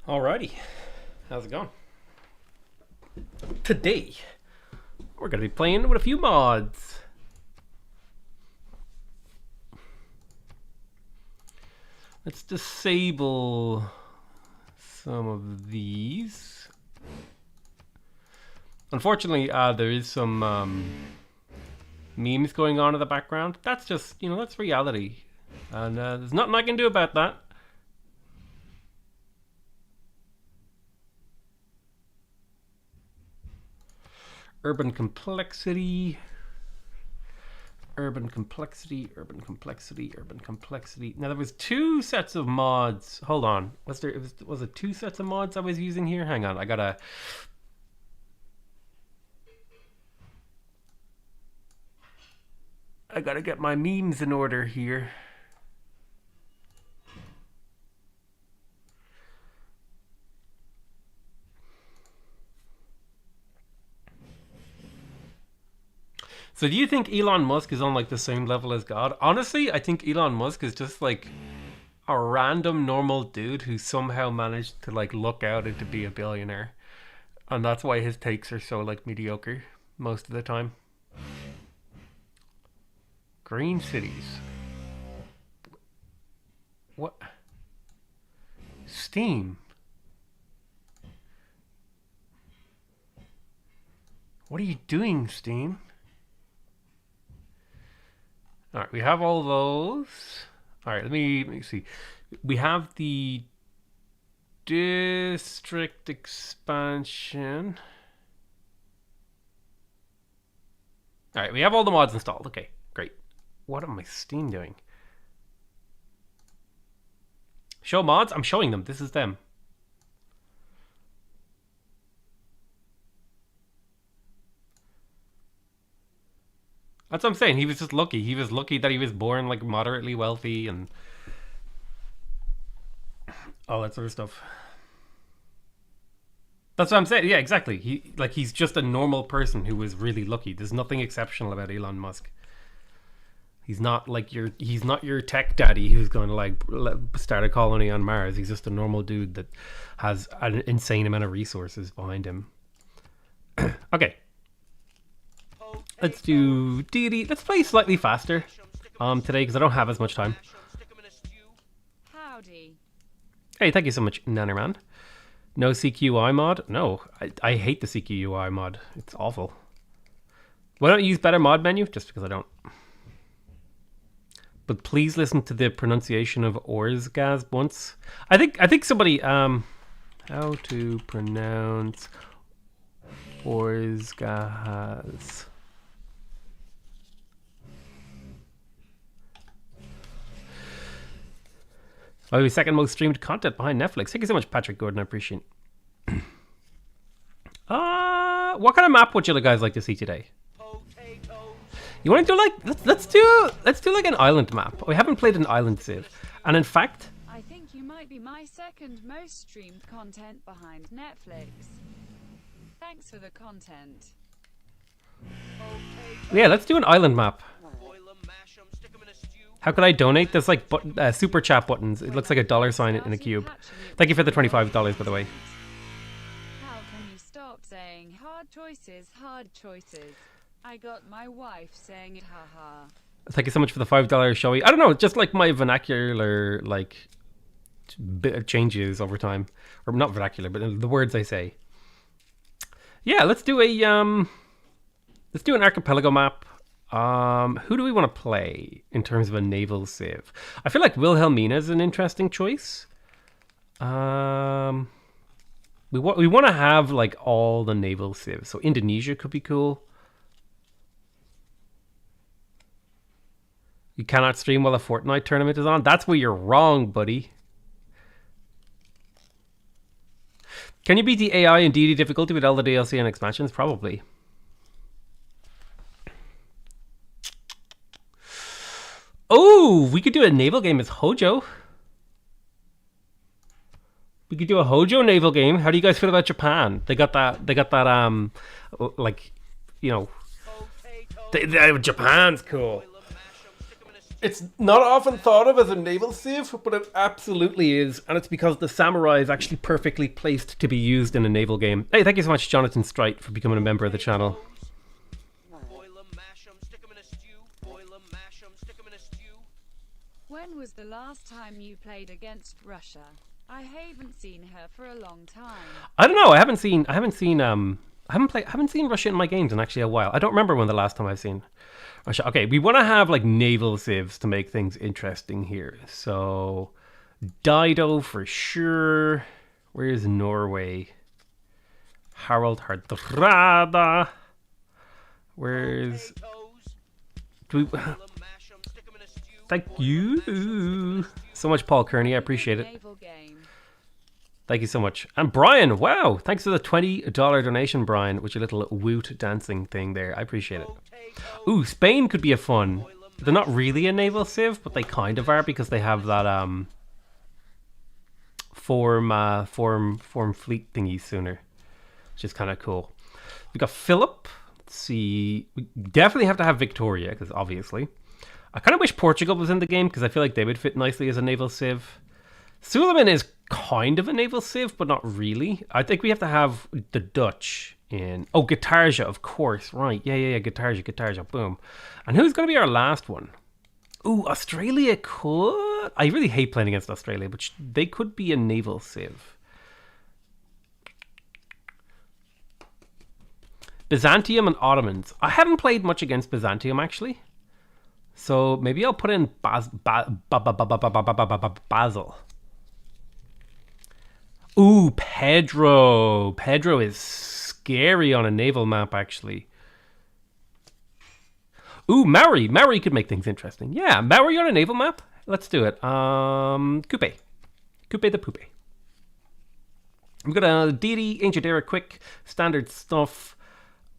Alrighty, how's it going? Today, we're going to be playing with a few mods. Let's disable some of these. Unfortunately, there is some memes going on in the background. That's just, that's reality. And there's nothing I can do about that. Urban complexity. Urban complexity, urban complexity, urban complexity. Now there was two sets of mods. Hold on. Was it two sets of mods I was using here? Hang on. I gotta get my memes in order here. So do you think Elon Musk is on like the same level as God? Honestly, I think Elon Musk is just like a random normal dude who somehow managed to like look out and to be a billionaire. And that's why his takes are so like mediocre most of the time. Green cities. What? Steam. What are you doing, Steam? All right, we have all those. All right, let me see. We have the district expansion. All right, we have all the mods installed. Okay, great. What am I Steam doing? Show mods? I'm showing them. This is them. That's what I'm saying. He was just lucky. He was lucky that he was born like moderately wealthy and all that sort of stuff. That's what I'm saying. Yeah, exactly. He's just a normal person who was really lucky. There's nothing exceptional about Elon Musk. He's not your tech daddy who's going to like start a colony on Mars. He's just a normal dude that has an insane amount of resources behind him. Okay. Let's do deity. Let's play slightly faster today because I don't have as much time. Howdy. Hey, thank you so much, Nannerman. No CQI mod? No, I hate the CQI mod. It's awful. Why don't you use better mod menu? Just because I don't. But please listen to the pronunciation of Orsgaz once. I think somebody how to pronounce Orsgaz. Oh, second most streamed content behind Netflix. Thank you so much, Patrick Gordon. I appreciate it. What kind of map would you guys like to see today? You want to do like let's do like an island map. We haven't played an island civ, and in fact, I think you might be my second most streamed content behind Netflix. Thanks for the content. Yeah, let's do an island map. How could I donate? There's like super chat buttons. It looks like a dollar sign in a cube. Thank you for the $25, by the way. How can you stop saying hard choices, hard choices? I got my wife saying it, haha. Thank you so much for the $5 showy. I don't know, just like my vernacular like changes over time, or not vernacular, but the words I say. Yeah, let's do an archipelago map. Who do we want to play in terms of a naval civ? I feel like Wilhelmina is an interesting choice. We want to have like all the naval civs. So Indonesia could be cool. You cannot stream while a Fortnite tournament is on. That's where you're wrong, buddy. Can you beat the AI and DD difficulty with all the DLC and expansions? Probably. Oh, we could do a naval game as Hojo. We could do a Hojo naval game. How do you guys feel about Japan? They got that like, Japan's cool. It's not often thought of as a naval civ, but it absolutely is, and it's because the samurai is actually perfectly placed to be used in a naval game. Hey, thank you so much, Jonathan Strite, for becoming a member of the channel. When was the last time you played against Russia? I haven't seen her for a long time. I don't know. I haven't seen Russia in my games in actually a while. I don't remember when the last time I've seen Russia. Okay, we want to have like naval civs to make things interesting here. So Dido for sure. Where's Norway? Harald Hardrada. Where's do we Thank you so much, Paul Kearney. I appreciate it. Thank you so much. And Brian, wow. Thanks for the $20 donation, Brian, with your little woot dancing thing there. I appreciate it. Ooh, Spain could be a fun. They're not really a naval civ, but they kind of are because they have that form fleet thingy sooner, which is kind of cool. We got Philip. Let's see. We definitely have to have Victoria because obviously. I kind of wish Portugal was in the game because I feel like they would fit nicely as a naval civ. Suleiman is kind of a naval civ, but not really. I think we have to have the Dutch in. Oh, Guitarja, of course. Right. Yeah. Guitarja. Boom. And who's going to be our last one? Ooh, Australia could. I really hate playing against Australia, but they could be a naval civ. Byzantium and Ottomans. I haven't played much against Byzantium, actually. So maybe I'll put in Basil. Ooh, Pedro. Pedro is scary on a naval map, actually. Ooh, Maori. Maori could make things interesting. Yeah, Maori on a naval map. Let's do it. Coupe. Coupe the Poupe. I'm gonna Deity, Ancient Era, quick, standard stuff.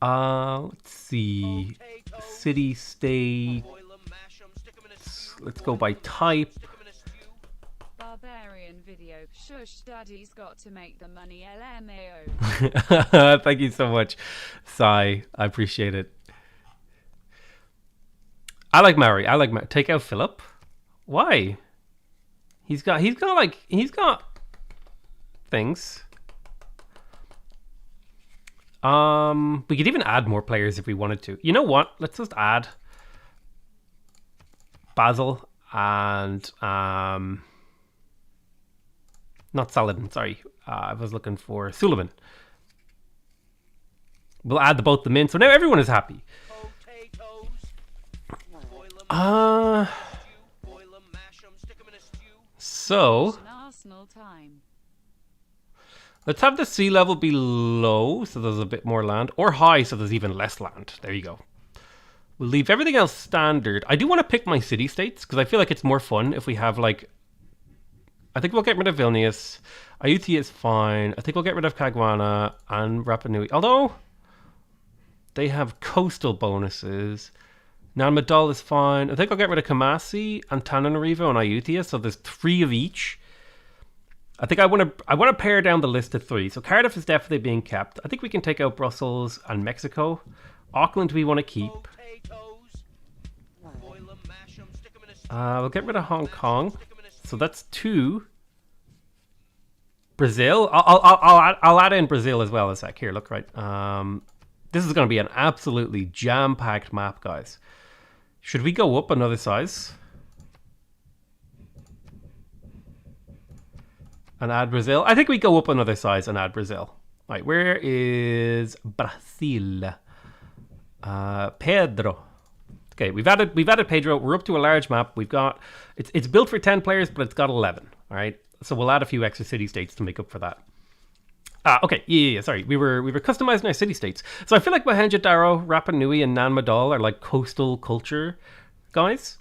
Let's see. City, state. Let's go by type. Barbarian video. Shush, daddy's got to make the money. LMAO. Thank you so much, Sai. I appreciate it. I like Maori. Take out Philip. Why? He's got things. We could even add more players if we wanted to. You know what? Let's just add Basil and not Saladin, sorry. I was looking for Suleiman. We'll add both them in, so now everyone is happy. So let's have the sea level be low, so there's a bit more land, or high, so there's even less land. There you go. We'll leave everything else standard. I do want to pick my city-states, because I feel like it's more fun if we have, like... I think we'll get rid of Vilnius. Ayutthaya is fine. I think we'll get rid of Caguana and Rapa Nui. Although, they have coastal bonuses. Naval is fine. I think I'll get rid of Kumasi and Tananarivo and Ayutthaya, so there's 3 of each. I think I want to pare down the list to 3. So Cardiff is definitely being kept. I think we can take out Brussels and Mexico. Auckland we want to keep. We'll get rid of Hong Kong. So that's 2. Brazil. I'll add in Brazil as well a sec. Here, look, right. This is going to be an absolutely jam-packed map, guys. Should we go up another size? And add Brazil? I think we go up another size and add Brazil. Right, where is Brazil? Pedro. Okay, we've added Pedro. We're up to a large map. We've got it's built for 10 players, but it's got 11. All right, so we'll add a few extra city states to make up for that. Okay, yeah. Sorry, we were customizing our city states. So I feel like Mohenjo-Daro, Rapa Nui, and Nan Madol are like coastal culture guys.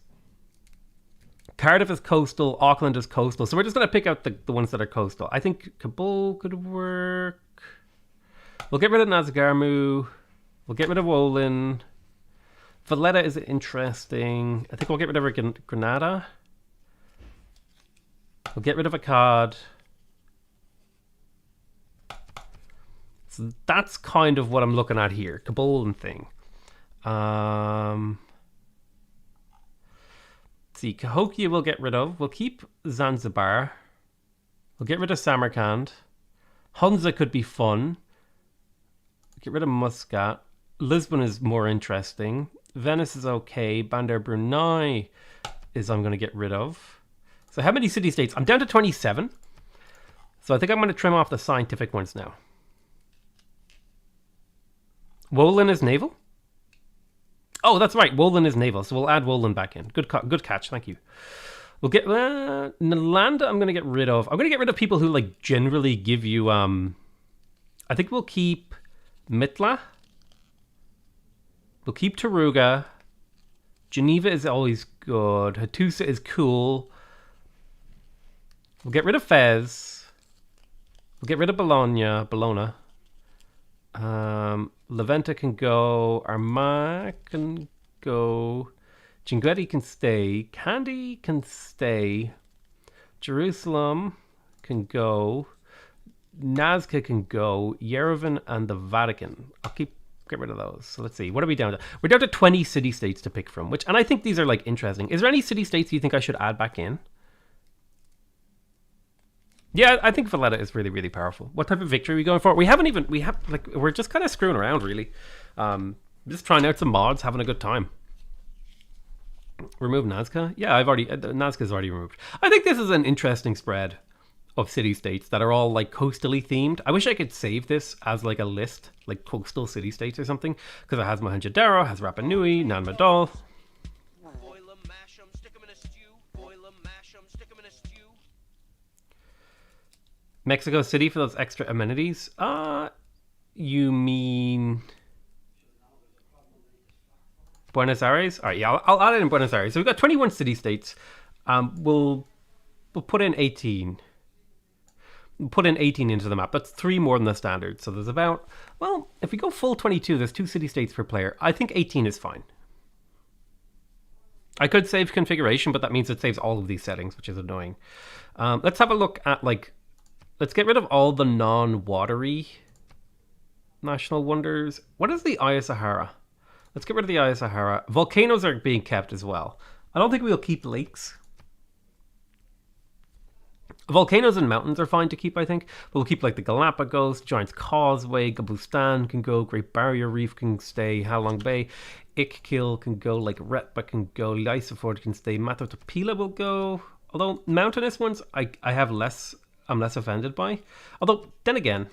Cardiff is coastal. Auckland is coastal. So we're just gonna pick out the ones that are coastal. I think Kabul could work. We'll get rid of Nazgarmu. We'll get rid of Wolin. Valletta is interesting. I think we'll get rid of Granada. We'll get rid of Akkad. So that's kind of what I'm looking at here. Kabul and thing. Let's see. Cahokia we'll get rid of. We'll keep Zanzibar. We'll get rid of Samarkand. Hunza could be fun. Get rid of Muscat. Lisbon is more interesting. Venice is okay. Bandar Brunei is I'm going to get rid of. So how many city-states? I'm down to 27. So I think I'm going to trim off the scientific ones now. Wolin is naval? Oh, that's right. Wolin is naval. So we'll add Wolin back in. Good catch. Thank you. We'll get... Nalanda I'm going to get rid of. I'm going to get rid of people who like generally give you... I think we'll keep Mitla. We'll keep Taruga. Geneva is always good. Hattusa is cool. We'll get rid of Fez. We'll get rid of Bologna. Leventa can go. Armagh can go. Chinguetti can stay. Kandy can stay. Jerusalem can go. Nazca can go. Yerevan and the Vatican. I'll get rid of those. So let's see. What are we down to? We're down to 20 city-states to pick from. And I think these are like interesting. Is there any city-states you think I should add back in? Yeah, I think Valletta is really, really powerful. What type of victory are we going for? We're just kind of screwing around, really. Just trying out some mods, having a good time. Remove Nazca? Yeah, Nazca's already removed. I think this is an interesting spread of city-states that are all like coastally themed. I wish I could save this as like a list, like coastal city-states or something, because it has Mohenjo-Daro, has Rapa Nui, Nan Madol. Boil 'em, mash 'em, stick 'em in a stew. Boil 'em, mash 'em, stick 'em in a stew. Mexico City for those extra amenities. You mean Buenos Aires? All right, yeah, I'll add it in Buenos Aires. So we've got 21 city-states. We'll put in 18. We'll put in 18 into the map. That's 3 more than the standard. So there's about, well, if we go full 22, there's 2 city-states per player. I think 18 is fine. I could save configuration, but that means it saves all of these settings, which is annoying. Let's have a look at like, let's get rid of all the non-watery national wonders. What is the Aya Sahara? Let's get rid of the Aya Sahara. Volcanoes are being kept as well. I don't think we'll keep lakes. Volcanoes and mountains are fine to keep, I think. But we'll keep like the Galapagos, Giant's Causeway, Gabustan can go, Great Barrier Reef can stay, Halong Bay, Ickkill can go, like Retba can go, Lysiford can stay, Matotopila will go. Although mountainous ones I'm less offended by. Although then again,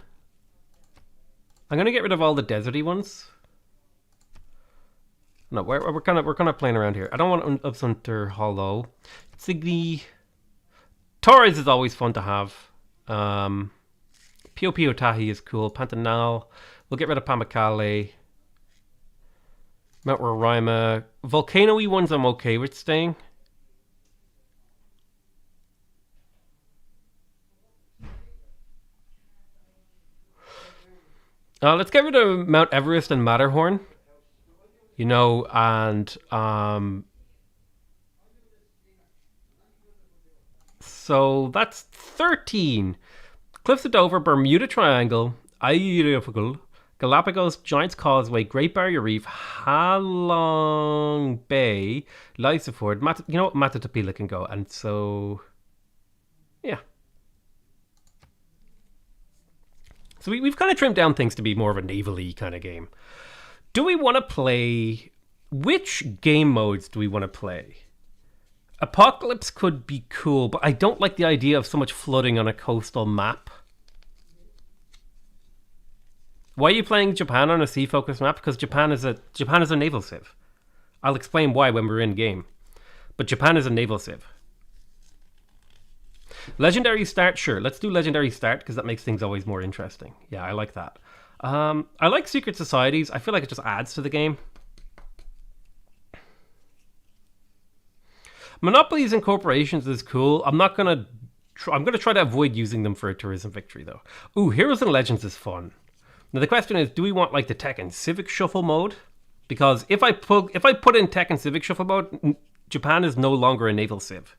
I'm gonna get rid of all the deserty ones. No, we're kind of playing around here. I don't want Upsunter Hollow. Signy. Torres is always fun to have. Pio Pio Tahi is cool. Pantanal. We'll get rid of Pamukkale. Mount Roraima. Volcano-y ones I'm okay with staying. Let's get rid of Mount Everest and Matterhorn. You know, and so that's 13. Cliffs of Dover, Bermuda Triangle, Aerofocal, Galapagos, Giant's Causeway, Great Barrier Reef, Halong Bay, Lysiford, Matotopila can go. And so, yeah. So we've kind of trimmed down things to be more of a naval-y kind of game. Do we want to play... Which game modes do we want to play? Apocalypse could be cool, but I don't like the idea of so much flooding on a coastal map. Why are you playing Japan on a sea-focused map? Because Japan is a naval civ. I'll explain why when we're in game. But Japan is a naval civ. Legendary start, sure. Let's do legendary start because that makes things always more interesting. Yeah, I like that. I like secret societies. I feel like it just adds to the game. Monopolies and corporations is cool. I'm gonna try to avoid using them for a tourism victory though. Ooh, Heroes and Legends is fun. Now the question is, do we want like the tech and civic shuffle mode? Because if I put in tech and civic shuffle mode, Japan is no longer a naval civ.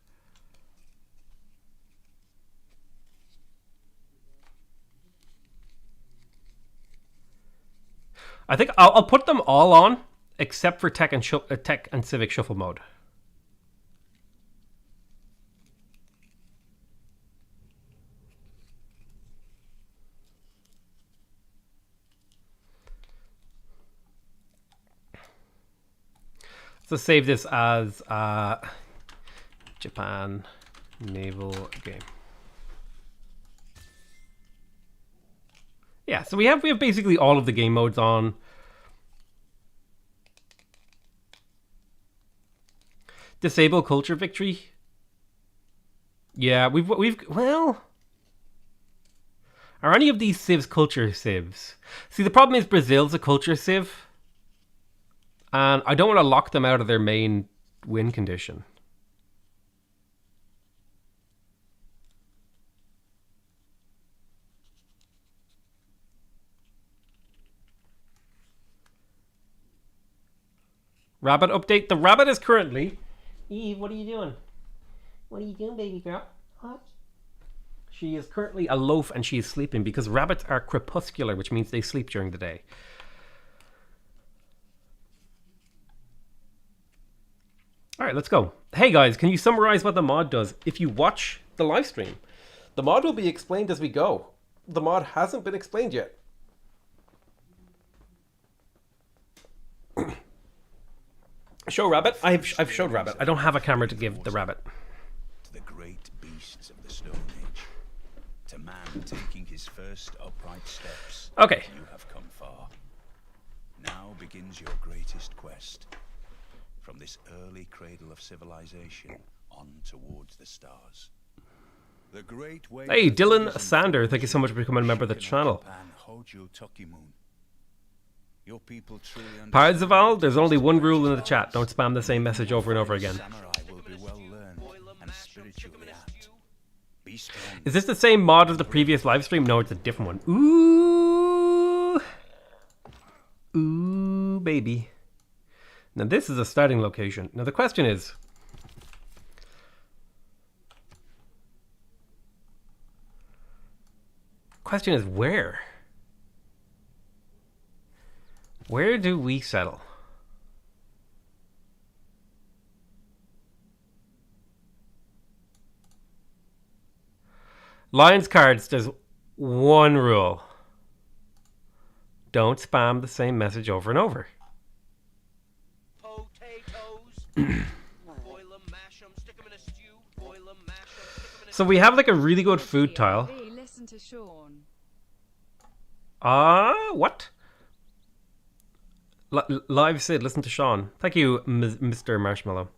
I think I'll put them all on, except for tech and civic shuffle mode. So save this as Japan naval game. Yeah, so we have basically all of the game modes on. Disable culture victory. Yeah, we've well. Are any of these civs culture civs? See, the problem is Brazil's a culture civ, and I don't want to lock them out of their main win condition. Rabbit update. The rabbit is currently... Eve, what are you doing? What are you doing, baby girl? What? She is currently a loaf and she is sleeping because rabbits are crepuscular, which means they sleep during the day. All right, let's go. Hey guys, can you summarize what the mod does? If you watch the live stream, the mod will be explained as we go. The mod hasn't been explained yet. Show rabbit. I've showed rabbit. I don't have a camera to give the rabbit. To the great beasts of the Stone Age, to man taking his first upright steps. Okay. You have come far. Now begins your greatest quest. From this early cradle of civilization on towards the stars. The great way. Hey, Dylan Sander, thank you so much for becoming a member of the channel. Your people truly Pirates of Val, there's only one rule in the chat. Don't spam the same message over and over again. Is this the same mod as the previous live stream? No, it's a different one. Ooh. Ooh, baby. Now this is a starting location. Now the question is... where? Where do we settle? Lions cards, there's one rule. Don't spam the same message over and over. Potatoes. Boil 'em, mash 'em, stick 'em in a stew. Boil 'em, mash 'em, stick 'em in a So we have like a really good food tile. Listen to Sean. What? Live Sid, listen to Sean. Thank you, Mr. Marshmallow.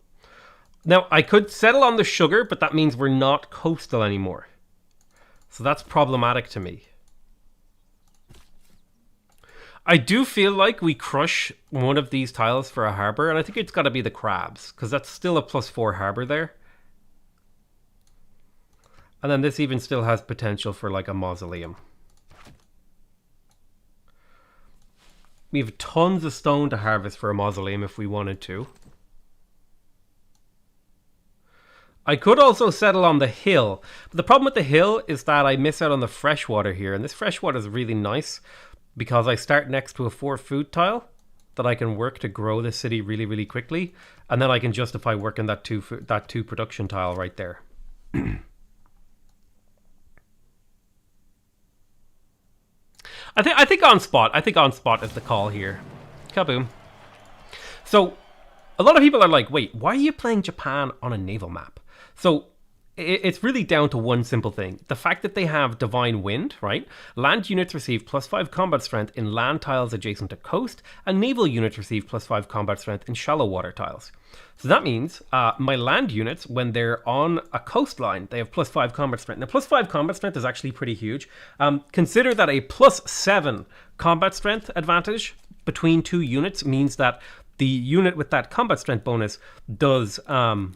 Now, I could settle on the sugar, but that means we're not coastal anymore. So that's problematic to me. I do feel like we crush one of these tiles for a harbour, and I think it's got to be the crabs, because that's still a +4 harbour there. And then this even still has potential for like a mausoleum. We have tons of stone to harvest for a mausoleum if we wanted to. I could also settle on the hill. But the problem with the hill is that I miss out on the freshwater here. And this freshwater is really nice because I start next to a 4 food tile that I can work to grow the city really, really quickly. And then I can justify working that 2 production tile right there. I think on spot. I think on spot is the call here. Kaboom. So, a lot of people are like, wait, why are you playing Japan on a naval map? So, it's really down to one simple thing. The fact that they have Divine Wind, right? Land units receive +5 combat strength in land tiles adjacent to coast, and naval units receive +5 combat strength in shallow water tiles. So that means my land units, when they're on a coastline, they have +5 combat strength. Now, +5 combat strength is actually pretty huge. Consider that a +7 combat strength advantage between 2 units means that the unit with that combat strength bonus does, I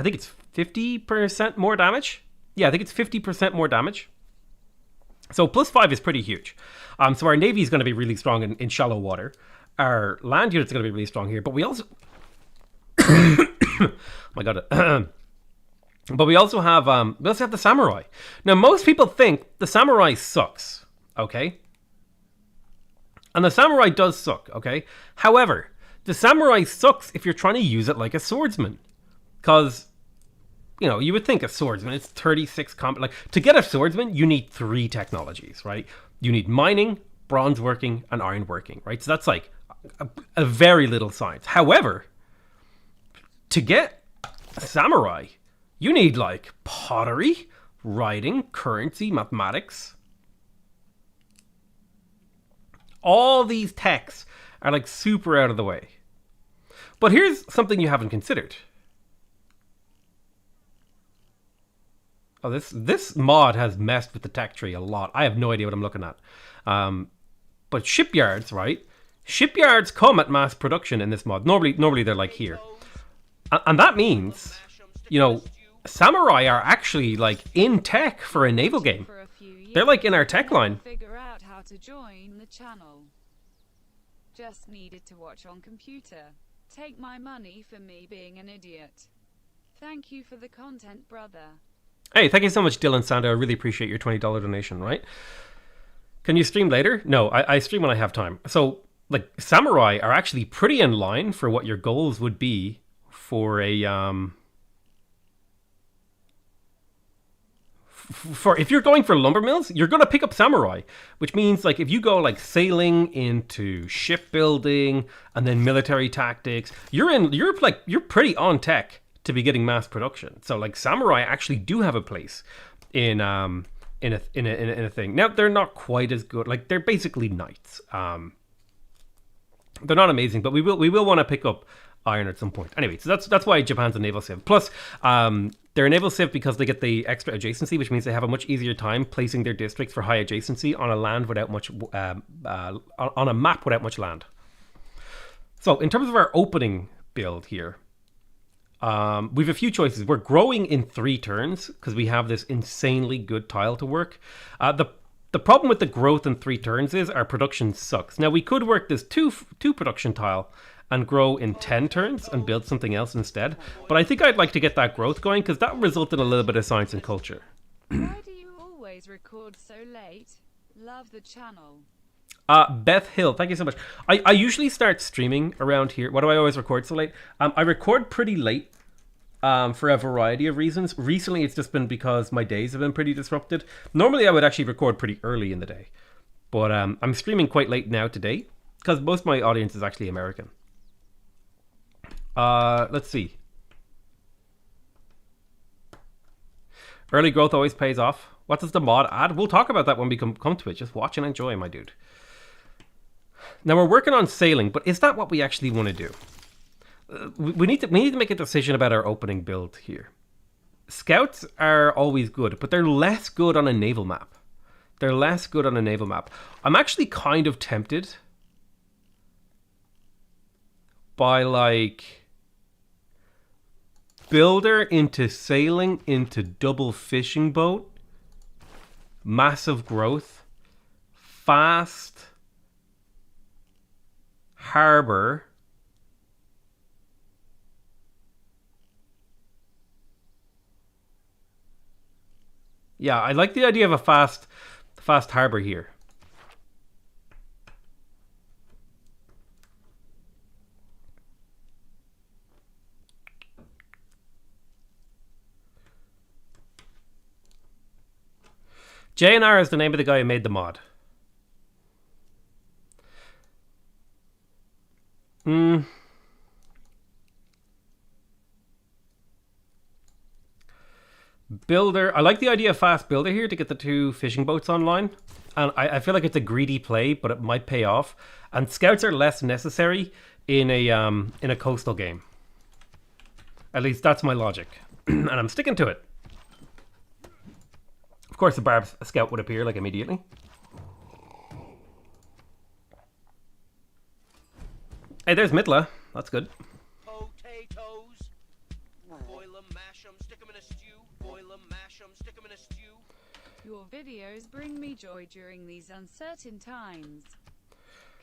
think it's 50% more damage. Yeah, I think it's 50% more damage. So +5 is pretty huge. So our navy is going to be really strong in shallow water. Our land units are going to be really strong here, but we also... my god. But we also have the samurai. Now most people think the samurai sucks, okay? And the samurai does suck, okay? However, the samurai sucks if you're trying to use it like a swordsman. Because, you know, you would think a swordsman, it's 36 combat. Like, to get a swordsman, you need 3 technologies, right? You need mining, bronze working, and iron working, right? So that's like a very little science. However, to get samurai, you need like pottery, writing, currency, mathematics. All these techs are like super out of the way. But here's something you haven't considered. Oh, this mod has messed with the tech tree a lot. I have no idea what I'm looking at. But shipyards, right? Shipyards come at mass production in this mod. Normally they're like here. And that means, you know, samurai are actually like in tech for a naval game. They're like in our tech line. Figure out how to join the channel. Just needed to watch on computer. Take my money for me being an idiot. Thank you for the content, brother. Hey, thank you so much, Dylan Sando. I really appreciate your $20 donation, right? Can you stream later? No, I stream when I have time. So, like, samurai are actually pretty in line for what your goals would be for a, if you're going for lumber mills, you're going to pick up samurai, which means, like, if you go, like, sailing into shipbuilding and then military tactics, you're pretty on tech to be getting mass production. So like samurai actually do have a place in a thing. Now they're not quite as good. Like they're basically knights. They're not amazing, but we will want to pick up iron at some point. Anyway, so that's why Japan's a naval civ. Plus, they're a naval civ because they get the extra adjacency, which means they have a much easier time placing their districts for high adjacency on a land without much on a map without much land. So in terms of our opening build here. We've a few choices. We're growing in 3 turns because we have this insanely good tile to work. The problem with the growth in 3 turns is our production sucks. Now we could work this two production tile and grow in 10 turns and build something else instead. But I think I'd like to get that growth going because that will result in a little bit of science and culture. Why do you always record so late? Love the channel. Beth Hill, thank you so much. I usually start streaming around here. Why do I always record so late? I record pretty late for a variety of reasons. Recently, it's just been because my days have been pretty disrupted. Normally, I would actually record pretty early in the day. But I'm streaming quite late now today because most of my audience is actually American. Let's see. Early growth always pays off. What does the mod add? We'll talk about that when we come to it. Just watch and enjoy, my dude. Now we're working on sailing, but is that what we actually want to do? We need to make a decision about our opening build here. Scouts are always good, but they're less good on a naval map. I'm actually kind of tempted by like builder into sailing into double fishing boat, massive growth, fast harbor, yeah, I like the idea of a fast harbor here. JNR is the name of the guy who made the mod. Builder. I like the idea of fast builder here to get the 2 fishing boats online. And I feel like it's a greedy play, but it might pay off. And scouts are less necessary in a coastal game. At least that's my logic. And I'm sticking to it. Of course, the barbed scout would appear like immediately. Hey, there's Mitla. That's good. Potatoes. Boil 'em, mash 'em, stick 'em in a stew. Boil 'em, mash 'em, stick 'em in a stew. Your videos bring me joy during these uncertain times.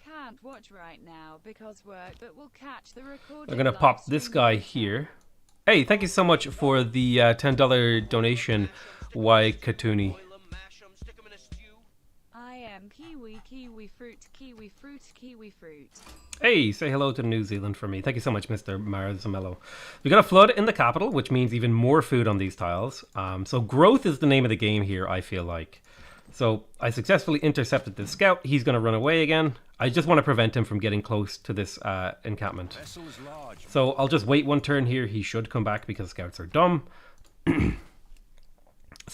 Can't watch right now because work, but we'll catch the recording. I'm gonna pop this guy here. Hey, thank you so much for the $10 donation, Y Katuni. Boil 'em, mash 'em, stick 'em in a stew. I am kiwi fruit. Hey, say hello to New Zealand for me. Thank you so much, Mr. Marzamello. We got a flood in the capital, which means even more food on these tiles. So growth is the name of the game here, I feel like. So I successfully intercepted this scout. He's going to run away again. I just want to prevent him from getting close to this encampment. Vessel is large. So I'll just wait one turn here. He should come back because scouts are dumb. So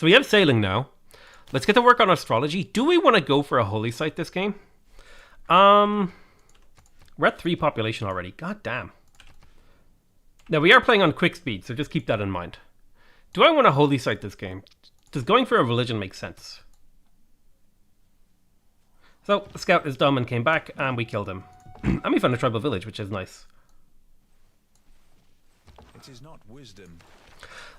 we have sailing now. Let's get to work on astrology. Do we want to go for a holy site this game? We're at 3 population already. God damn. Now we are playing on quick speed, so just keep that in mind. Do I want a holy site this game? Does going for a religion make sense? So the scout is dumb and came back, and we killed him. And we found a tribal village, which is nice. It is not wisdom.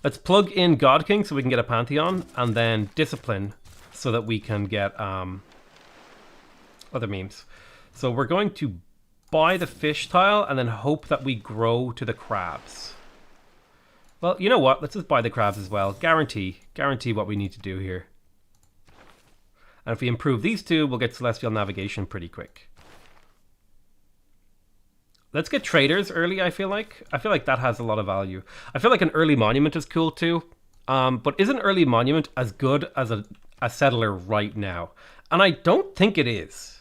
Let's plug in God King so we can get a Pantheon, and then Discipline so that we can get other memes. So we're going to buy the fish tile and then hope that we grow to the crabs. Well, you know what? Let's just buy the crabs as well. Guarantee what we need to do here. And if we improve these 2, we'll get Celestial Navigation pretty quick. Let's get traders early, I feel like. I feel like that has a lot of value. I feel like an early monument is cool too. But is an early monument as good as a settler right now? And I don't think it is.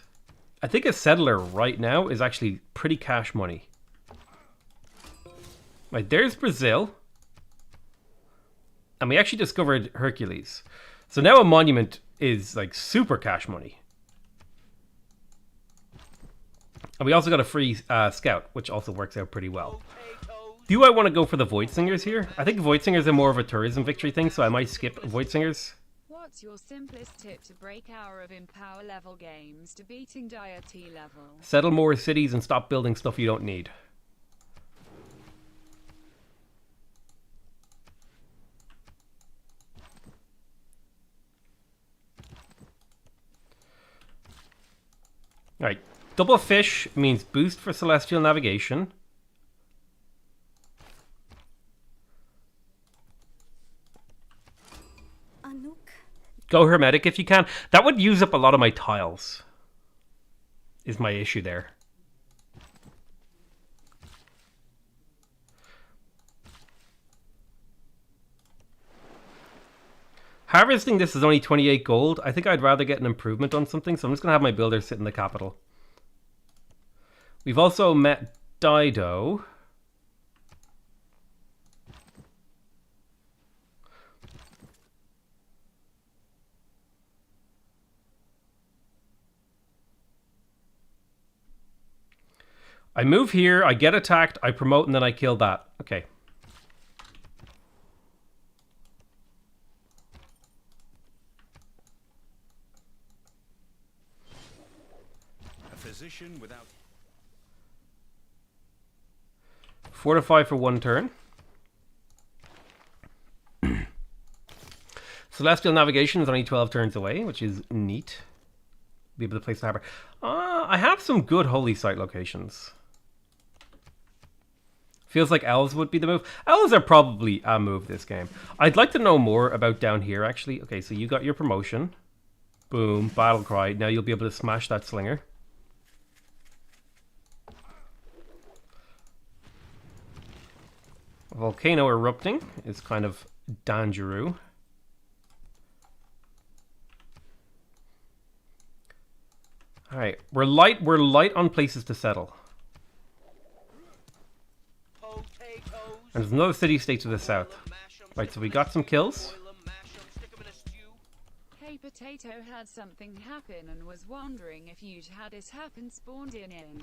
I think a settler right now is actually pretty cash money. Right, there's Brazil. And we actually discovered Hercules. So now a monument is like super cash money. And we also got a free scout, which also works out pretty well. Do I want to go for the Void Singers here? I think Void Singers are more of a tourism victory thing, so I might skip Void Singers. What's your simplest tip to break out of Empower level games to beating Deity level? Settle more cities and stop building stuff you don't need. Alright, double fish means boost for Celestial Navigation. Go Hermetic if you can. That would use up a lot of my tiles. Is my issue there. Harvesting this is only 28 gold. I think I'd rather get an improvement on something, so I'm just going to have my builder sit in the capital. We've also met Dido. I move here, I get attacked, I promote, and then I kill that. Okay. A physician without... Fortify for 1 turn. Celestial Navigation is only 12 turns away, which is neat. Be able to place the harbor. I have some good holy site locations. Feels like elves would be the move. Elves are probably a move this game. I'd like to know more about down here, actually. Okay, so you got your promotion. Boom, battle cry. Now you'll be able to smash that slinger. Volcano erupting is kind of dangerous. Alright, we're light on places to settle. And there's another city-state to the south. Right, so we got some kills. Hey Potato had something happen and was wondering if you'd had this happen spawned in.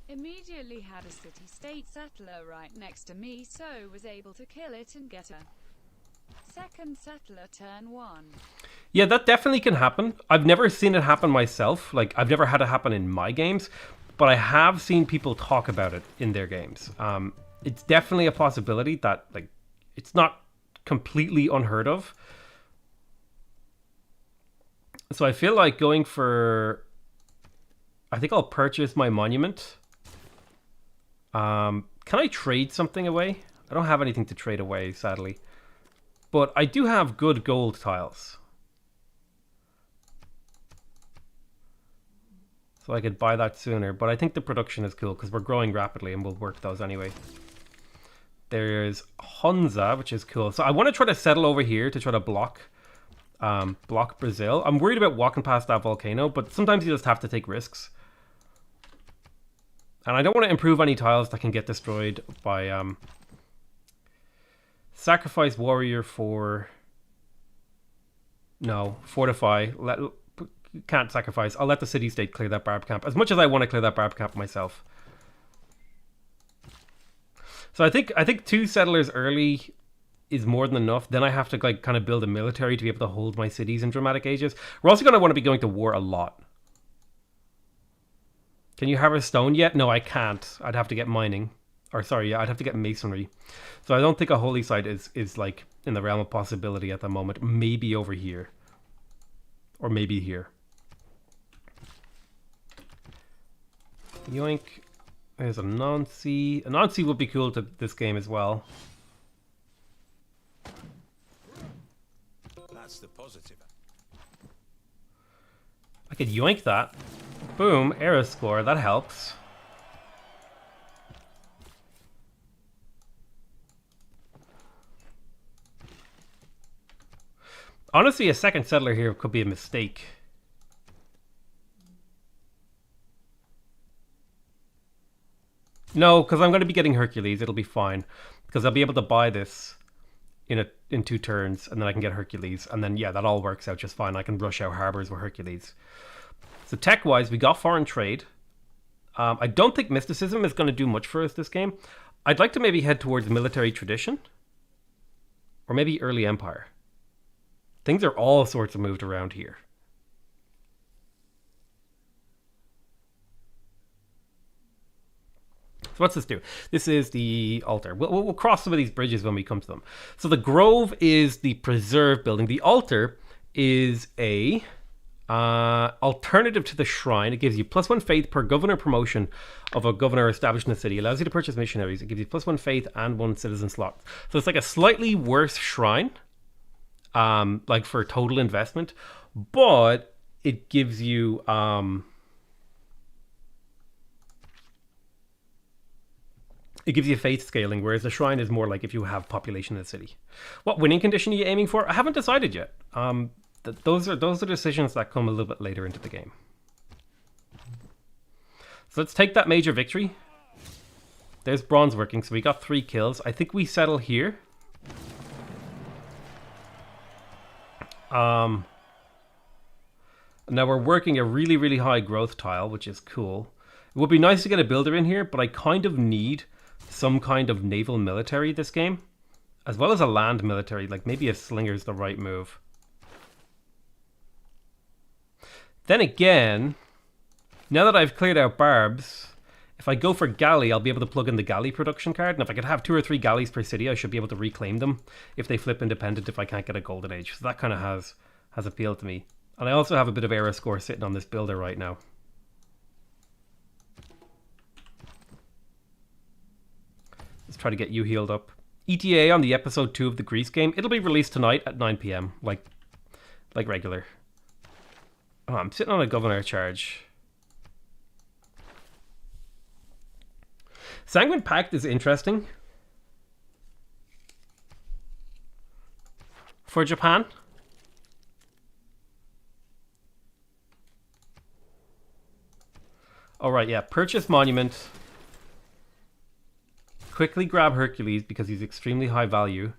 Immediately had a city-state settler right next to me, so was able to kill it and get a second settler turn 1. Yeah, that definitely can happen. I've never seen it happen myself. Like, I've never had it happen in my games, but I have seen people talk about it in their games. It's definitely a possibility that, like, it's not completely unheard of. So I feel like going for... I think I'll purchase my monument. Can I trade something away? I don't have anything to trade away, sadly. But I do have good gold tiles. So I could buy that sooner. But I think the production is cool because we're growing rapidly and we'll work those anyway. There's Hunza, which is cool. So I want to try to settle over here to try to block block Brazil. I'm worried about walking past that volcano, but sometimes you just have to take risks. And I don't want to improve any tiles that can get destroyed by sacrifice warrior for... No, fortify. Can't sacrifice. I'll let the city-state clear that barb camp. As much as I want to clear that barb camp myself. So I think 2 settlers early is more than enough. Then I have to like kind of build a military to be able to hold my cities in dramatic ages. We're also going to want to be going to war a lot. Can you harvest stone yet? No, I can't. I'd have to get mining. Or sorry, yeah, I'd have to get masonry. So I don't think a holy site is like in the realm of possibility at the moment. Maybe over here. Or maybe here. Yoink. There's a non-sea. A non-sea would be cool to this game as well. That's the positive. I could yoink that. Boom, arrow score, that helps. Honestly, a second settler here could be a mistake. No, because I'm going to be getting Hercules, it'll be fine. Because I'll be able to buy this in 2 turns, and then I can get Hercules. And then, yeah, that all works out just fine. I can rush out harbors with Hercules. So tech-wise, we got foreign trade. I don't think mysticism is going to do much for us this game. I'd like to maybe head towards military tradition. Or maybe early empire. Things are all sorts of moved around here. So what's this do? This is the altar. We'll cross some of these bridges when we come to them. So the grove is the preserve building. The altar is a... alternative to the shrine. It gives you +1 faith per governor promotion of a governor established in the city. It allows you to purchase missionaries. It gives you +1 faith and 1 citizen slot. So it's like a slightly worse shrine, like for total investment, but it gives you faith scaling, whereas the shrine is more like if you have population in the city. What winning condition are you aiming for? I haven't decided yet. Those are decisions that come a little bit later into the game. So let's take that major victory. There's bronze working, so we got 3 kills. I think we settle here. Now we're working a really, really high growth tile, which is cool. It would be nice to get a builder in here, but I kind of need some kind of naval military this game, as well as a land military. Like maybe a slinger's the right move. Then again, now that I've cleared out barbs, if I go for galley, I'll be able to plug in the galley production card. And if I could have 2 or 3 galleys per city, I should be able to reclaim them if they flip independent if I can't get a golden age. So that kind of has appealed to me. And I also have a bit of era score sitting on this builder right now. Let's try to get you healed up. ETA on the episode 2 of the Greece game. It'll be released tonight at 9 PM, like regular. Oh, I'm sitting on a governor charge. Sanguine Pact is interesting for Japan. All right, yeah. Purchase Monument. Quickly grab Hercules because he's extremely high value.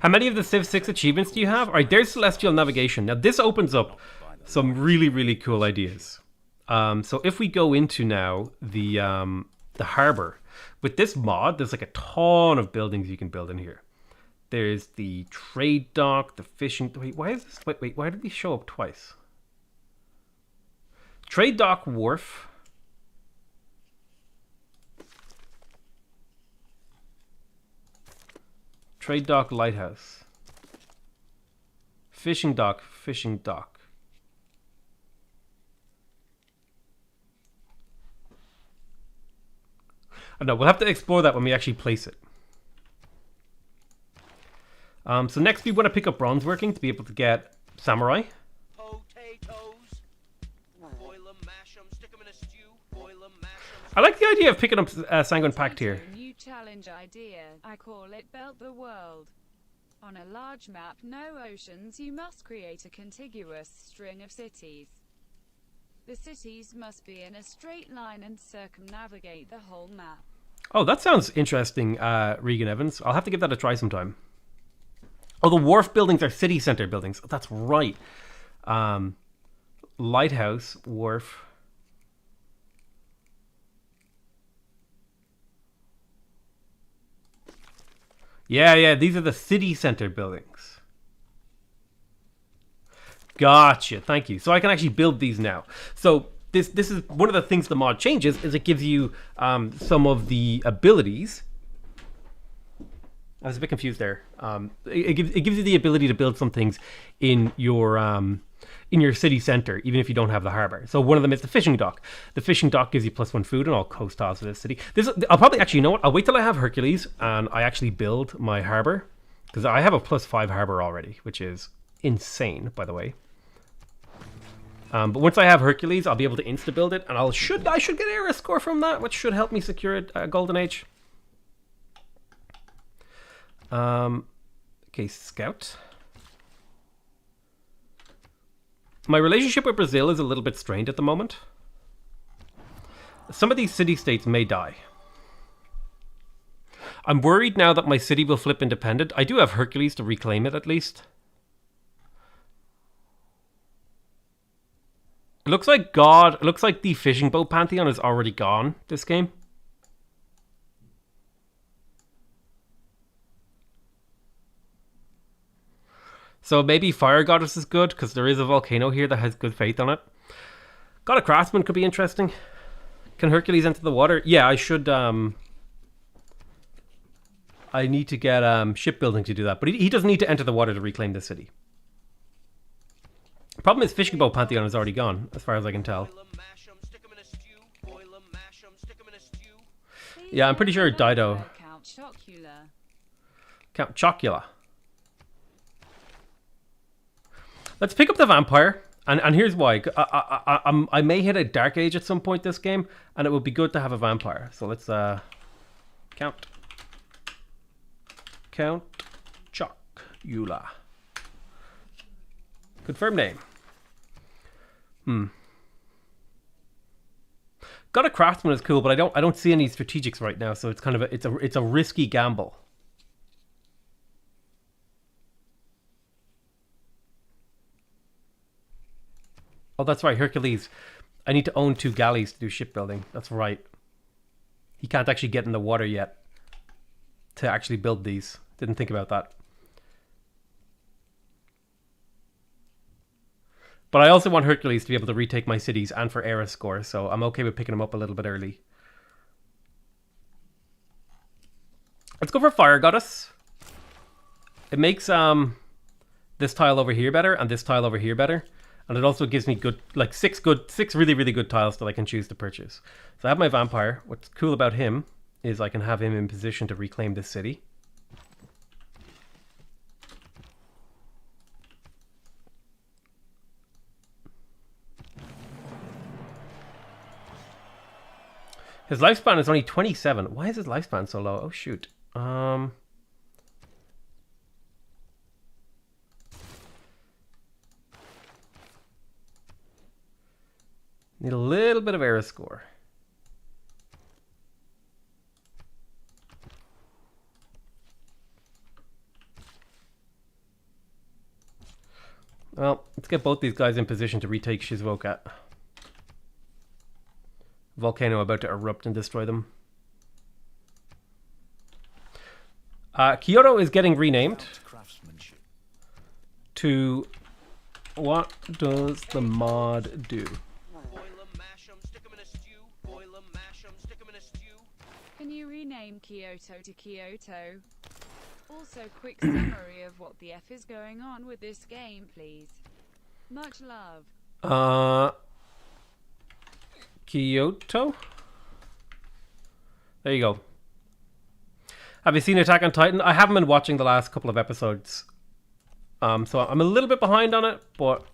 How many of the Civ 6 achievements do you have? All right, there's Celestial Navigation. Now, this opens up some really, really cool ideas. So if we go into now the harbor, with this mod, there's like a ton of buildings you can build in here. There's the trade dock, the fishing... Wait, why is this... Wait, why did these show up twice? Trade dock wharf. Trade dock lighthouse. Fishing dock, fishing dock. I know, we'll have to explore that when we actually place it. So next we want to pick up bronze working to be able to get samurai. Potatoes. Boil 'em, mash 'em, stick 'em in a stew. Boil 'em, mash 'em, I like the idea of picking up Sanguine Pact here. Potato, new challenge idea. I call it Belt the World. On a large map, no oceans, you must create a contiguous string of cities. The cities must be in a straight line and circumnavigate the whole map. Oh, that sounds interesting, Regan Evans. I'll have to give that a try sometime. Oh, the wharf buildings are city center buildings. That's right. Lighthouse, wharf. Yeah, these are the city center buildings. Gotcha, thank you. So I can actually build these now. So this is one of the things the mod changes, is it gives you some of the abilities. I was a bit confused there. It gives you the ability to build some things in your city center, even if you don't have the harbor. So one of them is the fishing dock. The fishing dock gives you +1 food on all coast tiles of the city. I'll probably actually, you know what? I'll wait till I have Hercules and I actually build my harbor, because I have a +5 harbor already, which is insane, by the way. But once I have Hercules, I'll be able to insta build it, and I should get era score from that, which should help me secure a golden age. Okay, scout. My relationship with Brazil is a little bit strained at the moment. Some of these city-states may die. I'm worried now that my city will flip independent. I do have Hercules to reclaim it, at least. It looks like the fishing boat pantheon is already gone this game. So maybe Fire Goddess is good, because there is a volcano here that has good faith on it. God of Craftsman could be interesting. Can Hercules enter the water? Yeah, I should. I need to get shipbuilding to do that. But he doesn't need to enter the water to reclaim the city. The problem is Fishing Boat Pantheon is already gone, as far as I can tell. boil 'em, mash 'em, stick 'em in a stew. Boil 'em, mash 'em, stick 'em in a stew. Yeah, I'm pretty sure Dido. Count Chocula. Count Chocula. Let's pick up the vampire, and here's why. I may hit a dark age at some point this game, and it would be good to have a vampire. So let's count Chocula. Confirm name. God of Craftsman is cool, but I don't see any strategics right now, so it's kind of it's a risky gamble. Oh, that's right, Hercules. I need to own 2 galleys to do shipbuilding. That's right. He can't actually get in the water yet to actually build these. Didn't think about that. But I also want Hercules to be able to retake my cities and for era score, so I'm okay with picking him up a little bit early. Let's go for Fire Goddess. It makes this tile over here better and this tile over here better. And it also gives me good, like 6 really, really good tiles that I can choose to purchase. So I have my vampire. What's cool about him is I can have him in position to reclaim this city. His lifespan is only 27. Why is his lifespan so low? Oh shoot. Need a little bit of era score. Well, let's get both these guys in position to retake Shizuoka. Volcano about to erupt and destroy them. Kyoto is getting renamed to what does the mod do? Can you rename Kyoto to Kyoto? Also, quick summary of what the F is going on with this game, please. Much love. Kyoto? There you go. Have you seen Attack on Titan? I haven't been watching the last couple of episodes. So I'm a little bit behind on it, but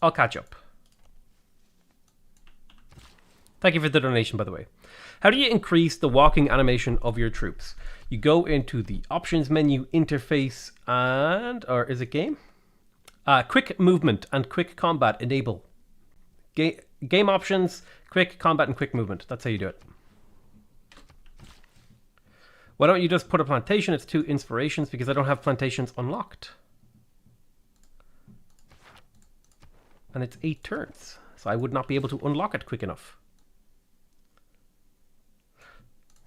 I'll catch up. Thank you for the donation, by the way. How do you increase the walking animation of your troops? You go into the options menu, interface, and... or is it game? Quick movement and quick combat enable. Game options, quick combat, and quick movement. That's how you do it. Why don't you just put a plantation? It's 2 inspirations because I don't have plantations unlocked. And it's 8 turns. So I would not be able to unlock it quick enough.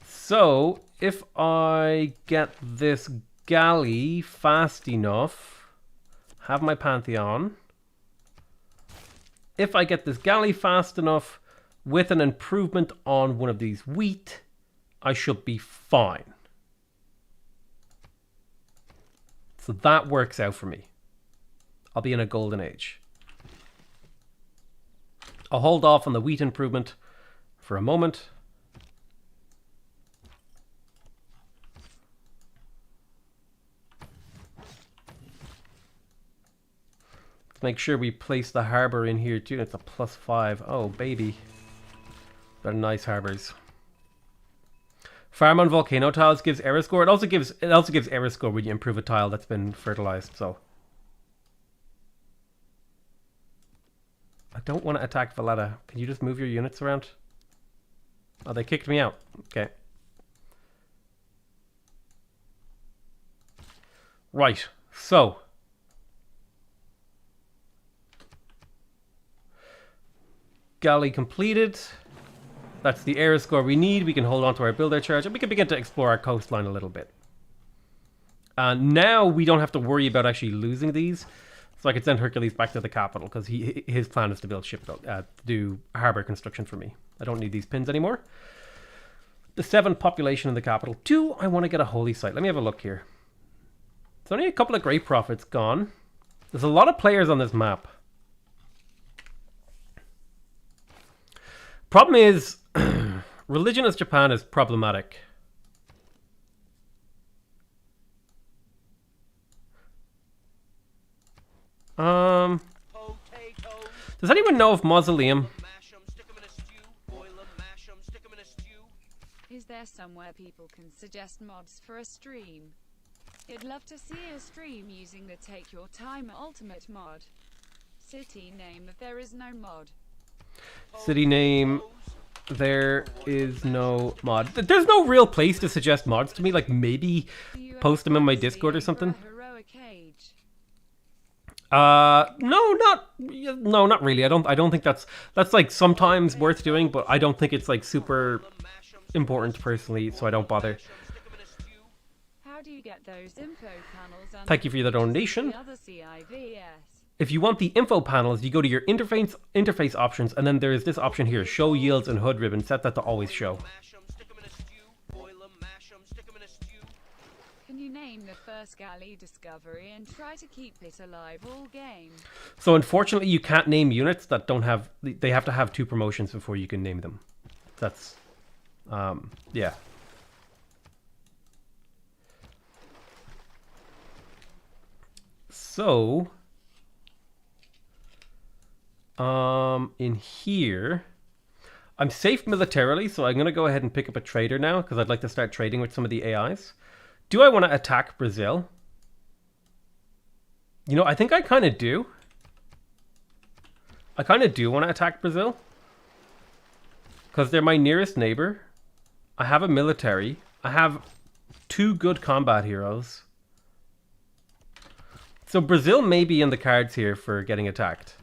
So if I get this galley fast enough, have my Pantheon. If I get this galley fast enough with an improvement on one of these wheat, I should be fine. So that works out for me. I'll be in a golden age. I'll hold off on the wheat improvement for a moment. Let's make sure we place the harbor in here too. It's a +5. Oh, baby. They're nice harbors. Farm on volcano tiles gives error score. It also gives error score when you improve a tile that's been fertilized. So I don't want to attack Valletta. Can you just move your units around? Oh, they kicked me out. Okay. Right. So galley completed. That's the error score we need. We can hold on to our builder charge and we can begin to explore our coastline a little bit. Now we don't have to worry about actually losing these. So I could send Hercules back to the capital because his plan is to build do harbor construction for me. I don't need these pins anymore. The 7 population in the capital. 2, I want to get a holy site. Let me have a look here. There's only a couple of great prophets gone. There's a lot of players on this map. Problem is, religionist Japan is problematic. Does anyone know of Mausoleum? Is there somewhere people can suggest mods for a stream? I'd love to see a stream using the Take Your Time Ultimate mod. City name if there is no mod. City name, there is no mod. There's no real place to suggest mods to me. Like maybe post them in my Discord or something. No, not really. I don't think that's like sometimes worth doing, but I don't think it's like super important personally, so I don't bother. How do you get those info panels? Thank you for the donation. If you want the info panels, you go to your interface options, and then there's this option here, show yields and HUD ribbon. Set that to always show. Can you name the first galley discovery and try to keep it alive all game? So unfortunately, you can't name units that don't have. They have to have 2 promotions before you can name them. That's, yeah. So. In here, I'm safe militarily, so I'm going to go ahead and pick up a trader now because I'd like to start trading with some of the AIs. Do I want to attack Brazil? You know, I think I kind of do. I kind of do want to attack Brazil because they're my nearest neighbor. I have a military. I have 2 good combat heroes. So Brazil may be in the cards here for getting attacked.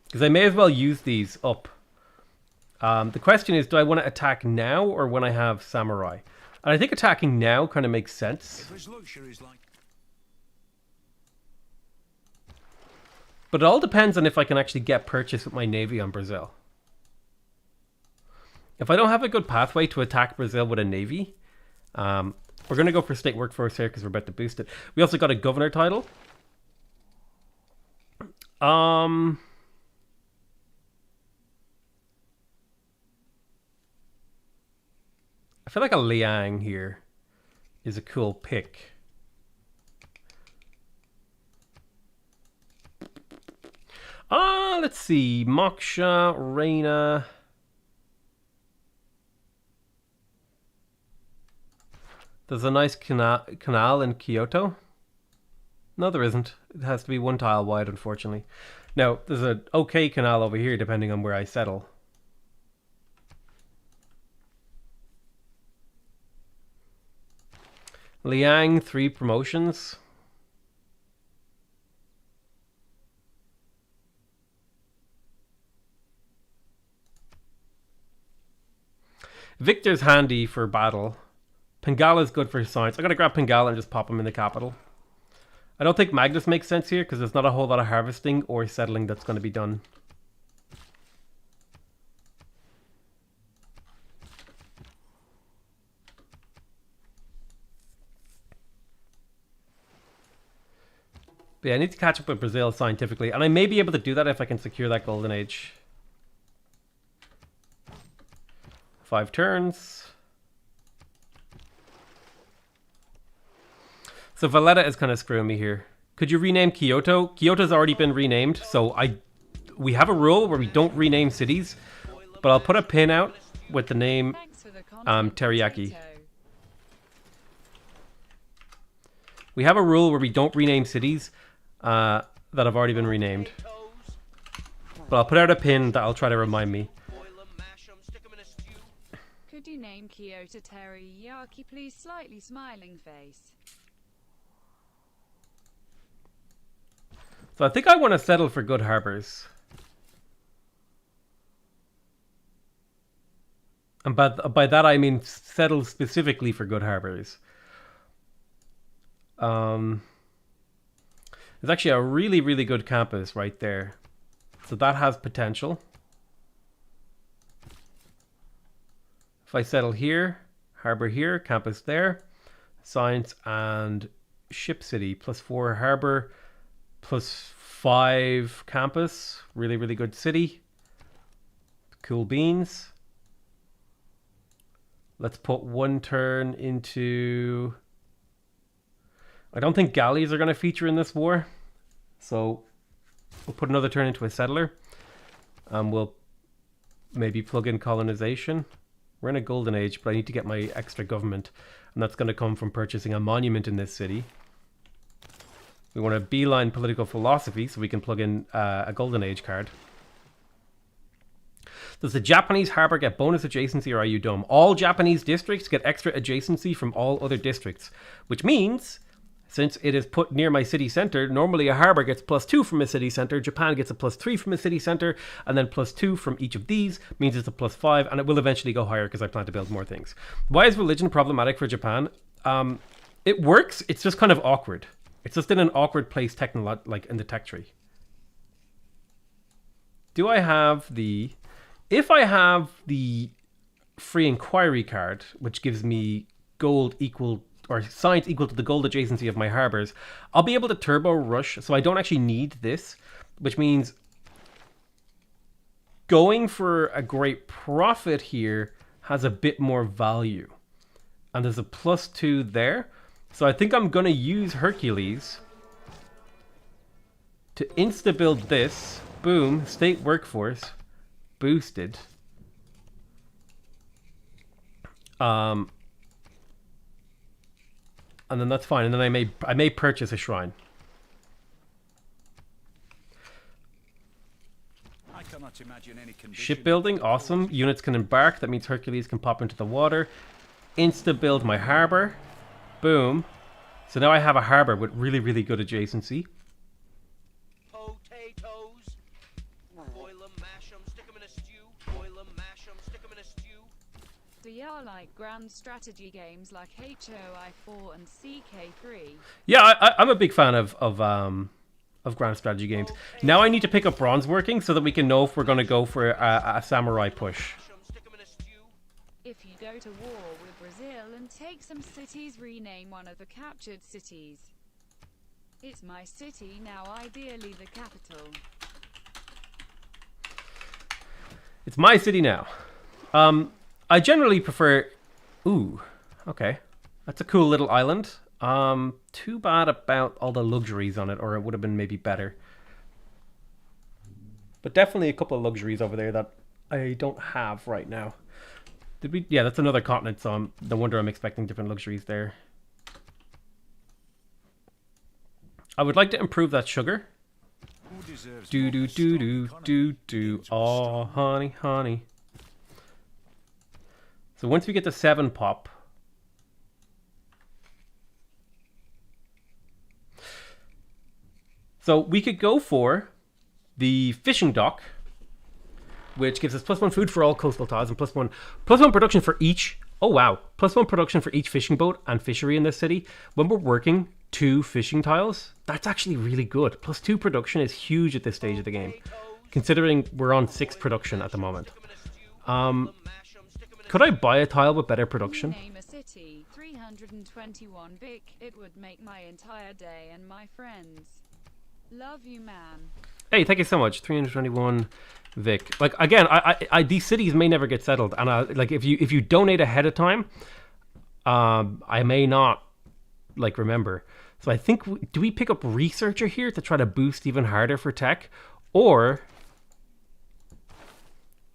Because I may as well use these up. The question is, do I want to attack now or when I have samurai? And I think attacking now kind of makes sense. But it all depends on if I can actually get purchase with my navy on Brazil. If I don't have a good pathway to attack Brazil with a navy, we're going to go for state workforce here because we're about to boost it. We also got a governor title. I feel like a Liang here is a cool pick. Let's see. Moksha, Reina. There's a nice canal in Kyoto. No, there isn't. It has to be 1 tile wide, unfortunately. Now, there's an okay canal over here, depending on where I settle. Liang, 3 promotions. Victor's handy for battle. Pengala's good for science. I'm going to grab Pengala and just pop him in the capital. I don't think Magnus makes sense here because there's not a whole lot of harvesting or settling that's going to be done. But yeah, I need to catch up with Brazil scientifically, and I may be able to do that if I can secure that golden age. 5 turns. So Valletta is kind of screwing me here. Could you rename Kyoto? Kyoto's already been renamed, so we have a rule where we don't rename cities, but I'll put a pin out with the name Teriyaki. We have a rule where we don't rename cities that have already been renamed. But I'll put out a pin that I'll try to remind me. Could you name Kyoto Teriyaki, please? Slightly smiling face. So I think I want to settle for good harbors. And by that I mean settle specifically for good harbors. There's actually a really, really good campus right there. So that has potential. If I settle here, harbor here, campus there, science and ship city, +4 harbor, +5 campus, really, really good city. Cool beans. Let's put 1 turn into... I don't think galleys are going to feature in this war. So we'll put another turn into a settler. And we'll maybe plug in colonization. We're in a golden age, but I need to get my extra government. And that's going to come from purchasing a monument in this city. We want to beeline political philosophy so we can plug in a golden age card. Does the Japanese harbor get bonus adjacency or are you dumb? All Japanese districts get extra adjacency from all other districts. Which means, since it is put near my city center, normally a harbor gets +2 from a city center. Japan gets a +3 from a city center. And then +2 from each of these means it's a +5. And it will eventually go higher because I plan to build more things. Why is religion problematic for Japan? It works. It's just kind of awkward. It's just in an awkward place like in the tech tree. Do I have the... If I have the free inquiry card, which gives me gold equal... or science equal to the gold adjacency of my harbors, I'll be able to turbo rush, so I don't actually need this, which means going for a great profit here has a bit more value. And there's a +2 there. So I think I'm going to use Hercules to insta-build this. Boom, state workforce boosted. And then that's fine. And then I may purchase a shrine. I cannot imagine any condition. Shipbuilding, awesome. Units can embark. That means Hercules can pop into the water. Insta-build my harbor. Boom. So now I have a harbor with really, really good adjacency. Potatoes. Boil 'em, mash 'em, stick 'em in a stew. Boil 'em, mash 'em, stick 'em in a stew. Do y'all like grand strategy games like HOI4 and CK3? Yeah, I'm a big fan of grand strategy games. Now I need to pick up bronze working so that we can know if we're going to go for a samurai push. If you go to war with Brazil and take some cities, rename one of the captured cities. It's my city now, ideally the capital. It's my city now. I generally prefer... Ooh, okay. That's a cool little island. Too bad about all the luxuries on it, or it would have been maybe better. But definitely a couple of luxuries over there that I don't have right now. Did we? Yeah, that's another continent, so no wonder I'm expecting different luxuries there. I would like to improve that sugar. Do do do do do do. Oh, honey, honey. So once we get to 7 pop. So we could go for the fishing dock, which gives us +1 food for all coastal tiles and +1 production for each. Oh wow, +1 production for each fishing boat and fishery in this city. When we're working 2 fishing tiles, that's actually really good. +2 production is huge at this stage of the game, considering we're on 6 production at the moment. Could I buy a tile with better production? Name a city, 321 Vic. It would make my entire day and my friends. Love you, man. Hey, thank you so much. 321 Vic. Like again, I these cities may never get settled, and like if you donate ahead of time, I may not like remember. So I think do we pick up researcher here to try to boost even harder for tech, or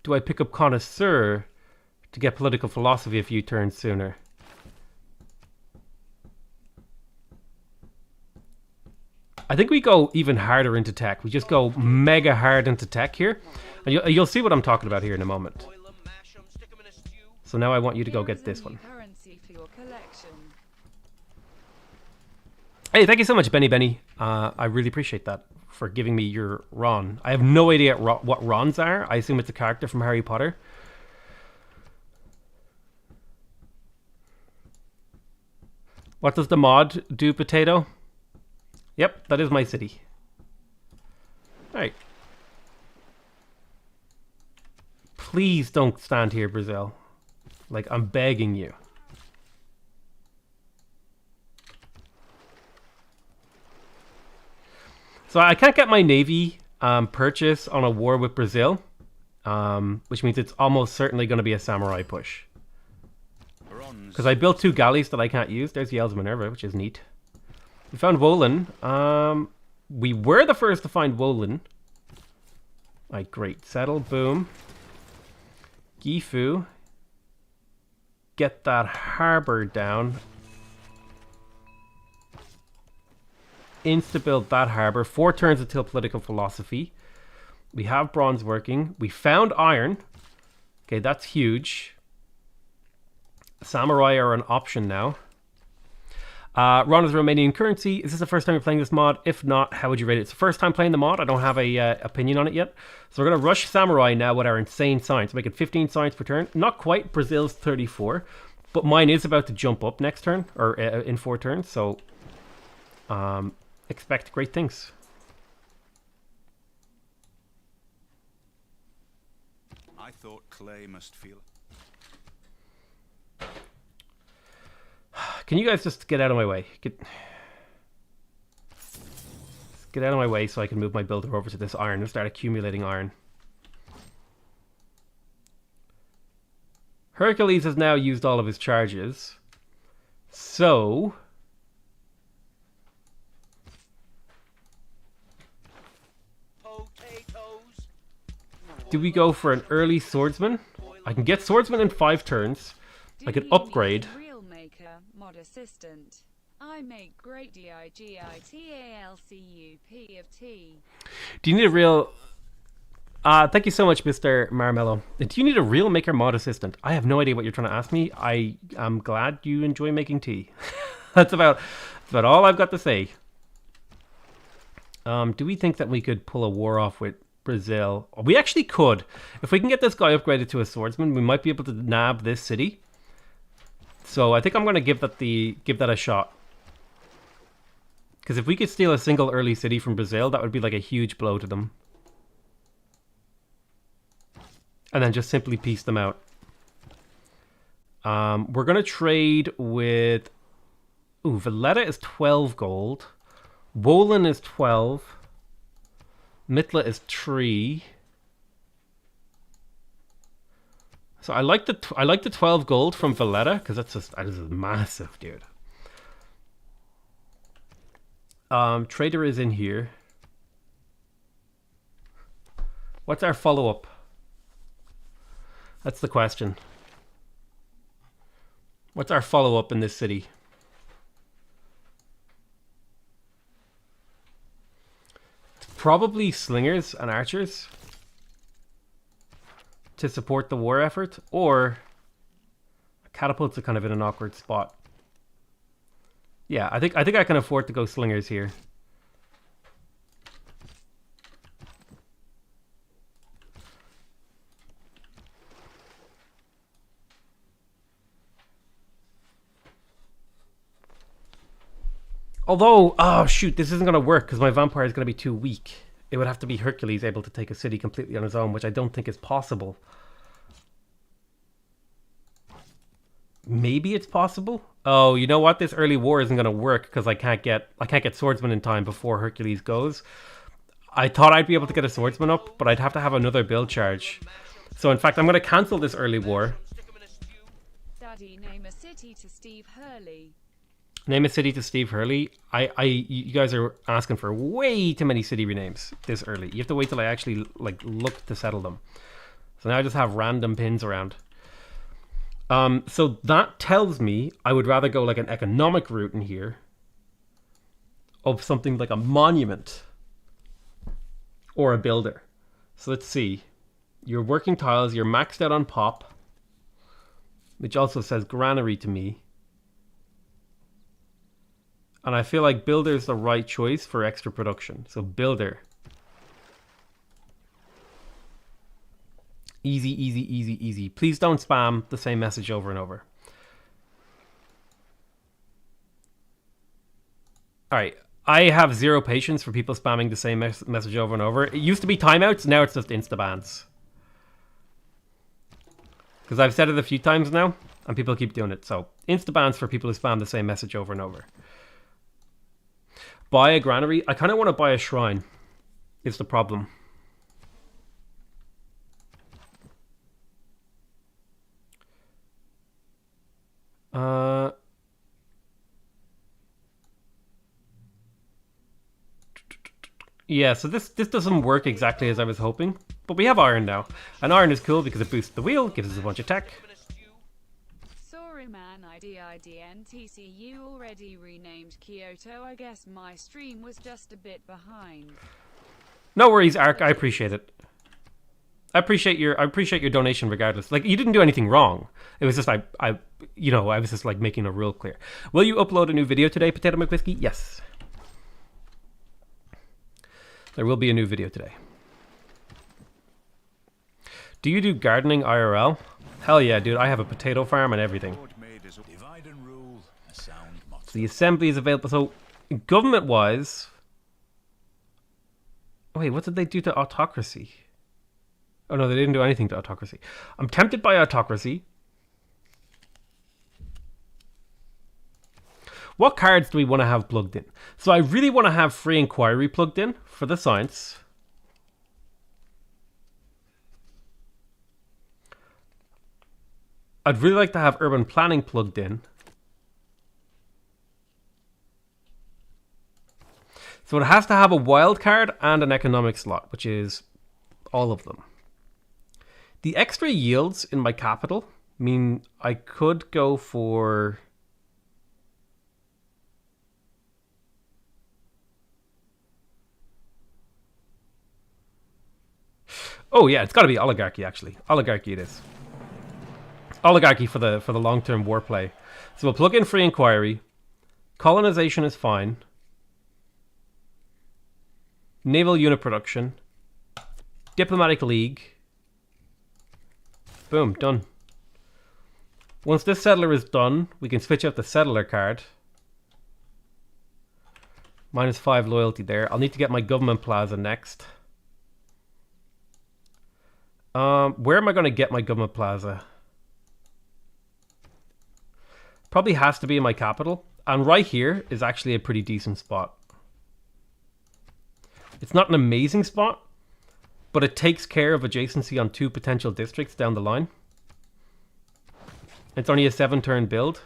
do I pick up connoisseur to get political philosophy a few turns sooner? I think we go even harder into tech. We just go mega hard into tech here. And you'll see what I'm talking about here in a moment. So now I want you to go get this one. Currency for your collection. Hey, thank you so much, Benny. I really appreciate that for giving me your Ron. I have no idea what Rons are. I assume it's a character from Harry Potter. What does the mod do, Potato? Yep, that is my city. Alright. Please don't stand here, Brazil. Like, I'm begging you. So I can't get my navy purchase on a war with Brazil, which means it's almost certainly going to be a samurai push. Because I built 2 galleys that I can't use. There's Yale's Minerva, which is neat. We found Wolin. We were the first to find Wolin. Right, great. Settle, boom. Gifu. Get that harbor down. Insta-build that harbor. 4 turns until political philosophy. We have bronze working. We found iron. Okay, that's huge. Samurai are an option now. Ron is Romanian currency. Is this the first time you're playing this mod? If not, how would you rate it? It's the first time playing the mod. I don't have a opinion on it yet. So we're going to rush Samurai now with our insane science. Making 15 science per turn. Not quite Brazil's 34. But mine is about to jump up next turn. Or in 4 turns. So expect great things. I thought clay must feel... Can you guys just get out of my way? Get out of my way so I can move my builder over to this iron and start accumulating iron. Hercules has now used all of his charges. So... do we go for an early swordsman? I can get swordsman in 5 turns. I can upgrade. Mod assistant. I make great DIGITALCUP of T. Do you need a real... thank you so much, Mr. Marmello. Do you need a real maker mod assistant? I have no idea what you're trying to ask me. I am glad you enjoy making tea. that's about all I've got to say. Do we think that we could pull a war off with Brazil? We actually could. If we can get this guy upgraded to a swordsman, we might be able to nab this city. So I think I'm going to give that a shot. Because if we could steal a single early city from Brazil, that would be like a huge blow to them. And then just simply piece them out. We're going to trade with... ooh, Valletta is 12 gold. Wolin is 12. Mitla is 3. So I like the 12 gold from Valletta because that is massive, dude. Trader is in here. What's our follow-up? That's the question. What's our follow-up in this city? It's probably slingers and archers to support the war effort, or catapults are kind of in an awkward spot. Yeah, I think I can afford to go slingers here. Although, oh shoot, this isn't going to work because my vampire is going to be too weak. It would have to be Hercules able to take a city completely on his own, which I don't think is possible. Maybe it's possible. Oh, you know what? This early war isn't going to work because I can't get swordsman in time before Hercules goes. I thought I'd be able to get a swordsman up, but I'd have to have another build charge. So in fact, I'm going to cancel this early war. Daddy, name a city to Steve Hurley. Name a city to Steve Hurley. You guys are asking for way too many city renames this early. You have to wait till I actually like look to settle them. So now I just have random pins around. So that tells me I would rather go like an economic route in here of something like a monument or a builder. So let's see. Your working tiles, you're maxed out on pop, which also says granary to me. And I feel like builder is the right choice for extra production. So builder. Easy, easy, easy, easy. Please don't spam the same message over and over. Alright. I have zero patience for people spamming the same message over and over. It used to be timeouts, now it's just insta-bans. Because I've said it a few times now, and people keep doing it. So, insta-bans for people who spam the same message over and over. Buy a granary. I kind of want to buy a shrine. Is the problem. Yeah, so this doesn't work exactly as I was hoping. But we have iron now. And iron is cool because it boosts the wheel, gives us a bunch of tech. Sorry man, IDIDNTC, you already renamed Kyoto. I guess my stream was just a bit behind. No worries, Ark. I appreciate it. I appreciate your donation regardless. Like, you didn't do anything wrong. It was just I was just like making a rule clear. Will you upload a new video today, PotatoMcWhiskey? Yes. There will be a new video today. Do you do gardening IRL? Hell yeah, dude. I have a potato farm and everything. So the assembly is available. So government-wise... Oh, wait, what did they do to autocracy? Oh no, they didn't do anything to autocracy. I'm tempted by autocracy. What cards do we want to have plugged in? So I really want to have free inquiry plugged in for the science. I'd really like to have urban planning plugged in. So it has to have a wild card and an economic slot, which is all of them. The extra yields in my capital mean I could go for... Oh yeah, it's got to be oligarchy actually. Oligarchy it is. Oligarchy for the long-term war play. So we'll plug in free inquiry. Colonization is fine. Naval unit production. Diplomatic League. Boom, done. Once this settler is done, we can switch out the settler card. -5 loyalty there. I'll need to get my government plaza next. Where am I going to get my government plaza? Probably has to be in my capital. And right here is actually a pretty decent spot. It's not an amazing spot, but it takes care of adjacency on 2 potential districts down the line. It's only a 7-turn build,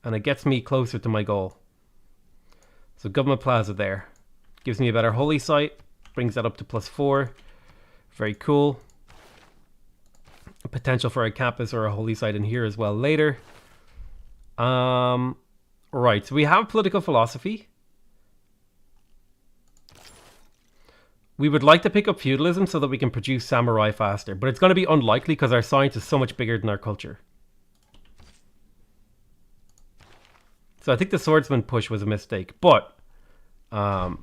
and it gets me closer to my goal. So government plaza there. Gives me a better holy site, brings that up to +4. Very cool. Potential for a campus or a holy site in here as well later. Right, so we have political philosophy. We would like to pick up feudalism so that we can produce samurai faster, but it's going to be unlikely because our science is so much bigger than our culture. So I think the swordsman push was a mistake, but now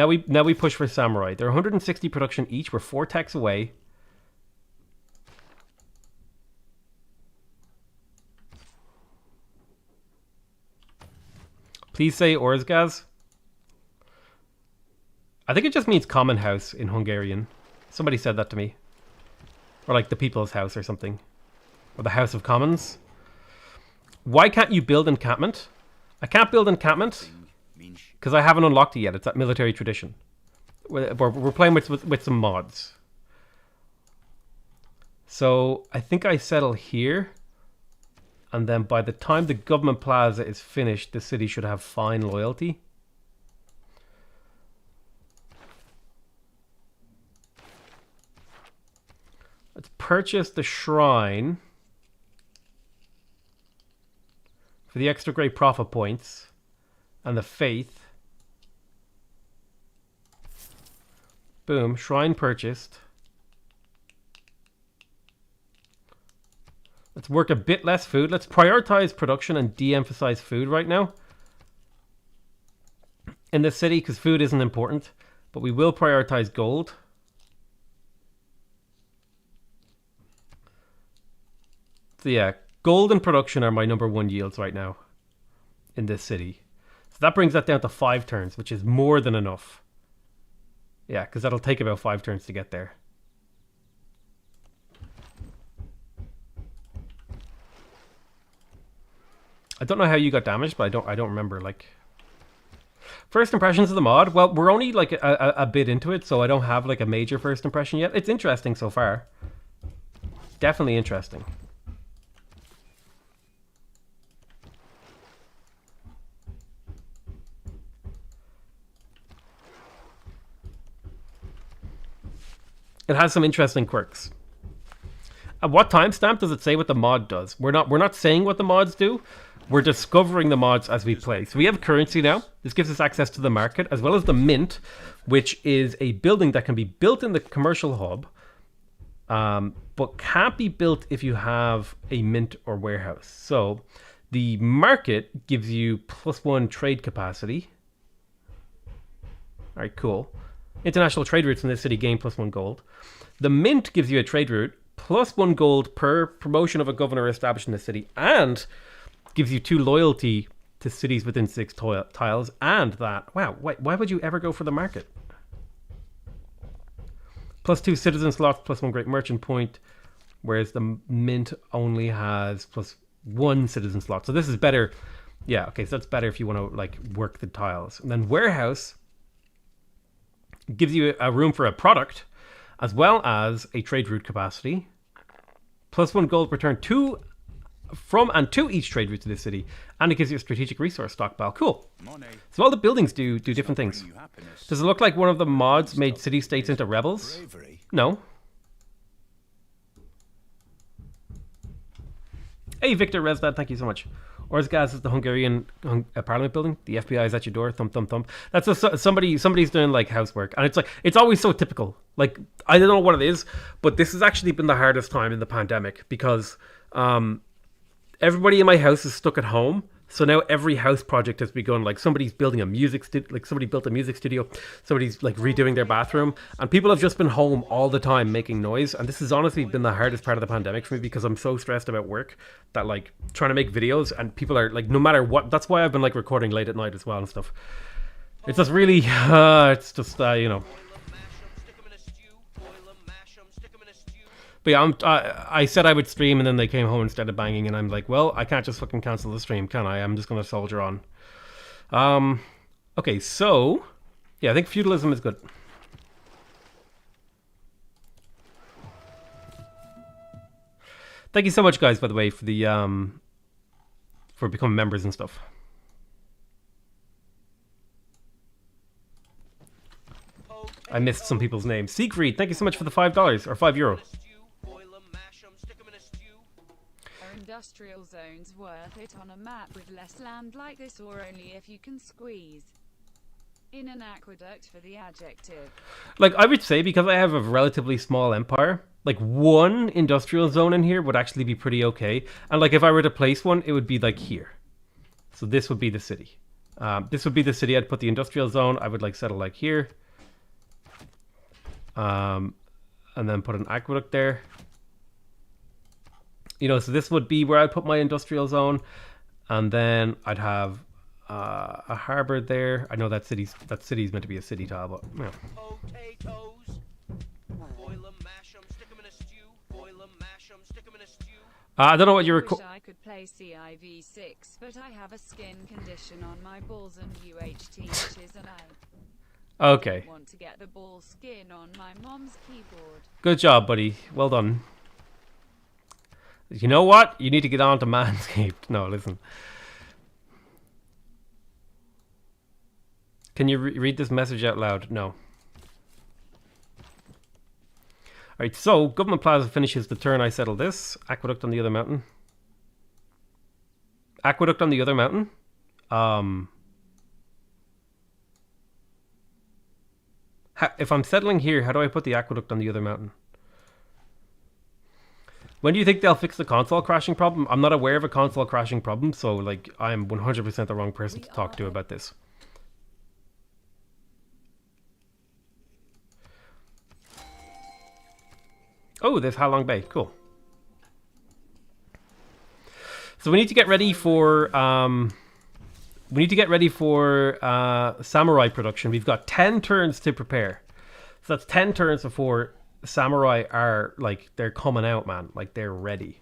we push for samurai. They're 160 production each. We're 4 techs away. Please say Orzgaz. I think it just means common house in Hungarian. Somebody said that to me. Or like the people's house or something. Or the House of Commons. Why can't you build encampment? I can't build encampment because I haven't unlocked it yet. It's that military tradition. We're playing with some mods. So I think I settle here. And then by the time the government plaza is finished, the city should have fine loyalty. Let's purchase the shrine for the extra great profit points and the faith. Boom, shrine purchased. Let's work a bit less food. Let's prioritize production and de-emphasize food right now in this city because food isn't important, but we will prioritize gold. So yeah, gold and production are my #1 yields right now in this city. So that brings that down to 5 turns, which is more than enough. Yeah, because that'll take about 5 turns to get there. I don't know how you got damaged, but I don't remember. Like, first impressions of the mod. Well, we're only like a bit into it, so I don't have like a major first impression yet. It's interesting so far. Definitely interesting. It has some interesting quirks. At what timestamp does it say what the mod does? We're not saying what the mods do. We're discovering the mods as we play. So we have currency now. This gives us access to the market as well as the mint, which is a building that can be built in the commercial hub, but can't be built if you have a mint or warehouse. So the market gives you +1 trade capacity. All right, cool. International trade routes in this city gain +1 gold. The mint gives you a trade route +1 gold per promotion of a governor established in the city, and gives you 2 loyalty to cities within 6 tiles. And that, wow, why would you ever go for the market? +2 citizen slots, +1 great merchant point, whereas the mint only has +1 citizen slot. So this is better. Yeah, okay, so that's better if you want to like work the tiles. And then warehouse gives you a room for a product as well as a trade route capacity. +1 gold return from and to each trade route to this city, and it gives you a strategic resource stockpile. Cool. So all the buildings do different things. Does it look like one of the mods made city-states into rebels? No. Hey, Victor Resdad, thank you so much. Orzgaz is the Hungarian parliament building. The FBI is at your door. Thump, thump, thump. That's somebody's doing like housework, and it's like it's always so typical. Like I don't know what it is, but this has actually been the hardest time in the pandemic because everybody in my house is stuck at home. So now every house project has begun. Like somebody's building a music studio, like somebody built a music studio. Somebody's like redoing their bathroom, and people have just been home all the time making noise. And this has honestly been the hardest part of the pandemic for me because I'm so stressed about work that like trying to make videos and people are like, no matter what. That's why I've been like recording late at night as well and stuff. It's just really, it's just you know. But yeah, I said I would stream, and then they came home and started banging, and I'm like, well, I can't just fucking cancel the stream, can I? I'm just going to soldier on. Okay, so, yeah, I think feudalism is good. Thank you so much, guys, by the way, for the for becoming members and stuff. I missed some people's names. Siegfried, thank you so much for the $5 or €5. Are industrial zones worth it on a map with less land like this, or only if you can squeeze in an aqueduct for the adjective? Like, I would say, because I have a relatively small empire, like one industrial zone in here would actually be pretty okay. And like if I were to place one, it would be like here. So this would be the city. This would be the city. I'd put the industrial zone. I would like settle like here. And then put an aqueduct there. You know, so this would be where I'd put my industrial zone. And then I'd have a harbor there. I know that city's meant to be a city tile, but yeah. Potatoes. Boil 'em, mash 'em, stick 'em in a stew. Boil 'em, mash 'em, stick 'em in a stew. I don't know what you're. Wish I could play CIV6, but I have a skin condition on my balls and UHT itches, and I Okay. want to get the ball skin on my mom's keyboard. Good job, buddy. Well done. You know what? You need to get on to Manscaped. No, listen. Can you read this message out loud? No. Alright, so Government Plaza finishes the turn. I settle this. Aqueduct on the other mountain. Aqueduct on the other mountain? If I'm settling here, how do I put the aqueduct on the other mountain? When do you think they'll fix the console crashing problem? I'm not aware of a console crashing problem, so like I'm 100% the wrong person to talk to about this. Oh, there's Ha Long Bay. Cool. So we need to get ready for samurai production. We've got 10 turns to prepare. So that's 10 turns before samurai are like they're coming out, man. Like they're ready.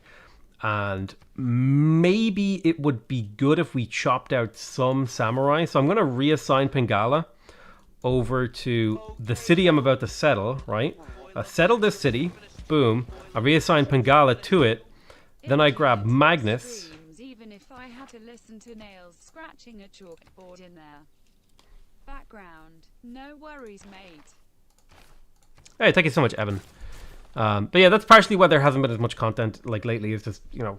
And maybe it would be good if we chopped out some samurai. So I'm going to reassign Pingala over to the city I'm about to settle, right? I settle this city. Boom. I reassign Pingala to it. Then I grab Magnus. Even if I had to listen to nails scratching a chalkboard in there. Background. No worries, mate. Hey, thank you so much, Evan. But yeah, that's partially why there hasn't been as much content like lately. It's just, you know,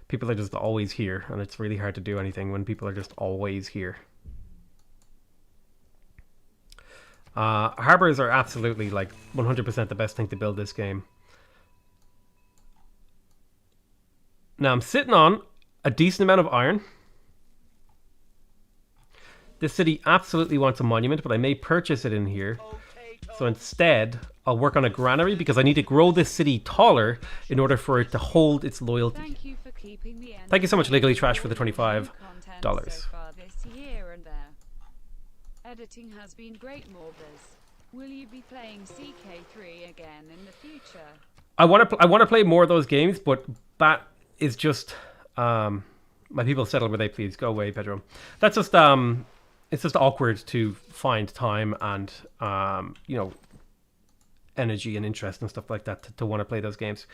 people are just always here, and it's really hard to do anything when people are just always here. Harbors are absolutely like 100% the best thing to build this game. Now I'm sitting on a decent amount of iron. This city absolutely wants a monument, but I may purchase it in here. So instead, I'll work on a granary because I need to grow this city taller in order for it to hold its loyalty. Thank you for keeping the Thank you so much, Legally Trash, for the $25. so far this year and there. Editing has been great, Morbers. Will you be playing CK3 again in the future? I want to play more of those games, but that is just my people settle where they please. Go away, Pedro. That's just it's just awkward to find time and you know, energy and interest and stuff like that to want to play those games.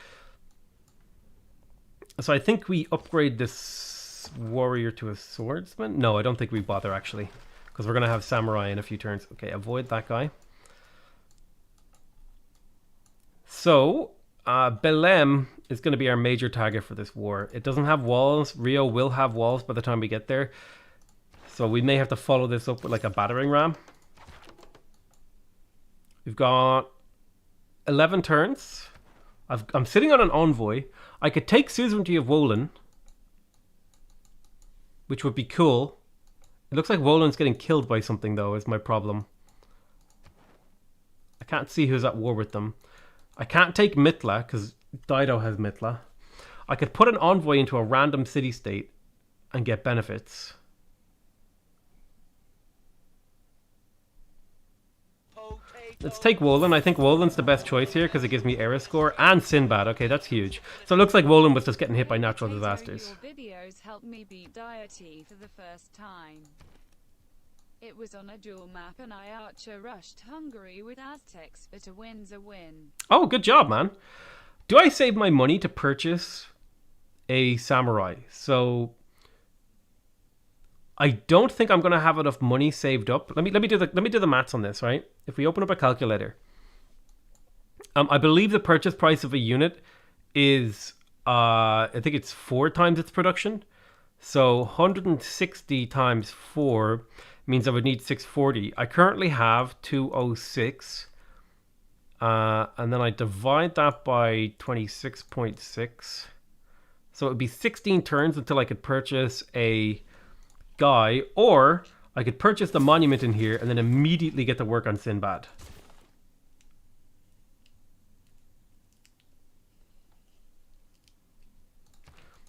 So I think we upgrade this warrior to a swordsman. No, I don't think we bother actually, because we're gonna have samurai in a few turns. Okay, avoid that guy. So Belém is going to be our major target for this war. It doesn't have walls. Rio will have walls by the time we get there. So we may have to follow this up with like a battering ram. We've got 11 turns. I'm sitting on an envoy. I could take suzerainty of Wolan, which would be cool. It looks like Wolan's getting killed by something though, is my problem. I can't see who's at war with them. I can't take Mitla because Dido has Mitla. I could put an envoy into a random city-state and get benefits. Let's take Wolan. I think Wolan's the best choice here because it gives me Era score and Sinbad. Okay, that's huge. So it looks like Wolan was just getting hit by natural disasters. Your videos helped me beat deity for the first time. It was on a dual map and I archer rushed Hungary with Aztecs, but a win's a win. Oh, good job, man. Do I save my money to purchase a samurai? So I don't think I'm gonna have enough money saved up. Let me do the maths on this, right? If we open up a calculator, I believe the purchase price of a unit is I think it's 4 times its production. So 160 times 4 means I would need 640. I currently have 206. And then I divide that by 26.6. So it would be 16 turns until I could purchase a guy, or I could purchase the monument in here and then immediately get to work on Sinbad.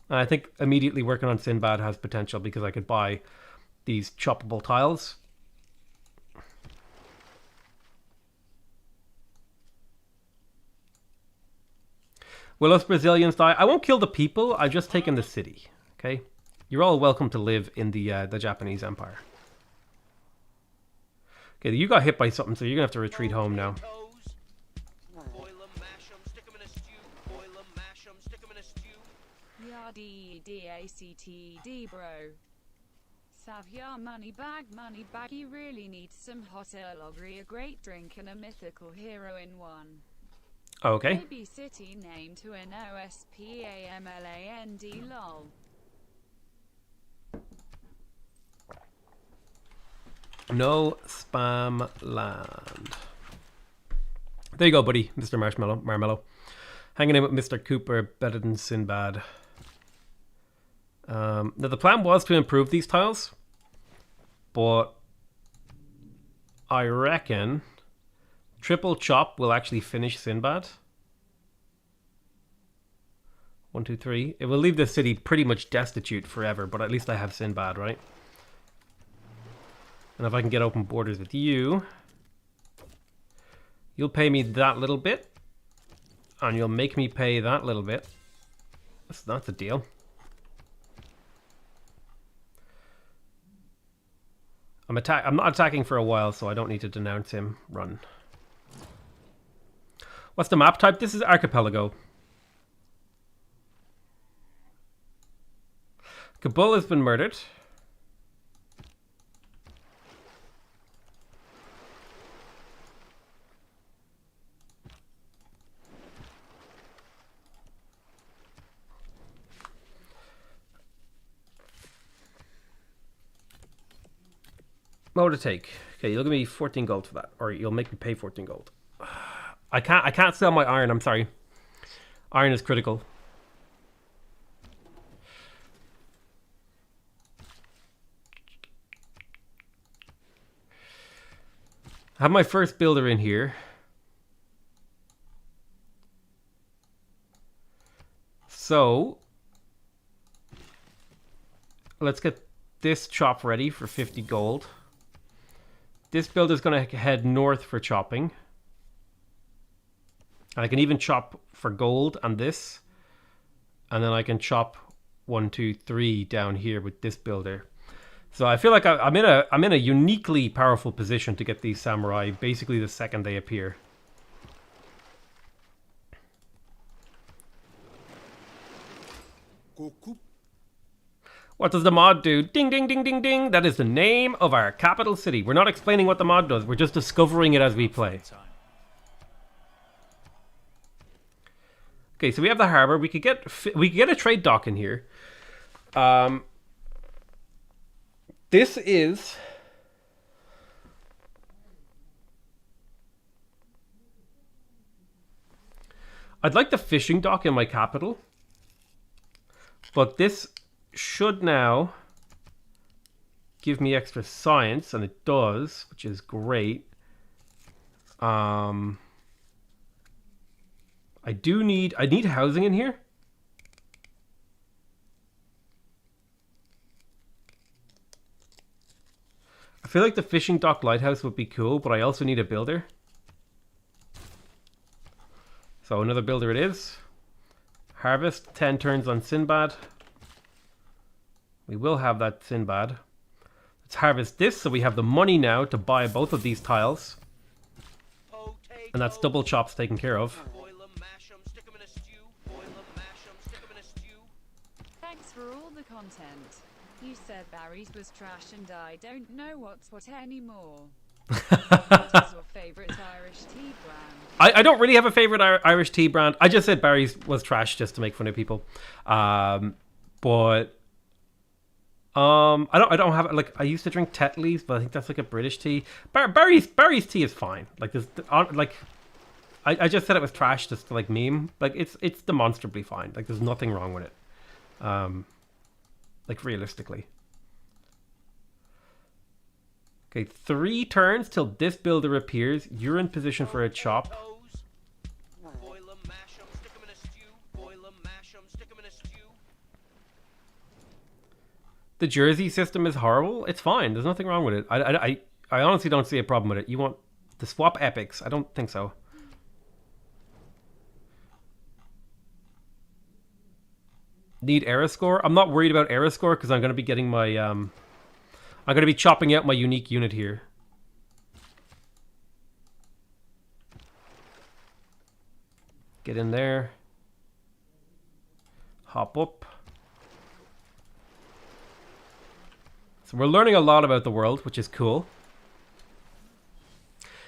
And I think immediately working on Sinbad has potential because I could buy these choppable tiles. Will us Brazilians die? I won't kill the people. I've just taken the city. Okay, you're all welcome to live in the Japanese Empire. Okay, you got hit by something, so you're gonna have to retreat home now. Boil 'em, mash 'em, stick 'em in a stew. Boil 'em, mash 'em, stick 'em in a stew. Yardie bro. Savia money bag. You really need some hot earlogry, a great drink, and a mythical hero in one. Okay. Maybe city name to an OSPAMLAND lol. No spam land. There you go, buddy, Mr. Marshmallow. Hanging in with Mr. Cooper, better than Sinbad. Now the plan was to improve these tiles, but I reckon triple chop will actually finish Sinbad. 1, 2, 3. It will leave the city pretty much destitute forever, but at least I have Sinbad, right? And if I can get open borders with you, you'll pay me that little bit, and you'll make me pay that little bit. That's a deal. I'm not attacking for a while, so I don't need to denounce him. Run. What's the map type? This is Archipelago. Kabul has been murdered. What would it take? Okay, you'll give me 14 gold for that, or you'll make me pay 14 gold. I can't sell my iron. I'm sorry. Iron is critical. I have my first builder in here. So let's get this chop ready for 50 gold. This builder's going to head north for chopping. And I can even chop for gold on this. And then I can chop 1, 2, 3 down here with this builder. So I feel like I'm in a uniquely powerful position to get these samurai basically the second they appear. What does the mod do? Ding, ding, ding, ding, ding. That is the name of our capital city. We're not explaining what the mod does. We're just discovering it as we play. Okay, so we have the harbor. We could get a trade dock in here. This is I'd like the fishing dock in my capital, but this should now give me extra science, and it does, which is great. I need housing in here. I feel like the fishing dock lighthouse would be cool, but I also need a builder. So another builder it is. Harvest, 10 turns on Sinbad. We will have that Sinbad. Let's harvest this so we have the money now to buy both of these tiles. And that's double chops taken care of. Thanks for all the content. You said Barry's was trash and I don't know what's what anymore. What is your favourite Irish tea brand? I don't really have a favourite Irish tea brand. I just said Barry's was trash just to make fun of people. But I don't have, like, I used to drink Tetley's, but I think that's like a British tea. Barry's tea is fine. Like, there's like, I just said it was trash just to like meme. Like, it's demonstrably fine. Like, there's nothing wrong with it. Like, realistically. Okay, 3 turns till this builder appears. You're in position for a chop. Boil 'em, mash 'em, stick 'em in a stew. Boil 'em, mash 'em, stick 'em in a stew. The Jersey system is horrible. It's fine. There's nothing wrong with it. I honestly don't see a problem with it. You want to swap epics? I don't think so. Need era score? I'm not worried about era score because I'm going to be getting my I'm going to be chopping out my unique unit here. Get in there. Hop up. So we're learning a lot about the world, which is cool.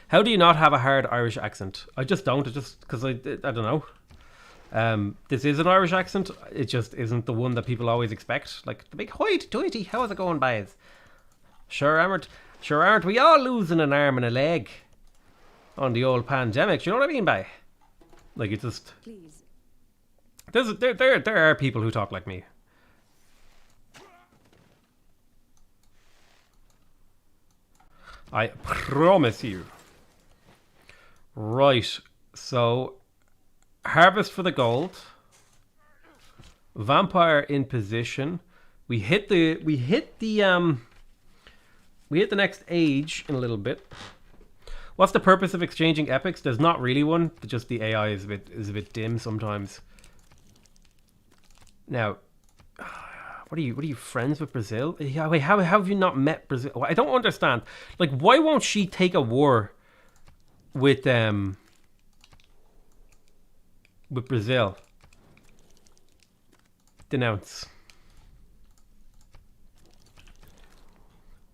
How do you not have a hard Irish accent? I just don't. It just because I don't know. This is an Irish accent. It just isn't the one that people always expect. Like the big hoity-toity. How's it going, boys? Sure aren't we all losing an arm and a leg on the old pandemic? Do you know what I mean by? Like, it just. Please. There are people who talk like me. I promise you. Right, so harvest for the gold. Vampire in position. We hit the next age in a little bit. What's the purpose of exchanging epics? There's not really one. Just the AI is a bit dim sometimes. Now, what are you friends with Brazil? Yeah, wait, how have you not met Brazil? I don't understand. Like, why won't she take a war with Brazil? Denounce.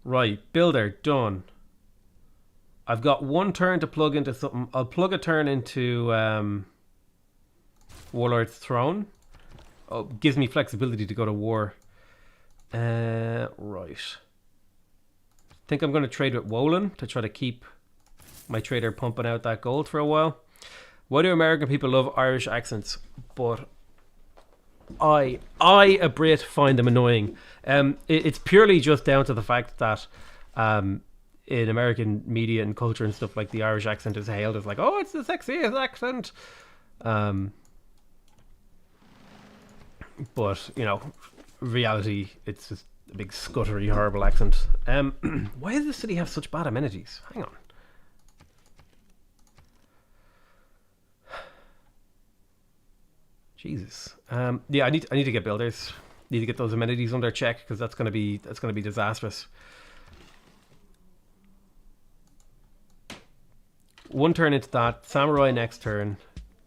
Right, builder done. I've got 1 turn to plug into something. I'll plug a turn into Warlord's Throne. Oh, gives me flexibility to go to war. Right. Think I'm going to trade with Wolin to try to keep my trader pumping out that gold for a while. Why do American people love Irish accents? But I, a Brit, find them annoying. It's purely just down to the fact that in American media and culture and stuff, like, the Irish accent is hailed as like, oh, it's the sexiest accent. But, you know, reality, it's just a big scuttery, horrible accent. Why does this city have such bad amenities? Hang on. Jesus. Yeah, I need to get builders. Need to get those amenities under check because that's gonna be disastrous. 1 turn into that. Samurai next turn.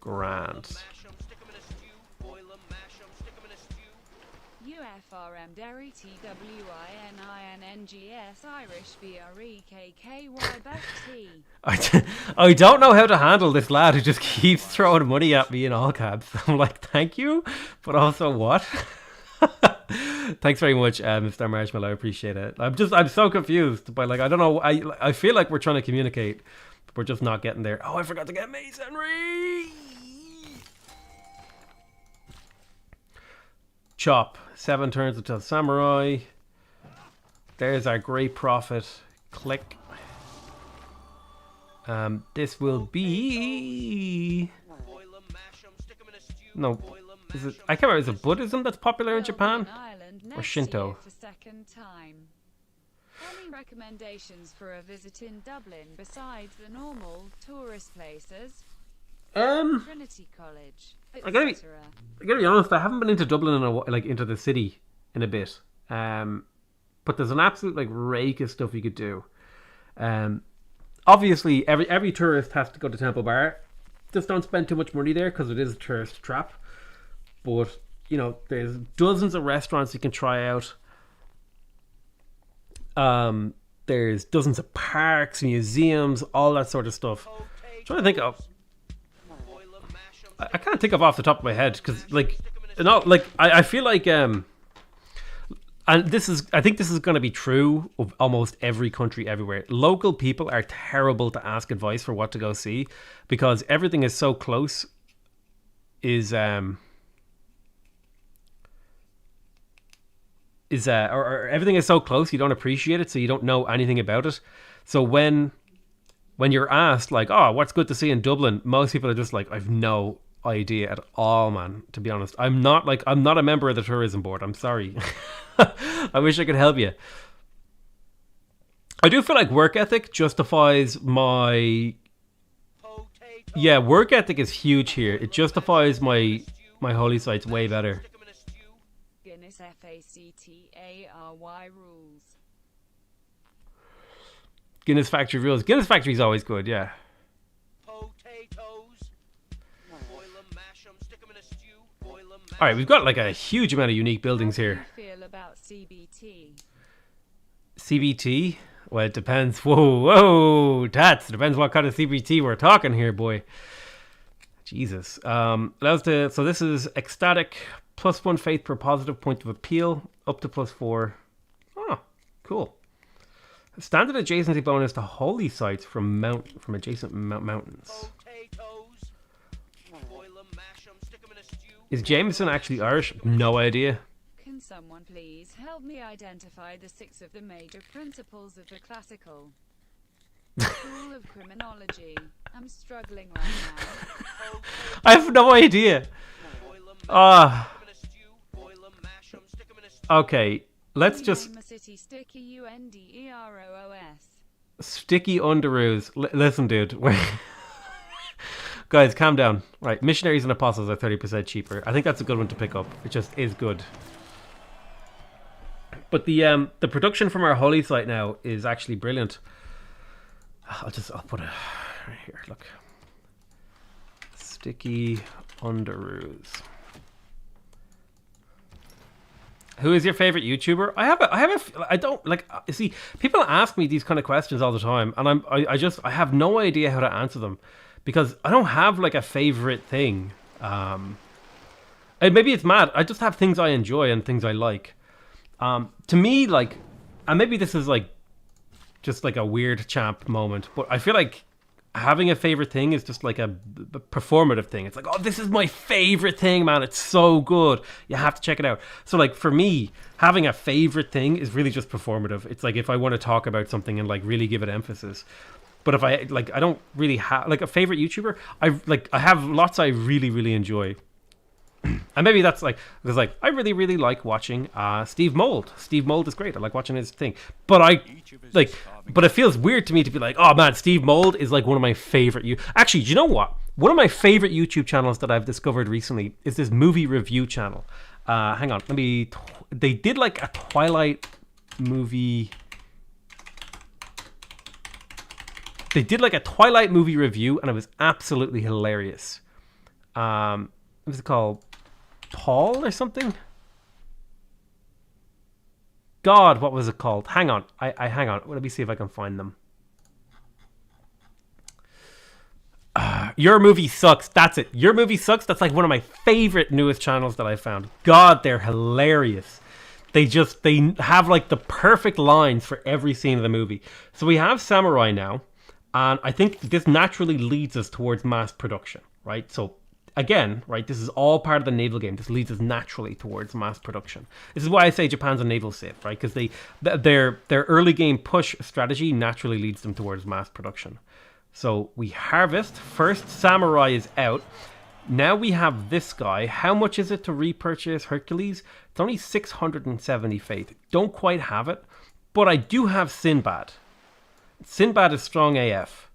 Grand. Mash 'em, stick 'em in a stew. Boil 'em, mash 'em, stick 'em in a stew. UFRM Derry TWININNGS Irish BREKKY Best T. I don't know how to handle this lad who just keeps throwing money at me in all caps. I'm like, thank you, but also what? Thanks very much, Mr. Marshmallow. I appreciate it. I'm so confused, but like, I don't know. I feel like we're trying to communicate, but we're just not getting there. Oh, I forgot to get masonry. Chop. 7 turns until samurai. There's our great prophet. Click. This will be. Boil 'em, mash 'em, stick 'em in a stew. No, Boil 'em, is mash it? 'em, I can't remember. Is it Buddhism that's popular in Japan? Ireland Or next Shinto? year for second time. Any recommendations for a visit in Dublin besides the normal tourist places? Trinity College, I gotta be- etc. I gotta be honest. I haven't been into Dublin into the city in a bit. But there's an absolute like rake of stuff you could do. Obviously, every tourist has to go to Temple Bar. Just don't spend too much money there because it is a tourist trap. But you know, there's dozens of restaurants you can try out. There's dozens of parks, museums, all that sort of stuff. I'm trying to think of. I can't think of off the top of my head because, like, not like I feel like and this is, I think this is going to be true of almost every country everywhere. Local people are terrible to ask advice for what to go see because everything is so close. Or everything is so close, you don't appreciate it, so you don't know anything about it. So when you're asked, like, oh, what's good to see in Dublin, most people are just like, I've no idea at all, man, to be honest. I'm not a member of the tourism board. I'm sorry. I wish I could help you. I do feel like work ethic justifies my... Yeah, work ethic is huge here. It justifies my holy sites way better. Guinness FACTARY rules. Guinness Factory rules. Guinness Factory is always good, yeah. Alright, we've got like a huge amount of unique buildings here. How do you feel about CBT? CBT? Well, it depends. Whoa, tats. Depends what kind of CBT we're talking here, boy. Jesus. So this is ecstatic, +1 faith per positive point of appeal, up to +4. Oh, cool. Standard adjacency bonus to holy sites from adjacent mountains. Is Jameson actually Irish? No idea. Can someone please help me identify the 6 of the major principles of the classical School of Criminology? I'm struggling right now. I have no idea. Okay, let's just... Sticky UNDEROOS. Sticky Underoos. Listen, dude. Guys, calm down. Right, missionaries and apostles are 30% cheaper. I think that's a good one to pick up. It just is good. But the production from our holy site now is actually brilliant. I'll put it right here. Look, Sticky Underoos. Who is your favorite YouTuber? I don't like. See, people ask me these kind of questions all the time, and I have no idea how to answer them. Because I don't have like a favorite thing. Maybe it's mad. I just have things I enjoy and things I like. To me, like, and maybe this is like just like a weird champ moment, but I feel like having a favorite thing is just like a performative thing. It's like, oh, this is my favorite thing, man. It's so good. You have to check it out. So like for me, having a favorite thing is really just performative. It's like if I want to talk about something and like really give it emphasis. But if I like, I don't really have like a favorite YouTuber. I have lots I really, really enjoy, and maybe that's like because like I really, really like watching Steve Mould. Steve Mould is great. I like watching his thing. But but it feels weird to me to be like, oh man, Steve Mould is like one of my favorite. Actually, do you know what? One of my favorite YouTube channels that I've discovered recently is this movie review channel. Hang on, they did like a Twilight movie. They did like a Twilight movie review, and it was absolutely hilarious. What was it called? Paul or something? God, what was it called? Hang on. I hang on. Let me see if I can find them. Your Movie Sucks. That's it. Your Movie Sucks. That's like one of my favorite newest channels that I found. God, they're hilarious. They have like the perfect lines for every scene of the movie. So we have Samurai now. And I think this naturally leads us towards mass production, right? So again, right, this is all part of the naval game. This leads us naturally towards mass production. This is why I say Japan's a naval save, right? Because their early game push strategy naturally leads them towards mass production. So we harvest. First, Samurai is out. Now we have this guy. How much is it to repurchase Hercules? It's only 670 faith. Don't quite have it, but I do have Sinbad. Sinbad is strong AF.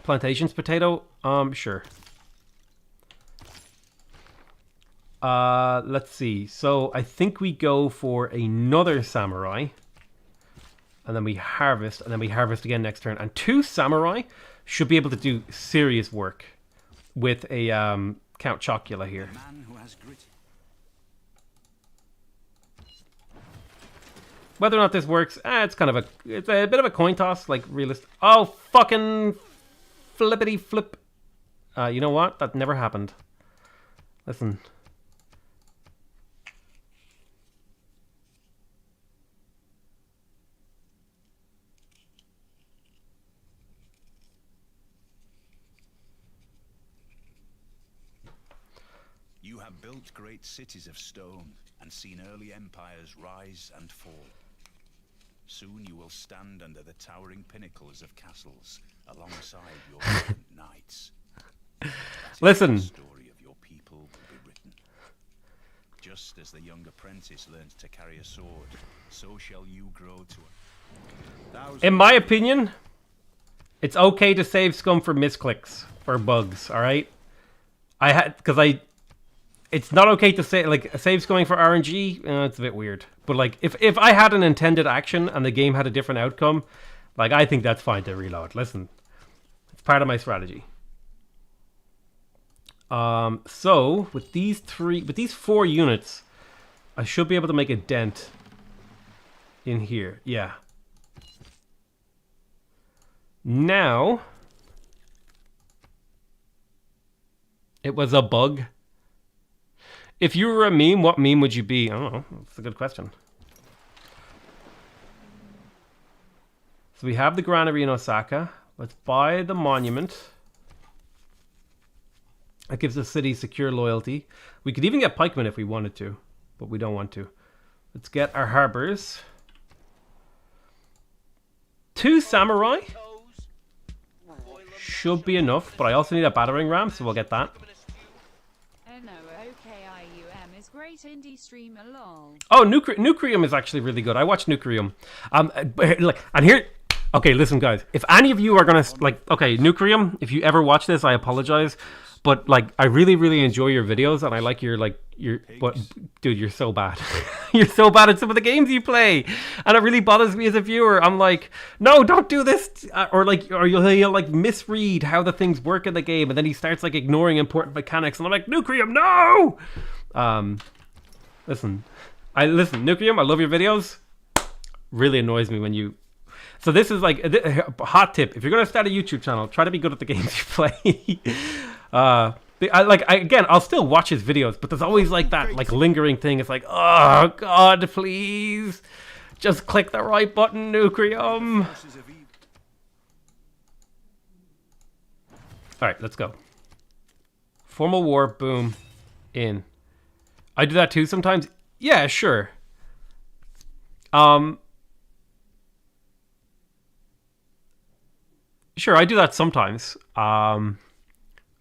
Plantations potato? Sure. Let's see. So I think we go for another samurai. And then we harvest. And then we harvest again next turn. And 2 samurai should be able to do serious work with a Count Chocula here. Whether or not this works, it's kind of it's a bit of a coin toss, like realist. Oh, fucking flippity flip. You know what? That never happened. Listen. You have built great cities of stone and seen early empires rise and fall. Soon you will stand under the towering pinnacles of castles alongside your valiant knights. Listen. The story of your people will be written. Just as the young apprentice learns to carry a sword, so shall you grow to In my opinion, it's okay to save scum for misclicks or bugs, alright? It's not okay to say, like, save scumming for RNG, it's a bit weird. But, like, if I had an intended action and the game had a different outcome, like, I think that's fine to reload. Listen, it's part of my strategy. So, with these 4 units, I should be able to make a dent in here. Yeah. Now, it was a bug. If you were a meme, what meme would you be? I don't know. That's a good question. So we have the granary in Osaka. Let's buy the monument. That gives the city secure loyalty. We could even get pikemen if we wanted to, but we don't want to. Let's get our harbors. 2 samurai should be enough, but I also need a battering ram, so we'll get that. Great indie streamer, lol. Oh, Nucleum is actually really good. I watched Nucleum. And here, okay, listen, guys. If any of you are gonna okay, Nucleum, if you ever watch this, I apologize, but like, I really, really enjoy your videos, and I like your but dude, you're so bad. You're so bad at some of the games you play, and it really bothers me as a viewer. I'm like, no, don't do this, or you'll like misread how the things work in the game, and then he starts like ignoring important mechanics, and I'm like, Nucleum, no. Listen, Nucleum, I love your videos. Really annoys me when you. So this is like a hot tip. If you're gonna start a YouTube channel, try to be good at the games you play. Again, I'll still watch his videos, but there's always like that like lingering thing. It's like, oh God, please, just click the right button, Nucleum. All right, let's go. Formal war, boom, in. I do that too sometimes. Yeah, sure. Sure, I do that sometimes. I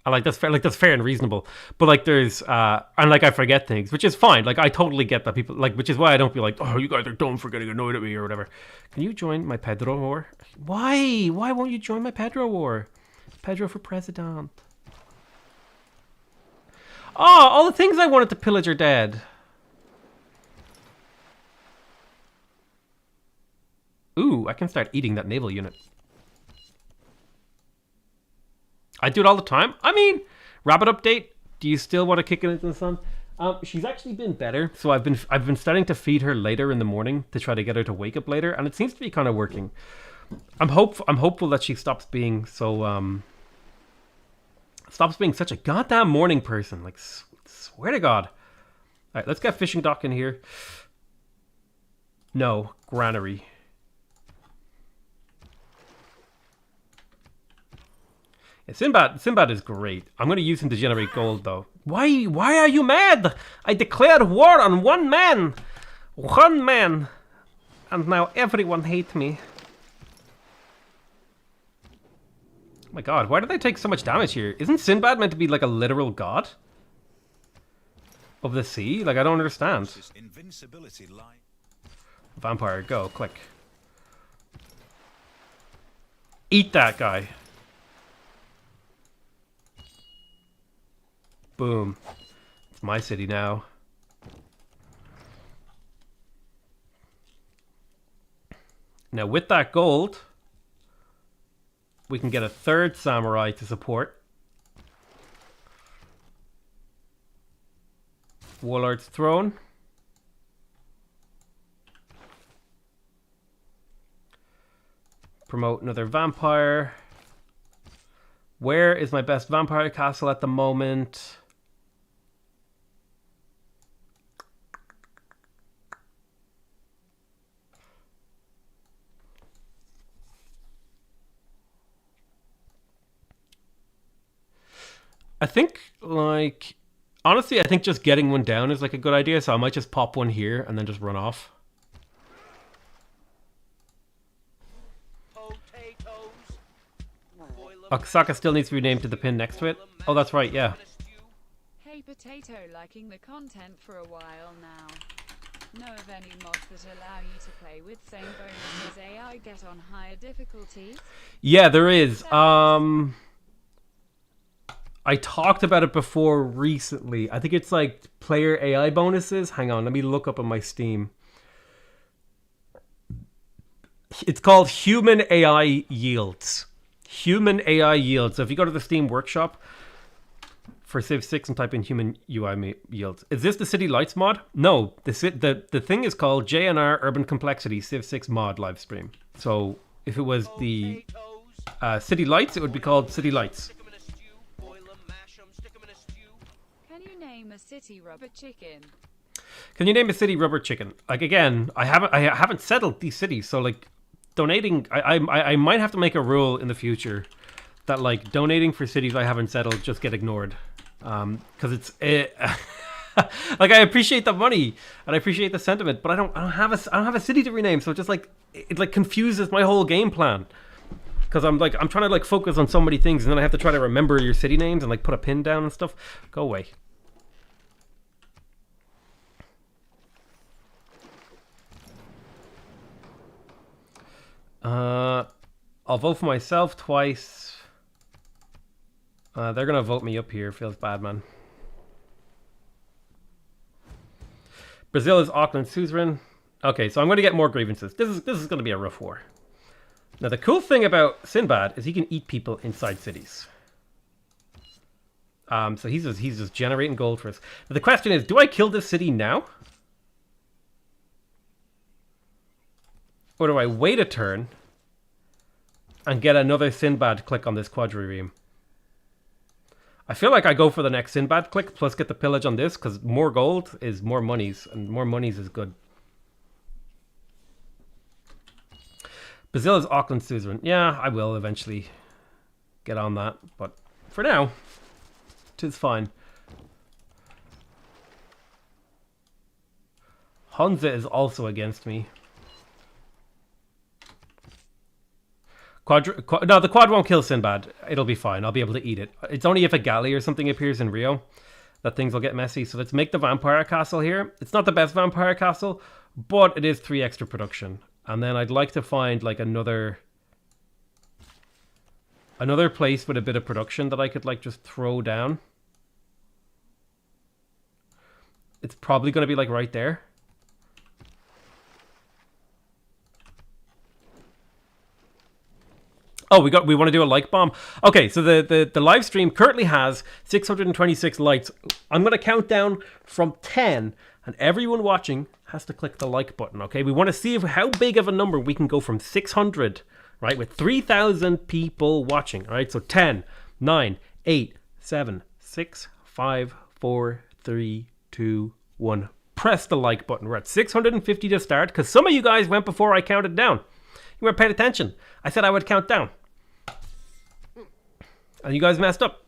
like that's fair. Like that's fair and reasonable. But like there's and like I forget things, which is fine. Like I totally get that people like, which is why I don't be like, oh, you guys are dumb for getting annoyed at me or whatever. Can you join my Pedro war? Why? Why won't you join my Pedro war? Pedro for president. Oh, all the things I wanted to pillage are dead. Ooh, I can start eating that naval unit. I do it all the time. I mean, rabbit update. Do you still want to kick it into the sun? She's actually been better. So I've been starting to feed her later in the morning to try to get her to wake up later, and it seems to be kind of working. I'm hopeful that she stops being so stops being such a goddamn morning person. Like, swear to God. All right, let's get fishing dock in here. No, granary. Yeah, Sinbad is great. I'm going to use him to generate gold, though. Why are you mad? I declared war on one man. One man. And now everyone hates me. Oh my God, why did they take so much damage here? Isn't Sinbad meant to be like a literal god of the sea? Like, I don't understand. Vampire, go, click. Eat that guy. Boom. It's my city now. Now with that gold, we can get a third samurai to support. Warlord's throne. Promote another vampire. Where is my best vampire castle at the moment? I think, like, honestly, I think just getting one down is like a good idea. So I might just pop one here and then just run off. Oksaka still needs to be named to the pin next to it. Oh, that's right, yeah. Hey Potato, liking the content for a while now. Know of any mods that allow you to play with same bonus as AI get on higher difficulties? Yeah, there is. I talked about it before recently. I think it's like player AI bonuses. Hang on, let me look up on my Steam. It's called Human AI Yields. Human AI Yields. So if you go to the Steam Workshop for Civ 6 and type in Human UI Yields. Is this the City Lights mod? No. The thing is called JNR Urban Complexity Civ 6 mod livestream. So if it was the City Lights, it would be called City Lights. Can you name a city rubber chicken? Can you name a city rubber chicken? Like, again, I haven't settled these cities, so like donating, I might have to make a rule in the future that like donating for cities I haven't settled just get ignored, because it's like I appreciate the money and I appreciate the sentiment, but I don't have a city to rename, so it just like it like confuses my whole game plan, because I'm trying to like focus on so many things and then I have to try to remember your city names and like put a pin down and stuff. Go away. I'll vote for myself twice. They're gonna vote me up here. Feels bad, man. Brazil is Auckland suzerain. Okay, so I'm gonna get more grievances. This is gonna be a rough war. Now the cool thing about Sinbad is he can eat people inside cities. So he's just generating gold for us. Now the question is, do I kill this city now? Or do I wait a turn and get another Sinbad click on this quadrireme? I feel like I go for the next Sinbad click plus get the pillage on this, because more gold is more monies, and more monies is good. Brazil is Auckland suzerain. Yeah, I will eventually get on that, but for now, 'tis fine. Hunza is also against me. No, the quad won't kill Sinbad. It'll be fine. I'll be able to eat it. It's only if a galley or something appears in Rio that things will get messy. So let's make the vampire castle here. It's not the best vampire castle, but it is 3 extra production. And then I'd like to find like another place with a bit of production that I could like just throw down. It's probably going to be like right there. Oh, we want to do a like bomb. Okay, so the live stream currently has 626 likes. I'm going to count down from 10, and everyone watching has to click the like button, okay? We want to see how big of a number we can go from 600, right, with 3,000 people watching, all right? So 10, 9, 8, 7, 6, 5, 4, 3, 2, 1. Press the like button. We're at 650 to start, because some of you guys went before I counted down. You weren't paying attention. I said I would count down. And you guys messed up.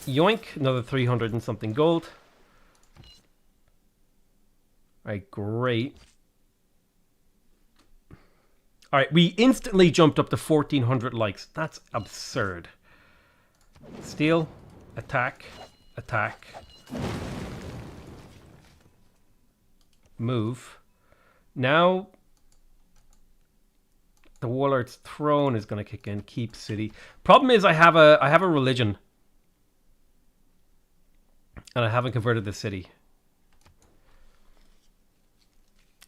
Yoink, another 300 and something gold. Alright, great. Alright, we instantly jumped up to 1,400 likes. That's absurd. Steal, attack, attack. Move. Now the Warlord's Throne is going to kick in. Keep city. Problem is I have a religion, and I haven't converted the city.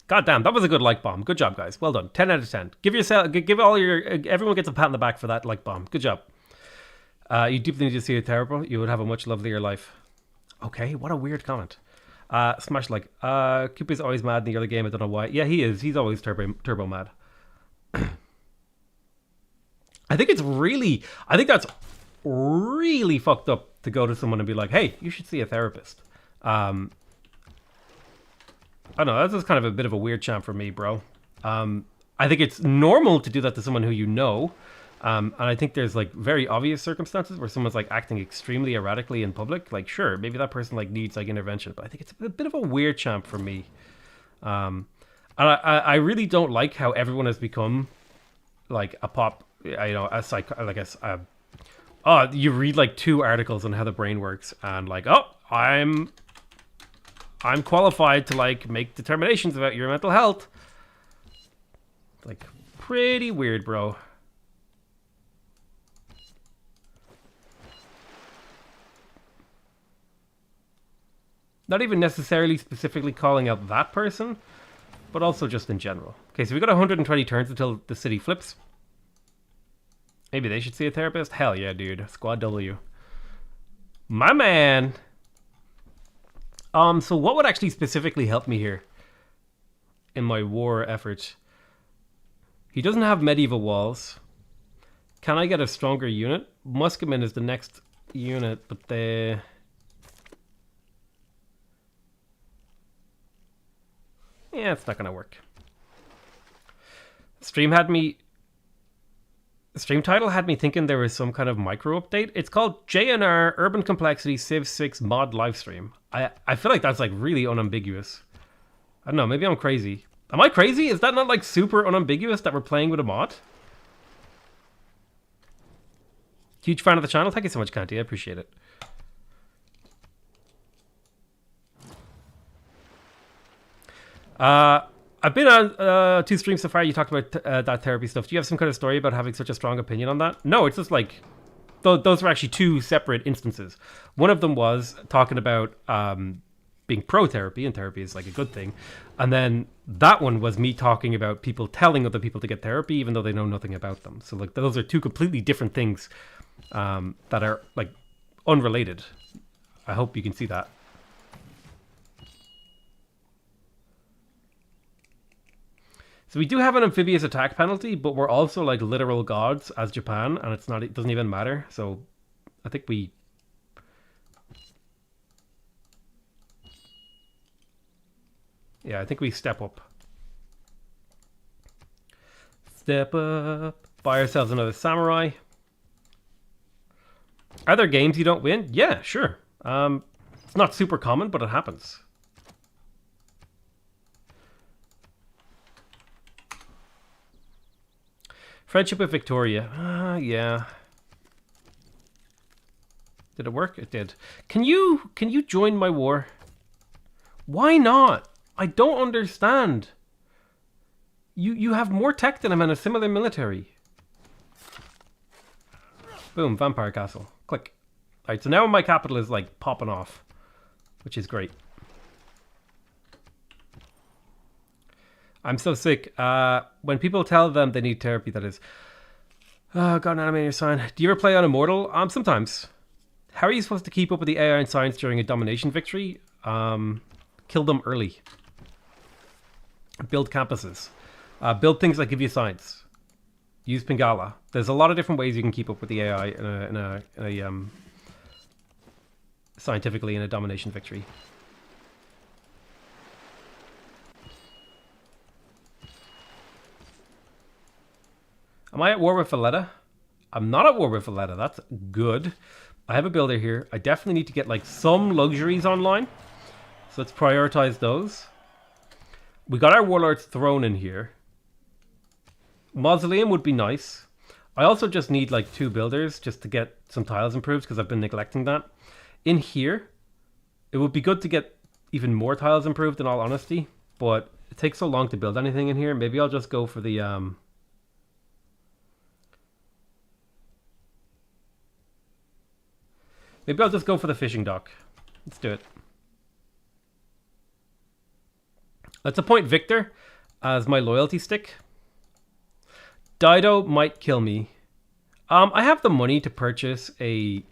God damn, that was a good like bomb. Good job, guys. Well done. 10 out of 10. Everyone gets a pat on the back for that like bomb. Good job. You deeply need to see a terrible. You would have a much lovelier life. Okay, what a weird comment. Smash like, Cooper's always mad in the other game. I don't know why. Yeah, he is. He's always turbo mad. I think that's really fucked up to go to someone and be like, hey, you should see a therapist. I don't know. That's just kind of a bit of a weird chant for me, bro. I think it's normal to do that to someone who you know. And I think there's like very obvious circumstances where someone's like acting extremely erratically in public. Like, sure, maybe that person like needs like intervention, but I think it's a bit of a weird champ for me. And I really don't like how everyone has become like a pop, you know, a you read like 2 articles on how the brain works and like, oh, I'm qualified to like make determinations about your mental health. Like, pretty weird, bro. Not even necessarily specifically calling out that person, but also just in general. Okay, so we got 120 turns until the city flips. Maybe they should see a therapist? Hell yeah, dude. Squad W. My man! So what would actually specifically help me here in my war effort? He doesn't have medieval walls. Can I get a stronger unit? Musketmen is the next unit, but they... Yeah, it's not going to work. Stream title had me thinking there was some kind of micro update. It's called JNR Urban Complexity Civ 6 Mod Livestream. I feel like that's like really unambiguous. I don't know, maybe I'm crazy. Am I crazy? Is that not like super unambiguous that we're playing with a mod? Huge fan of the channel. Thank you so much, Canty. I appreciate it. I've been on 2 streams so far. You talked about that therapy stuff. Do you have some kind of story about having such a strong opinion on that? No, it's just like... Those were actually 2 separate instances. One of them was talking about being pro-therapy, and therapy is like a good thing. And then that one was me talking about people telling other people to get therapy even though they know nothing about them. So like those are 2 completely different things that are like unrelated. I hope you can see that. So we do have an amphibious attack penalty, but we're also like literal gods as Japan, and it doesn't even matter. So I think we... Yeah, I think we step up. Step up. Buy ourselves another samurai. Are there games you don't win? Yeah, sure. It's not super common, but it happens. Friendship with Victoria. Yeah. Did it work? It did. Can you join my war? Why not? I don't understand. You have more tech than him and a similar military. Boom, Vampire Castle. Click. Alright, so now my capital is like popping off, which is great. I'm so sick. When people tell them they need therapy, that is. Oh, got an animator sign. Do you ever play on Immortal? Sometimes. How are you supposed to keep up with the AI and science during a domination victory? Kill them early. Build campuses. Build things that give you science. Use Pingala. There's a lot of different ways you can keep up with the AI in a scientifically in a domination victory. Am I at war with Valletta? I'm not at war with Valletta. That's good. I have a builder here. I definitely need to get like some luxuries online. So let's prioritize those. We got our Warlord's Throne in here. Mausoleum would be nice. I also just need like 2 builders just to get some tiles improved because I've been neglecting that. In here, it would be good to get even more tiles improved in all honesty. But it takes so long to build anything in here. Maybe I'll just go for the... Maybe I'll just go for the fishing dock. Let's do it. Let's appoint Victor as my loyalty stick. Dido might kill me. I have the money to purchase a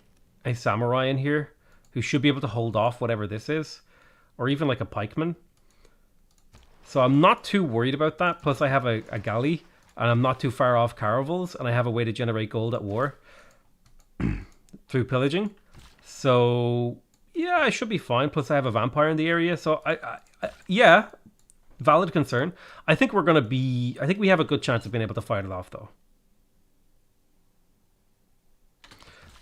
samurai in here who should be able to hold off whatever this is. or even like a pikeman. So I'm not too worried about that. Plus I have a galley, and I'm not too far off caravels, and I have a way to generate gold at war through pillaging. So yeah, I should be fine. Plus I have a vampire in the area, so yeah, valid concern. I think we're gonna be. I think we have a good chance of being able to fight it off, though.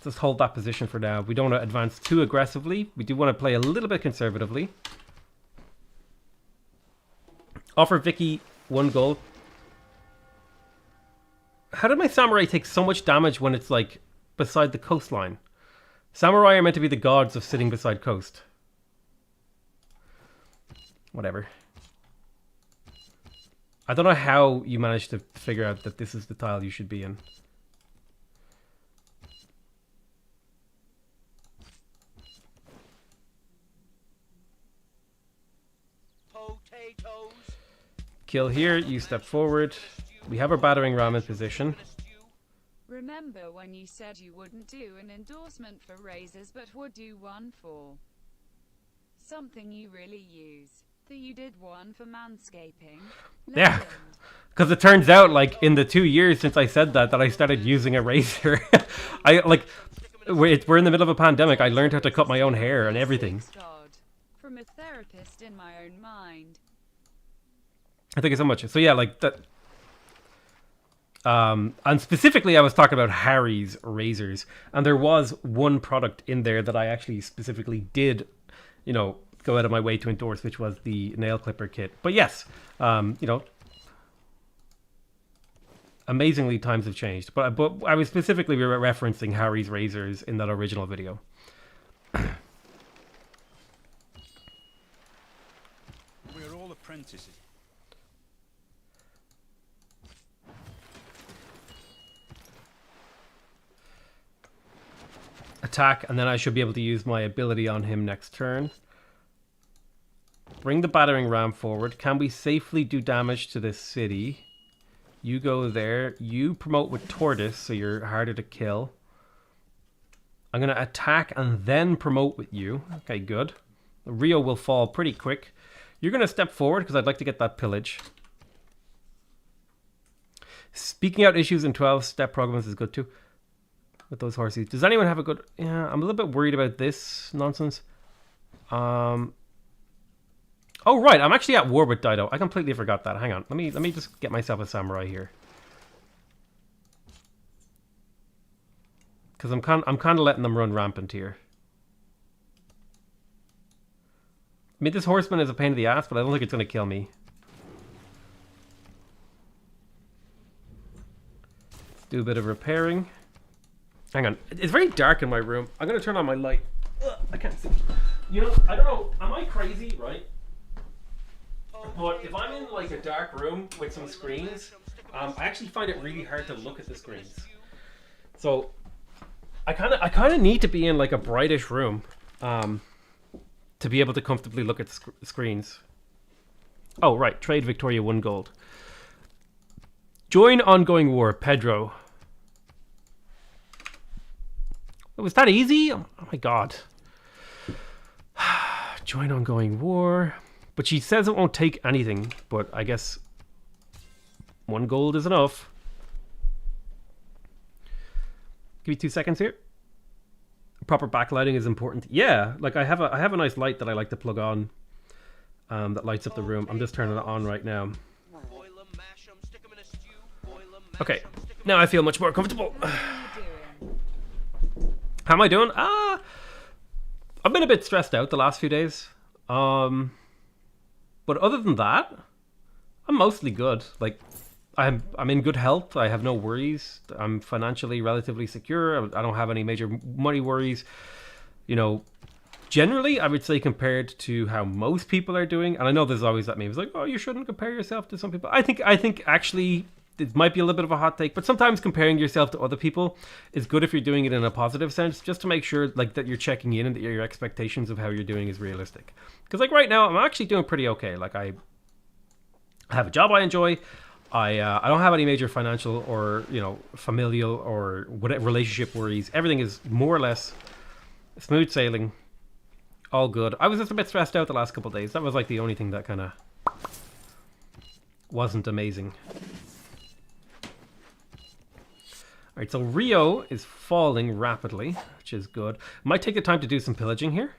Just hold that position for now. We don't want to advance too aggressively. We do want to play a little bit conservatively. Offer Vicky 1 gold. How did my samurai take so much damage when it's like beside the coastline? Samurai are meant to be the gods of sitting beside coast. Whatever. I don't know how you managed to figure out that this is the tile you should be in. Potatoes. Kill here, you step forward. We have our battering ram in position. Remember when you said you wouldn't do an endorsement for razors but would do one for something you really use? That you did one for manscaping? Yeah, because it turns out, like, in the 2 years since I said that I started using a razor. We're in the middle of a pandemic. I learned how to cut my own hair and everything. From a therapist in my own mind. Thank you so much. So yeah, like that. And specifically, I was talking about Harry's razors, and there was one product in there that I actually specifically did, you know, go out of my way to endorse, which was the nail clipper kit. But yes, you know, amazingly times have changed. But I was specifically referencing Harry's razors in that original video. We're all apprentices. Attack, and then I should be able to use my ability on him next turn. Bring the battering ram forward. Can we safely do damage to this city? You go there. You promote with Tortoise, so you're harder to kill. I'm going to attack and then promote with you. Okay, good. Rio will fall pretty quick. You're going to step forward because I'd like to get that pillage. Speaking out issues in 12-step programs is good too. With those horses. Does anyone have a good... Yeah, I'm a little bit worried about this nonsense. Oh, right. I'm actually at war with Dido. I completely forgot that. Hang on. Let me just get myself a samurai here. Because I'm kind of letting them run rampant here. I mean, this horseman is a pain in the ass, but I don't think it's going to kill me. Let's do a bit of repairing. Hang on. It's very dark in my room. I'm going to turn on my light. Ugh, I can't see. You know, I don't know. Am I crazy, right? But if I'm in like a dark room with some screens, I actually find it really hard to look at the screens. So I kind of need to be in like a brightish room to be able to comfortably look at screens. Oh, right. Trade Victoria 1 gold. Join ongoing war, Pedro. Was that easy? Oh my god. Join ongoing war. But she says it won't take anything. But I guess 1 gold is enough. Give me 2 seconds here. Proper backlighting is important. Yeah, like I have a nice light that I like to plug on. That lights up the room. I'm just turning it on right now. Okay, now I feel much more comfortable. How am I doing? I've been a bit stressed out the last few days. But other than that, I'm mostly good. Like, I'm in good health. I have no worries. I'm financially relatively secure. I don't have any major money worries. You know, generally, I would say compared to how most people are doing, and I know there's always that meme. It's like, oh, you shouldn't compare yourself to some people. I think actually it might be a little bit of a hot take, but sometimes comparing yourself to other people is good if you're doing it in a positive sense, just to make sure like that you're checking in and that your expectations of how you're doing is realistic. Because like right now, I'm actually doing pretty okay. Like I have a job I enjoy. I don't have any major financial or familial or whatever relationship worries. Everything is more or less smooth sailing. All good. I was just a bit stressed out the last couple of days. That was like the only thing that kind of wasn't amazing. Alright, so Rio is falling rapidly, which is good. Might take the time to do some pillaging here.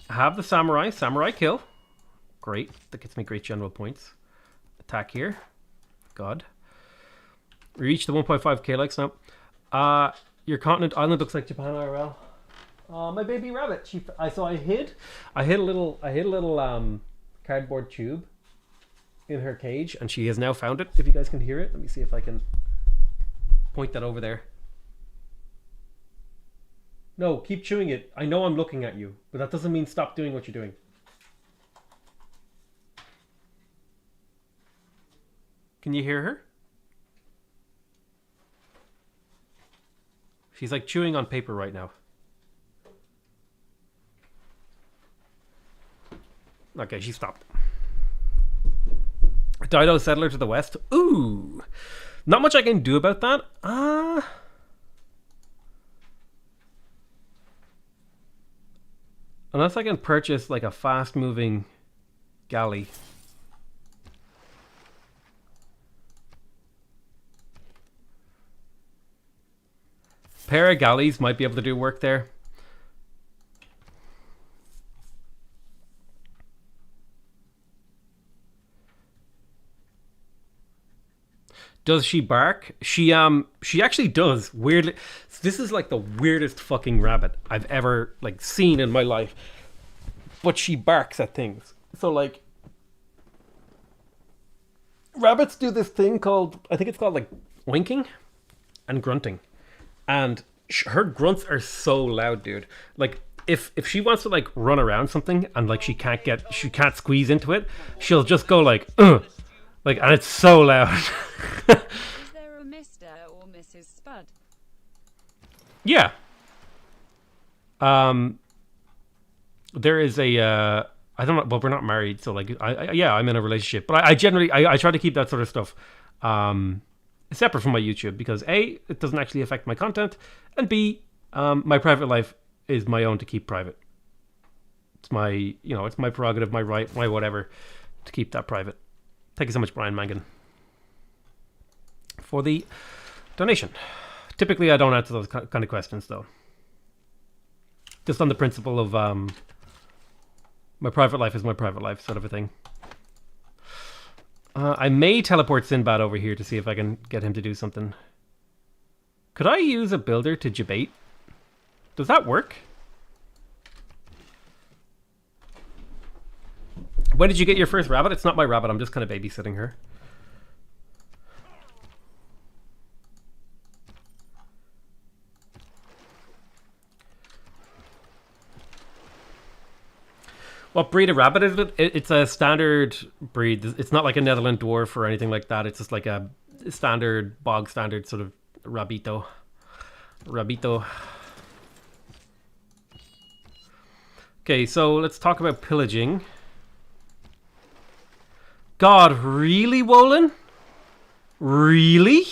I have the samurai. Samurai kill. Great. That gets me great general points. Attack here. God. Reach the 1.5k likes now. Your continent island looks like Japan IRL. My baby rabbit. I hid a little cardboard tube in her cage, and she has now found it. If you guys can hear it, let me see if I can point that over there. No, keep chewing it. I know I'm looking at you, but that doesn't mean stop doing what you're doing. Can you hear her? She's like chewing on paper right now. Okay, she stopped. Dido settler to the west. Ooh. Not much I can do about that. Unless I can purchase like a fast moving galley. Pair of galleys might be able to do work there. Does she bark? She actually does. Weirdly, this is like the weirdest fucking rabbit I've ever like seen in my life. But she barks at things. So like, rabbits do this thing called, I think it's called like winking and grunting, and her grunts are so loud, dude. Like if she wants to like run around something and like she can't squeeze into it, she'll just go like, like, and it's so loud. Is there a Mr. or Mrs. Spud? Yeah. There is a I don't know. Well, we're not married, so like, yeah, I'm in a relationship, but I generally try to keep that sort of stuff separate from my YouTube, because A, it doesn't actually affect my content, and B, my private life is my own to keep private. It's my, it's my prerogative, my right, my whatever, to keep that private. Thank you so much, Brian Mangan, for the donation. Typically, I don't answer those kind of questions, though. Just on the principle of my private life is my private life, sort of a thing. I may teleport Sinbad over here to see if I can get him to do something. Could I use a builder to debate? Does that work? When did you get your first rabbit? It's not my rabbit. I'm just kind of babysitting her. What breed of rabbit is it? It's a standard breed. It's not like a Netherland dwarf or anything like that. It's just like a standard, bog standard sort of rabito. Okay, so let's talk about pillaging. God, really, Wolin? Really?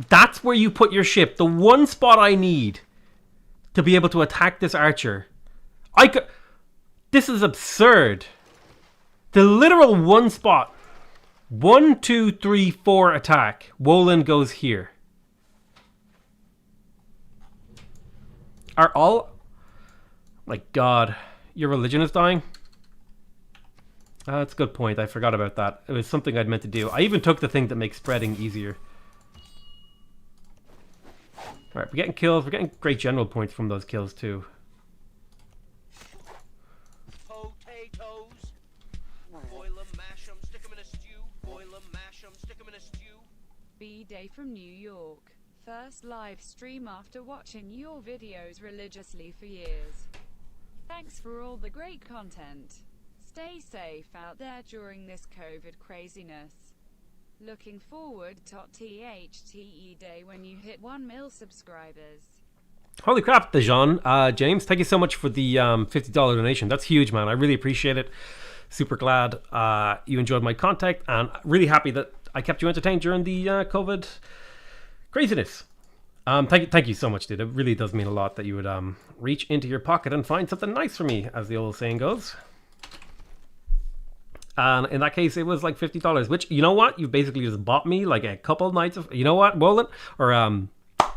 That's where you put your ship. The one spot I need to be able to attack this archer. This is absurd. The literal one spot. 1, 2, 3, 4 attack. Wolin goes here. Are all... My God. Your religion is dying? That's a good point. I forgot about that. It was something I'd meant to do. I even took the thing that makes spreading easier. Alright, we're getting kills. We're getting great general points from those kills too. Potatoes. Boil 'em, mash 'em, stick 'em in a stew. Boil 'em, mash 'em, stick 'em in a stew. B-Day from New York. First live stream after watching your videos religiously for years. Thanks for all the great content. Stay safe out there during this COVID craziness. Looking forward to THTE Day when you hit 1 mil subscribers. Holy crap, Dejan. James, thank you so much for the $50 donation. That's huge, man. I really appreciate it. Super glad you enjoyed my content, and really happy that I kept you entertained during the COVID craziness. Thank you so much, dude. It really does mean a lot that you would reach into your pocket and find something nice for me, as the old saying goes. And in that case, it was like $50, which, you know what? You basically just bought me like a couple nights of, you know what, Roland? Or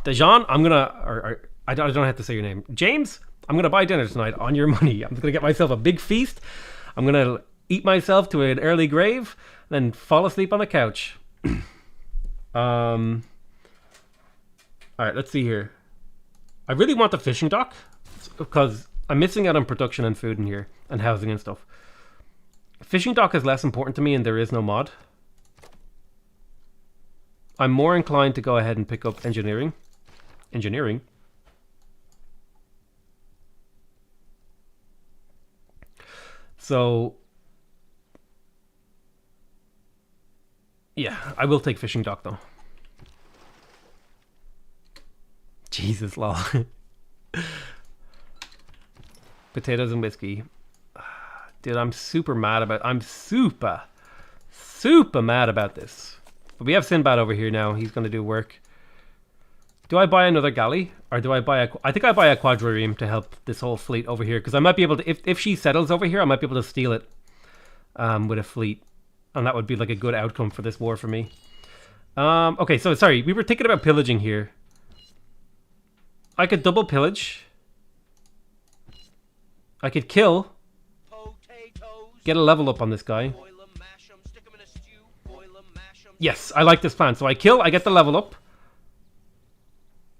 Dejan, I'm gonna, or I don't have to say your name. James, I'm gonna buy dinner tonight on your money. I'm gonna get myself a big feast. I'm gonna eat myself to an early grave, then fall asleep on the couch. All right, let's see here. I really want the fishing dock because I'm missing out on production and food in here and housing and stuff. Fishing dock is less important to me and there is no mod. I'm more inclined to go ahead and pick up engineering. Engineering. So, yeah, I will take fishing dock though. Jesus, lol. Potatoes and whiskey. Dude, I'm super mad about... I'm super mad about this. But we have Sinbad over here now. He's going to do work. Do I buy another galley? Or do I buy a... I think I buy a quadrireme to help this whole fleet over here. Because I might be able to... If she settles over here, I might be able to steal it with a fleet. And that would be like a good outcome for this war for me. Okay, so sorry. We were thinking about pillaging here. I could double pillage. I could kill. Get a level up on this guy. Yes, I like this plan. So I kill, I get the level up.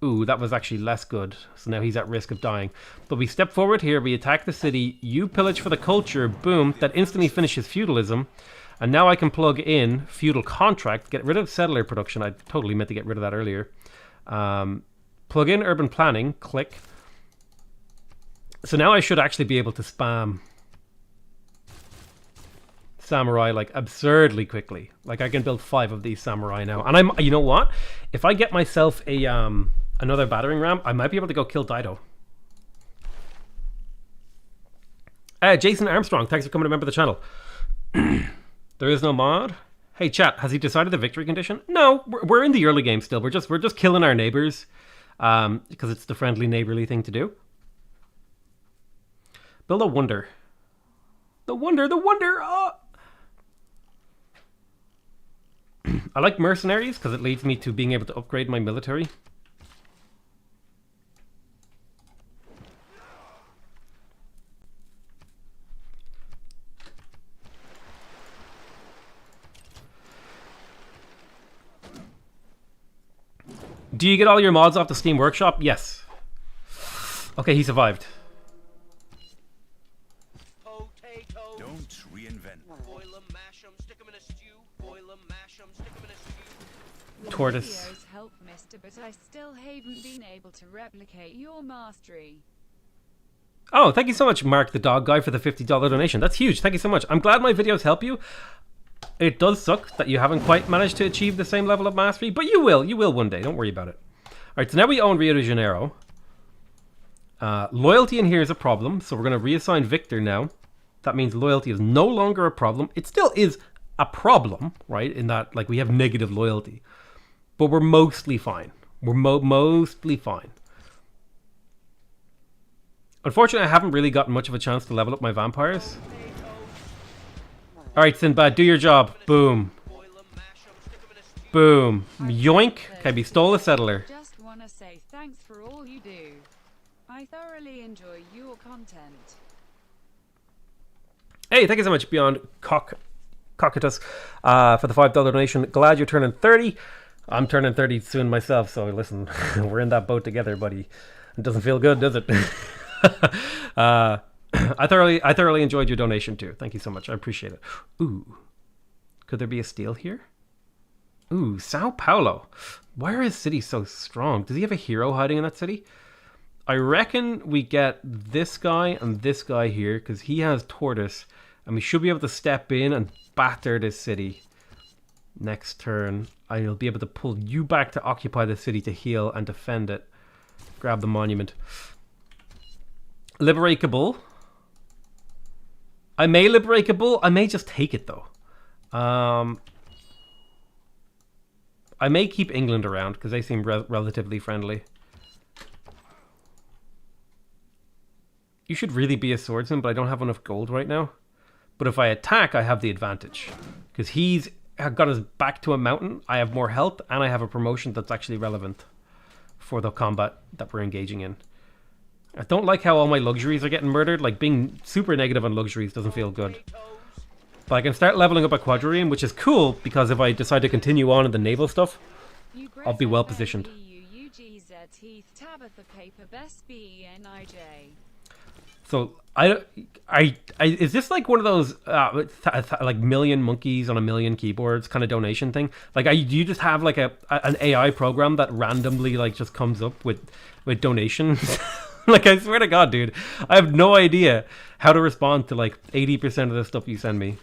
Ooh, that was actually less good. So now he's at risk of dying. But we step forward here, we attack the city, you pillage for the culture, boom, that instantly finishes feudalism. And now I can plug in feudal contract, get rid of settler production. I totally meant to get rid of that earlier. Plug in urban planning, click. So now I should actually be able to spam samurai like absurdly quickly. Like I can build 5 of these samurai now. And I'm, you know what? If I get myself a another battering ram, I might be able to go kill Dido. Jason Armstrong, thanks for coming to member the channel. There is no mod. Hey chat, has he decided the victory condition? No, we're in the early game still. We're just killing our neighbors because it's the friendly neighborly thing to do. Build a wonder. The wonder. Oh. I like mercenaries because it leads me to being able to upgrade my military. Do you get all your mods off the Steam Workshop? Yes. Okay, he survived. Tortoise. Help, mister, but I still haven't been able to replicate your mastery. Oh, thank you so much, Mark the Dog Guy, for the $50 donation. That's huge. Thank you so much. I'm glad my videos help you. It does suck that you haven't quite managed to achieve the same level of mastery, but you will. You will one day. Don't worry about it. All right, so now we own Rio de Janeiro. Loyalty in here is a problem, so we're going to reassign Victor now. That means loyalty is no longer a problem. It still is a problem, right? In that, like, we have negative loyalty. But we're mostly fine. We're mostly fine. Unfortunately, I haven't really gotten much of a chance to level up my vampires. Alright, Sinbad, do your job. Boom. Boom. Yoink. Okay, we stole a settler. Just want to say thanks for all you do. I thoroughly enjoy your content. Hey, thank you so much, Beyond Cockatus, for the $5 donation. Glad you're turning 30. I'm turning 30 soon myself, so listen, we're in that boat together, buddy. It doesn't feel good, does it? I thoroughly enjoyed your donation too. Thank you so much. I appreciate it. Ooh, could there be a steal here? Ooh, Sao Paulo. Why are his cities so strong? Does he have a hero hiding in that city? I reckon we get this guy and this guy here because he has Tortoise, and we should be able to step in and batter this city. Next turn, I'll be able to pull you back to occupy the city to heal and defend it. Grab the monument. Liberate Kabul. I may liberate Kabul. I may just take it though. I may keep England around because they seem relatively friendly. You should really be a swordsman, but I don't have enough gold right now. But if I attack, I have the advantage. Because he's got us back to a mountain, I have more health, and I have a promotion that's actually relevant for the combat that we're engaging in. I don't like how all my luxuries are getting murdered. Like, being super negative on luxuries doesn't feel good. But I can start leveling up a quadrireme, which is cool, because if I decide to continue on in the naval stuff, I'll be well positioned. So is this like one of those like million monkeys on a million keyboards kind of donation thing? Like, do you just have like an AI program that randomly like just comes up with donations? Like, I swear to God, dude, I have no idea how to respond to like 80% of the stuff you send me.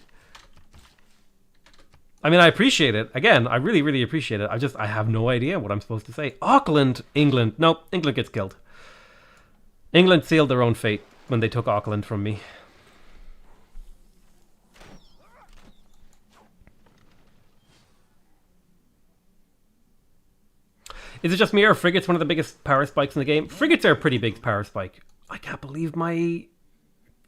I mean, I appreciate it. Again, I really, really appreciate it. I have no idea what I'm supposed to say. Auckland, England. Nope, England gets killed. England sealed their own fate when they took Auckland from me. Is it just me or frigates one of the biggest power spikes in the game? Frigates are a pretty big power spike. I can't believe my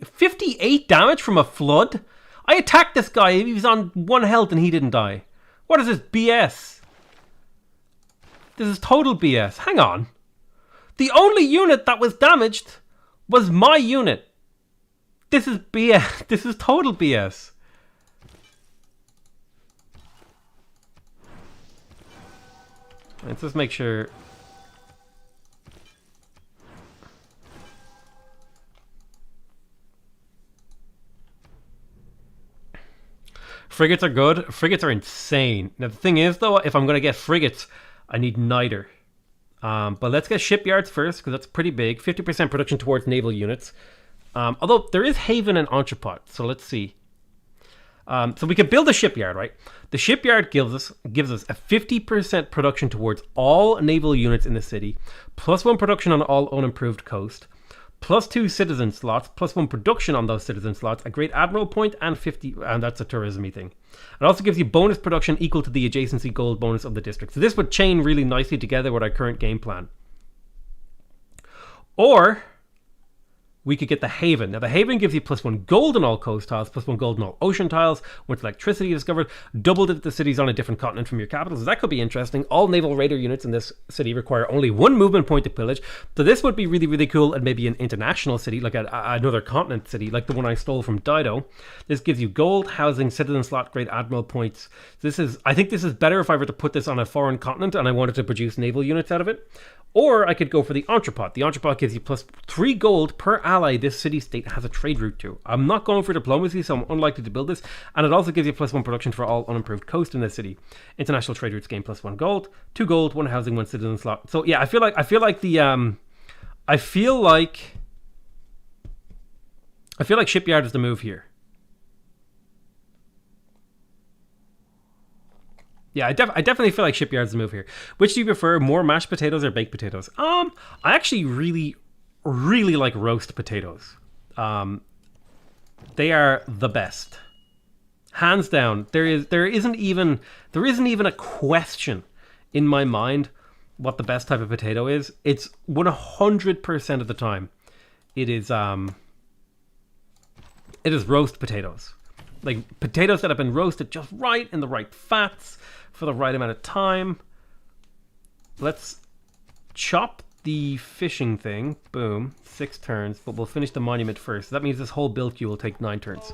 58 damage from a flood. I attacked this guy. He was on 1 health and he didn't die. What is this BS? This is total BS. Hang on. The only unit that was damaged was my unit. This is BS. This is total BS. Let's just make sure. Frigates are good. Frigates are insane. Now the thing is though, if I'm going to get frigates, I need neither. But let's get shipyards first, because that's pretty big. 50% production towards naval units. Although there is Haven and Entrepot, so let's see. So we could build a shipyard, right? The shipyard gives us a 50% production towards all naval units in the city, +1 production on all unimproved coast, +2 citizen slots, +1 production on those citizen slots, a great admiral point, and 50, and that's a tourism-y thing. It also gives you bonus production equal to the adjacency gold bonus of the district. So this would chain really nicely together with our current game plan. Or we could get the Haven. Now the Haven gives you +1 gold on all coast tiles, +1 gold on all ocean tiles. Once electricity is discovered, doubled if the city's on a different continent from your capital. So that could be interesting. All naval raider units in this city require only 1 movement point to pillage. So this would be really, really cool and maybe an international city, like another continent city, like the one I stole from Dido. This gives you gold, housing, citizen slot, great admiral points. I think this is better if I were to put this on a foreign continent and I wanted to produce naval units out of it. Or I could go for the Entrepot. The Entrepot gives you +3 gold per ally this city-state has a trade route to. I'm not going for diplomacy, so I'm unlikely to build this. And it also gives you +1 production for all unimproved coast in the city. International trade routes gain +1 gold, 2 gold, 1 housing, 1 citizen slot. So yeah, I feel like shipyard is the move here. Yeah, I definitely feel like shipyard's the move here. Which do you prefer, more mashed potatoes or baked potatoes? I actually really, really like roast potatoes. They are the best, hands down. There isn't even a question in my mind what the best type of potato is. It's 100% of the time it is roast potatoes, like potatoes that have been roasted just right in the right fats for the right amount of time. Let's chop the fishing thing. Boom. 6 turns, but we'll finish the monument first. That means this whole build queue will take 9 turns.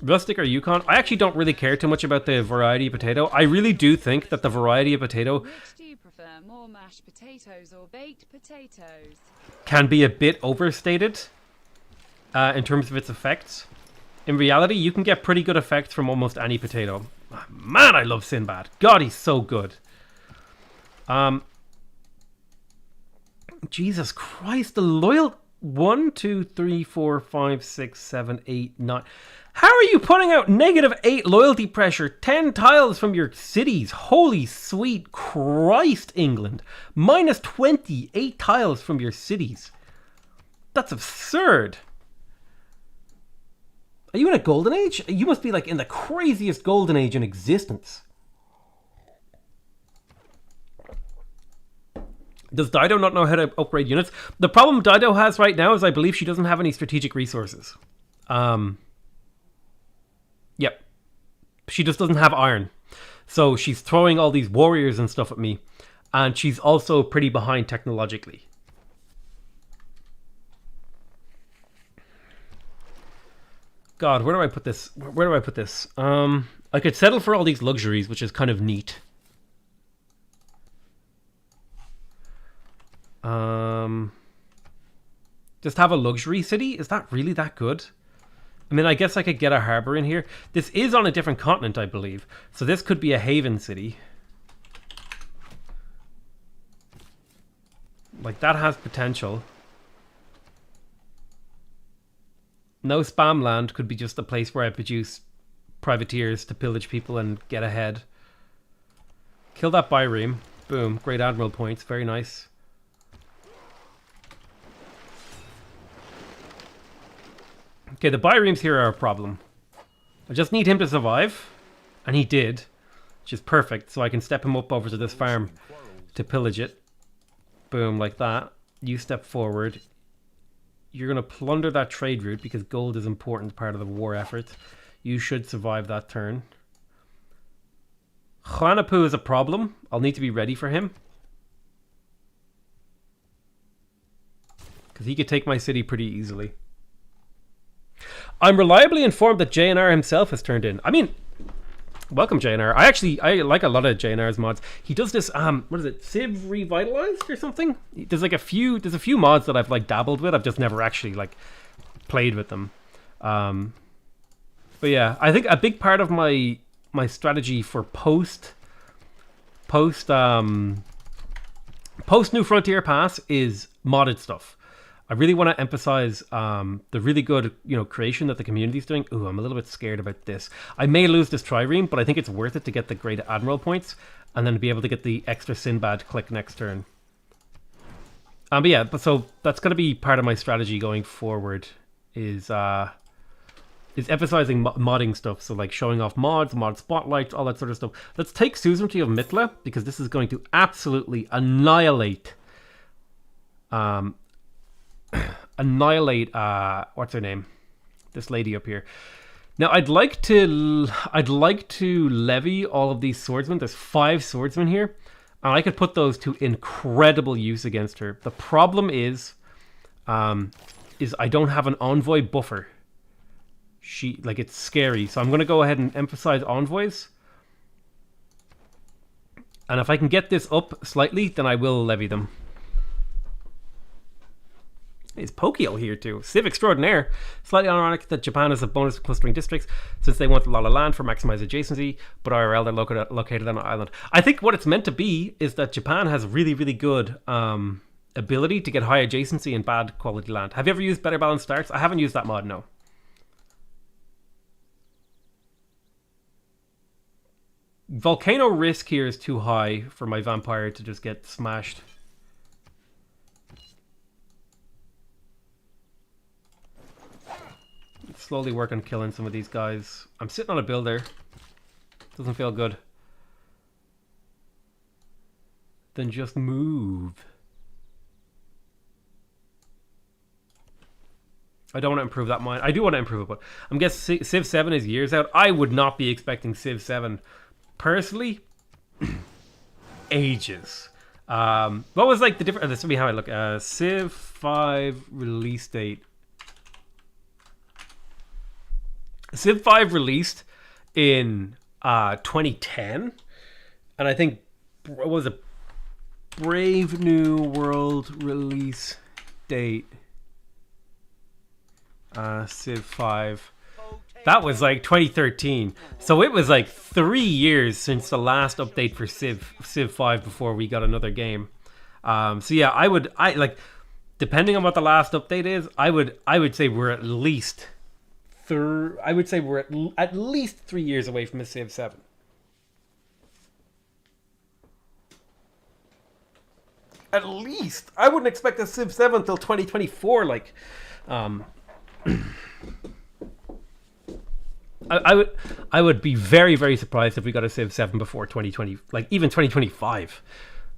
Rustic or Yukon? I actually don't really care too much about the variety of potato. I really do think that the variety of potato, Which do you prefer, more mashed potatoes or baked potatoes? Can be a bit overstated in terms of its effects. In reality, you can get pretty good effects from almost any potato. Man, I love Sinbad. God, he's so good. Jesus Christ, the loyal 1, 2, 3, 4, 5, 6, 7, 8, 9. How are you putting out -8 loyalty pressure 10 tiles from your cities? Holy sweet Christ, England. -28 tiles from your cities. That's absurd. Are you in a golden age? You must be like in the craziest golden age in existence. Does Dido not know how to upgrade units? The problem Dido has right now is I believe she doesn't have any strategic resources. Yep. She just doesn't have iron. So she's throwing all these warriors and stuff at me. And she's also pretty behind technologically. God, where do I put this? Where do I put this? I could settle for all these luxuries, which is kind of neat. Just have a luxury city? Is that really that good? I mean, I guess I could get a harbor in here. This is on a different continent, I believe. So this could be a haven city. Like, that has potential. No spam land could be just a place where I produce privateers to pillage people and get ahead. Kill that bireme. Boom. Great admiral points. Very nice. Okay, the biremes here are a problem. I just need him to survive. And he did. Which is perfect. So I can step him up over to this farm to pillage it. Boom, like that. You step forward. You're going to plunder that trade route because gold is an important part of the war effort. You should survive that turn. Khanapu is a problem. I'll need to be ready for him. Because he could take my city pretty easily. I'm reliably informed that JNR himself has turned in. I mean, welcome JNR. I like a lot of JNR's mods. He does this, what is it, Civ Revitalized or something? There's like a few mods that I've like dabbled with. I've just never actually like played with them. But yeah, I think a big part of my strategy for post New Frontier Pass is modded stuff. I really want to emphasize the really good, creation that the community's doing. Ooh, I'm a little bit scared about this. I may lose this trireme, but I think it's worth it to get the great admiral points and then to be able to get the extra Sinbad click next turn. But yeah, so that's going to be part of my strategy going forward is emphasizing modding stuff. So like showing off mods, mod spotlights, all that sort of stuff. Let's take Suzerainty of Mitla because this is going to absolutely annihilate what's her name, this lady up here. Now I'd like to levy all of these swordsmen. There's 5 swordsmen here and I could put those to incredible use against her. The problem is I don't have an envoy buffer. It's scary, so I'm going to go ahead and emphasize envoys, and if I can get this up slightly then I will levy them. Is Pokio here too? Civ Extraordinaire. Slightly ironic that Japan has a bonus for clustering districts since they want a lot of land for maximized adjacency, but IRL they're located on an island. I think what it's meant to be is that Japan has really, really good ability to get high adjacency and bad quality land. Have you ever used Better Balanced Starts? I haven't used that mod, no. Volcano risk here is too high for my vampire to just get smashed. Slowly work on killing some of these guys. I'm sitting on a builder. Doesn't feel good. Then just move. I don't want to improve that mine. I do want to improve it, but I'm guessing Civ 7 is years out. I would not be expecting Civ 7 personally. Ages. What was like the difference? This will be how I look. Civ 5 release date. Civ 5 released in 2010, and I think, what was it? Brave New World release date. Civ 5. That was like 2013. So it was like 3 years since the last update for Civ 5 before we got another game. So yeah, I depending on what the last update is, I would say we're at least at least 3 years away from a Civ 7. At least. I wouldn't expect a Civ 7 until 2024. I would be very, very surprised if we got a Civ 7 before 2020. Like even 2025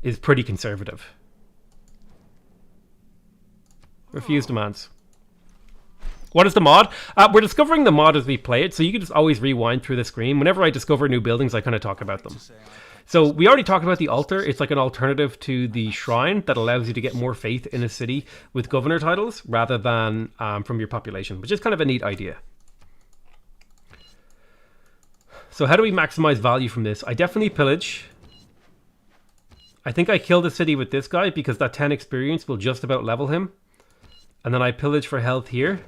is pretty conservative. Refuse demands. What is the mod? We're discovering the mod as we play it, so you can just always rewind through the screen. Whenever I discover new buildings, I kind of talk about them. So we already talked about the altar. It's like an alternative to the shrine that allows you to get more faith in a city with governor titles rather than from your population, which is kind of a neat idea. So how do we maximize value from this? I definitely pillage. I think I kill the city with this guy because that 10 experience will just about level him. And then I pillage for health here.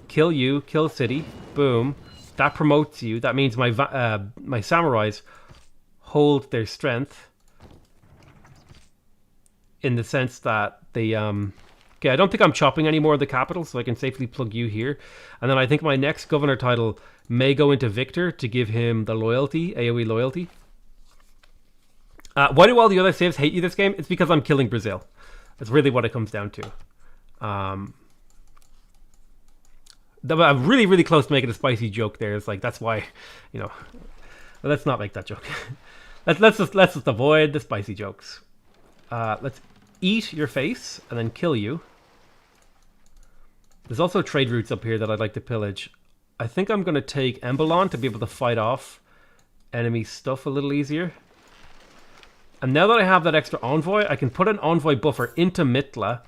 Kill you, kill city. Boom. That promotes you. That means my my samurais hold their strength. In the sense that they... Okay, I don't think I'm chopping any more of the capital, so I can safely plug you here. And then I think my next governor title may go into Victor to give him the loyalty, AoE loyalty. Why do all the other civs hate you this game? It's because I'm killing Brazil. That's really what it comes down to. I'm really, really close to making a spicy joke there. It's like, that's why, you know... Let's not make that joke. let's just avoid the spicy jokes. Let's eat your face and then kill you. There's also trade routes up here that I'd like to pillage. I think I'm going to take Embolon to be able to fight off enemy stuff a little easier. And now that I have that extra envoy, I can put an envoy buffer into Mitla.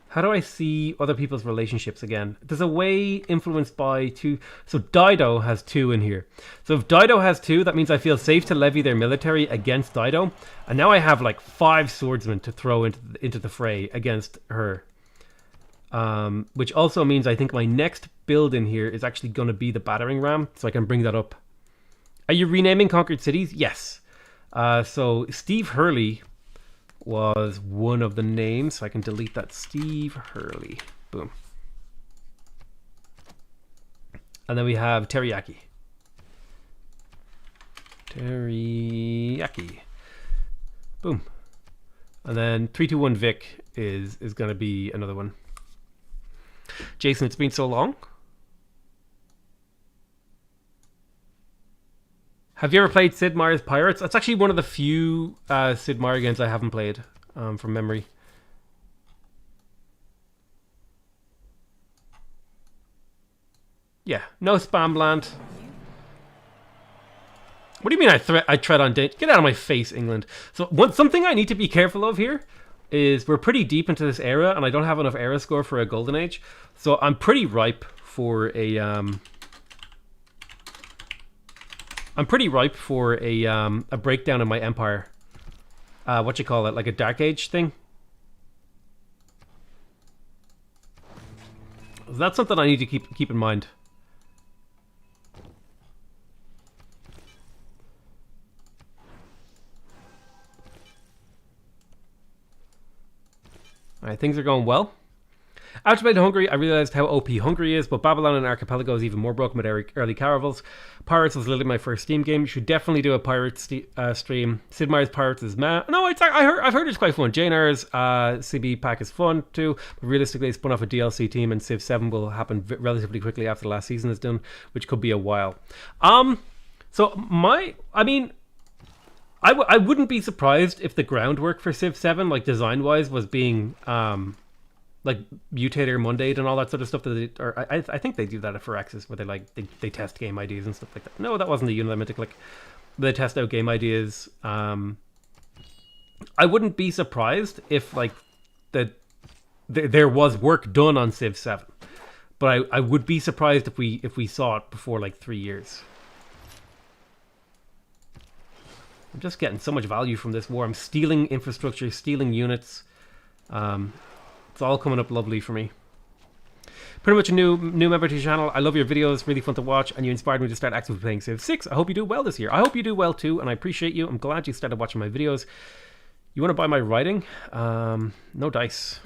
How do I see other people's relationships again? There's a way influenced by 2. So Dido has 2 in here. So if Dido has 2, that means I feel safe to levy their military against Dido. And now I have like 5 swordsmen to throw into the fray against her. Which also means I think my next build in here is actually going to be the battering ram. So I can bring that up. Are you renaming conquered cities? Yes. So Steve Hurley was one of the names, so I can delete that. Steve Hurley. Boom. And then we have Teriyaki. Teriyaki. Boom. And then 321 Vic is going to be another one. Jason, it's been so long. Have you ever played Sid Meier's Pirates? That's actually one of the few Sid Meier games I haven't played from memory. Yeah, no spam land. What do you mean I tread on danger? Get out of my face, England. So something I need to be careful of here is we're pretty deep into this era and I don't have enough era score for a golden age. So I'm pretty ripe for a... I'm pretty ripe for a breakdown of my empire. What you call it, like a dark age thing. That's something I need to keep in mind. Alright, things are going well. After playing Hungary, I realized how OP Hungary is, but Babylon and Archipelago is even more broken with early caravels. Pirates was literally my first Steam game. You should definitely do a Pirates stream. Sid Meier's Pirates is meh. No, I've heard it's quite fun. JNR's CB pack is fun too. But realistically, it's spun off a DLC team, and Civ 7 will happen relatively quickly after the last season is done, which could be a while. I wouldn't be surprised if the groundwork for Civ 7, like design-wise, was being like Mutator Monday and all that sort of stuff that I think they do that for Axis, where they test game ideas and stuff like that. No, that wasn't the unit I meant to click. They test out game ideas. I wouldn't be surprised if like there was work done on Civ 7, but I would be surprised if we saw it before like 3 years. I'm just getting so much value from this war. I'm stealing infrastructure, stealing units. It's all coming up lovely for me. Pretty much a new member to your channel. I love your videos, really fun to watch, and you inspired me to start actively playing Civ 6. I hope you do well this year. I hope you do well too, and I appreciate you. I'm glad you started watching my videos. You want to buy my writing? No dice.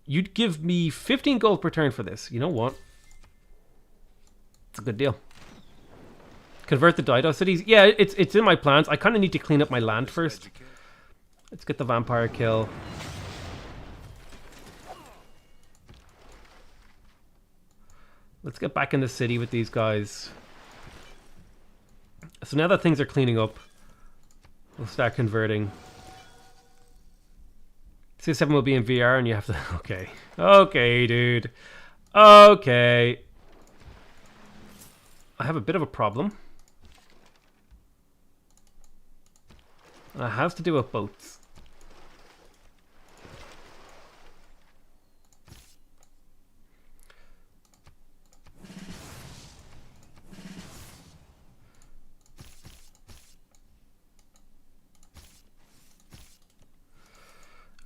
You'd give me 15 gold per turn for this. You know what? It's a good deal. Convert the Dido cities. Yeah, it's in my plans. I kind of need to clean up my land first. Let's get the vampire kill. Let's get back in the city with these guys. So now that things are cleaning up, we'll start converting. CS7 will be in VR and you have to... Okay. Okay, dude. Okay. I have a bit of a problem. And it has to do with boats.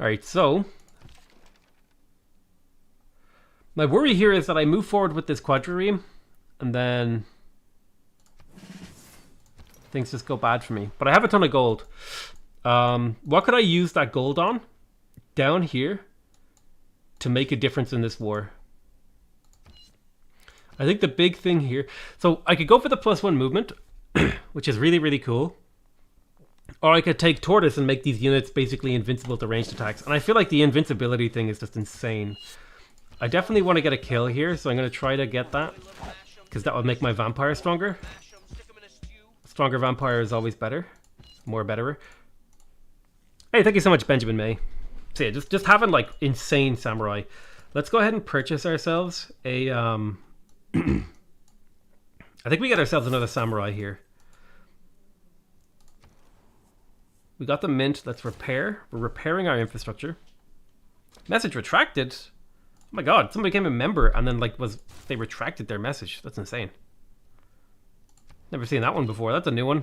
Alright, so my worry here is that I move forward with this quadrireme and then things just go bad for me. But I have a ton of gold. What could I use that gold on? Down here to make a difference in this war. I think the big thing here... So I could go for the +1 movement, which is really, really cool. Or I could take Tortoise and make these units basically invincible to ranged attacks. And I feel like the invincibility thing is just insane. I definitely want to get a kill here, so I'm going to try to get that. Because that would make my vampire stronger. Stronger vampire is always better. More betterer. Hey, thank you so much, Benjamin May. So yeah, just having like insane samurai. Let's go ahead and purchase ourselves a... I think we get ourselves another samurai here. We got the mint. Let's repair. We're repairing our infrastructure. Message retracted. Oh my god, somebody became a member and then like they retracted their message. That's insane. Never seen that one before. That's a new one.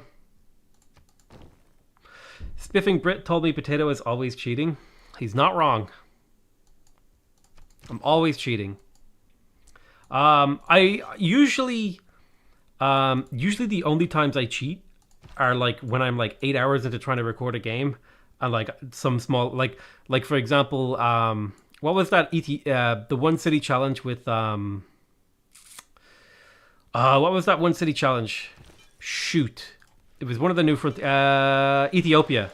Spiffing Brit told me Potato is always cheating. He's not wrong. I'm always cheating. I usually the only times I cheat are like when I'm like 8 hours into trying to record a game and like some small like for example what was that the one city challenge with what was that one city challenge? Shoot. It was one of the new front Ethiopia.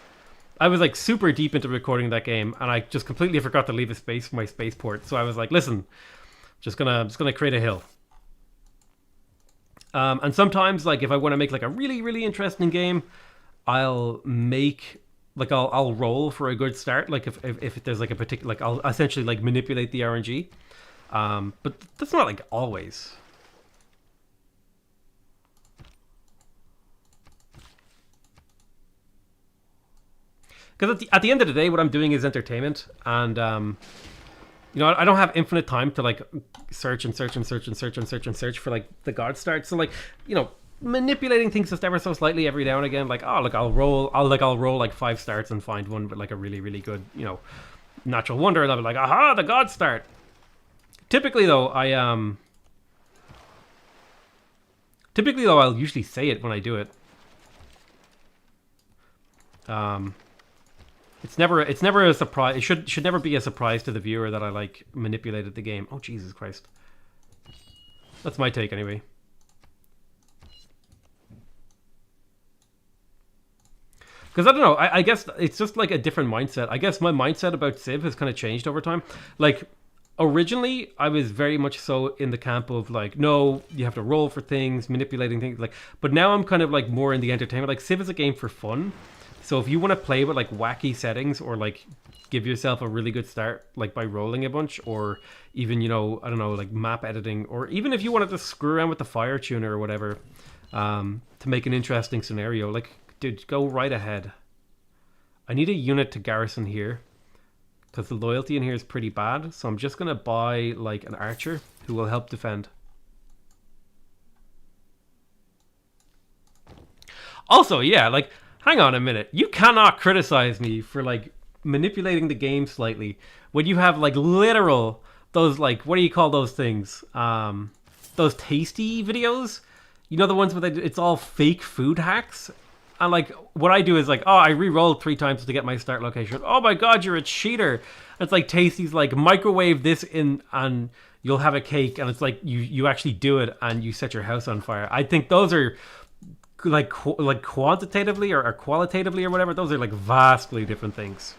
I was like super deep into recording that game and I just completely forgot to leave a space for my spaceport. So I was like, listen, just gonna create a hill. And sometimes, like, if I want to make like a really, really interesting game, I'll make like I'll roll for a good start. Like if there's like a particular, like I'll essentially like manipulate the RNG. But that's not like always. Because at the end of the day, what I'm doing is entertainment, and you know, I don't have infinite time to like search for like the god start. So like, you know, manipulating things just ever so slightly every now and again. Like, oh look, I'll roll like 5 starts and find one with like a really, really good, you know, natural wonder, and I'll be like, aha, the god start. Typically though, I'll usually say it when I do it. It's never a surprise. It should never be a surprise to the viewer that I like manipulated the game. Oh Jesus Christ. That's my take anyway. Because I don't know, I guess it's just like a different mindset. I guess my mindset about Civ has kind of changed over time. Like, originally, I was very much so in the camp of like, no, you have to roll for things, manipulating things. Like, but now I'm kind of like more in the entertainment. Like, Civ is a game for fun. So if you want to play with like wacky settings or like give yourself a really good start, like by rolling a bunch, or even, you know, I don't know, like map editing, or even if you wanted to screw around with the fire tuner or whatever, to make an interesting scenario, like, dude, go right ahead. I need a unit to garrison here because the loyalty in here is pretty bad. So I'm just going to buy like an archer who will help defend. Also, yeah, like, hang on a minute. You cannot criticize me for like manipulating the game slightly when you have like literal those, like, what do you call those things? Those tasty videos. You know, the ones where it's all fake food hacks. And like what I do is like, oh, I re-rolled 3 times to get my start location. Oh my god, you're a cheater. It's like Tasty's like, microwave this in and you'll have a cake, and it's like you actually do it and you set your house on fire. I think those are like quantitatively or qualitatively or whatever, those are like vastly different things.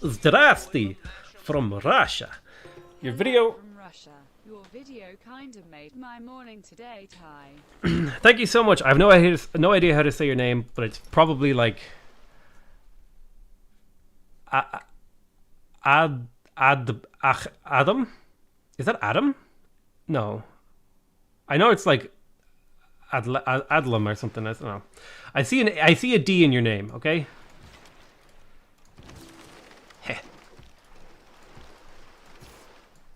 Zdrasty from Russia. Your video From Russia. Your video kinda made my morning today, Ty. Thank you so much. I have no idea how to say your name, but it's probably like Adam. Is that Adam? No. I know it's like Adlam or something. I don't know. I see a D in your name. Okay. Heh.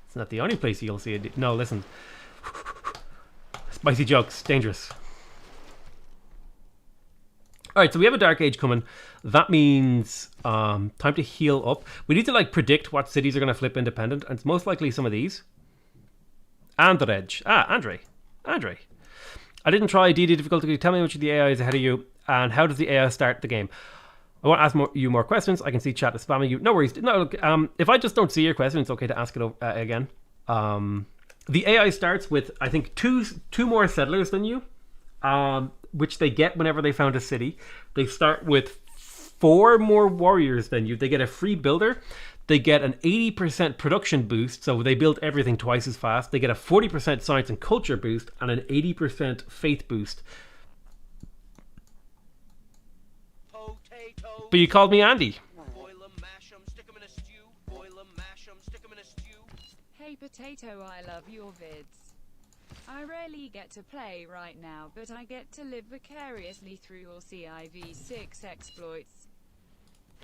It's not the only place you'll see a D. No, listen. Spicy jokes, dangerous. All right, so we have a Dark Age coming. That means time to heal up. We need to like predict what cities are going to flip independent, and it's most likely some of these. Andrej. Andre. I didn't try DD difficulty. Tell me which of the AI is ahead of you, and how does the AI start the game? I want to ask you more questions. I can see chat is spamming you. No worries. No, look, if I just don't see your question, it's okay to ask it again. The AI starts with, I think, two more settlers than you, which they get whenever they found a city. They start with 4 more warriors than you. They get a free builder. They get an 80% production boost, so they build everything twice as fast. They get a 40% science and culture boost and an 80% faith boost. Potatoes. But you called me Andy. Boil 'em, mash 'em, stick 'em in a stew. Boil 'em, mash 'em, stick 'em in a stew. Hey Potato, I love your vids. I rarely get to play right now, but I get to live vicariously through your CIV6 exploits.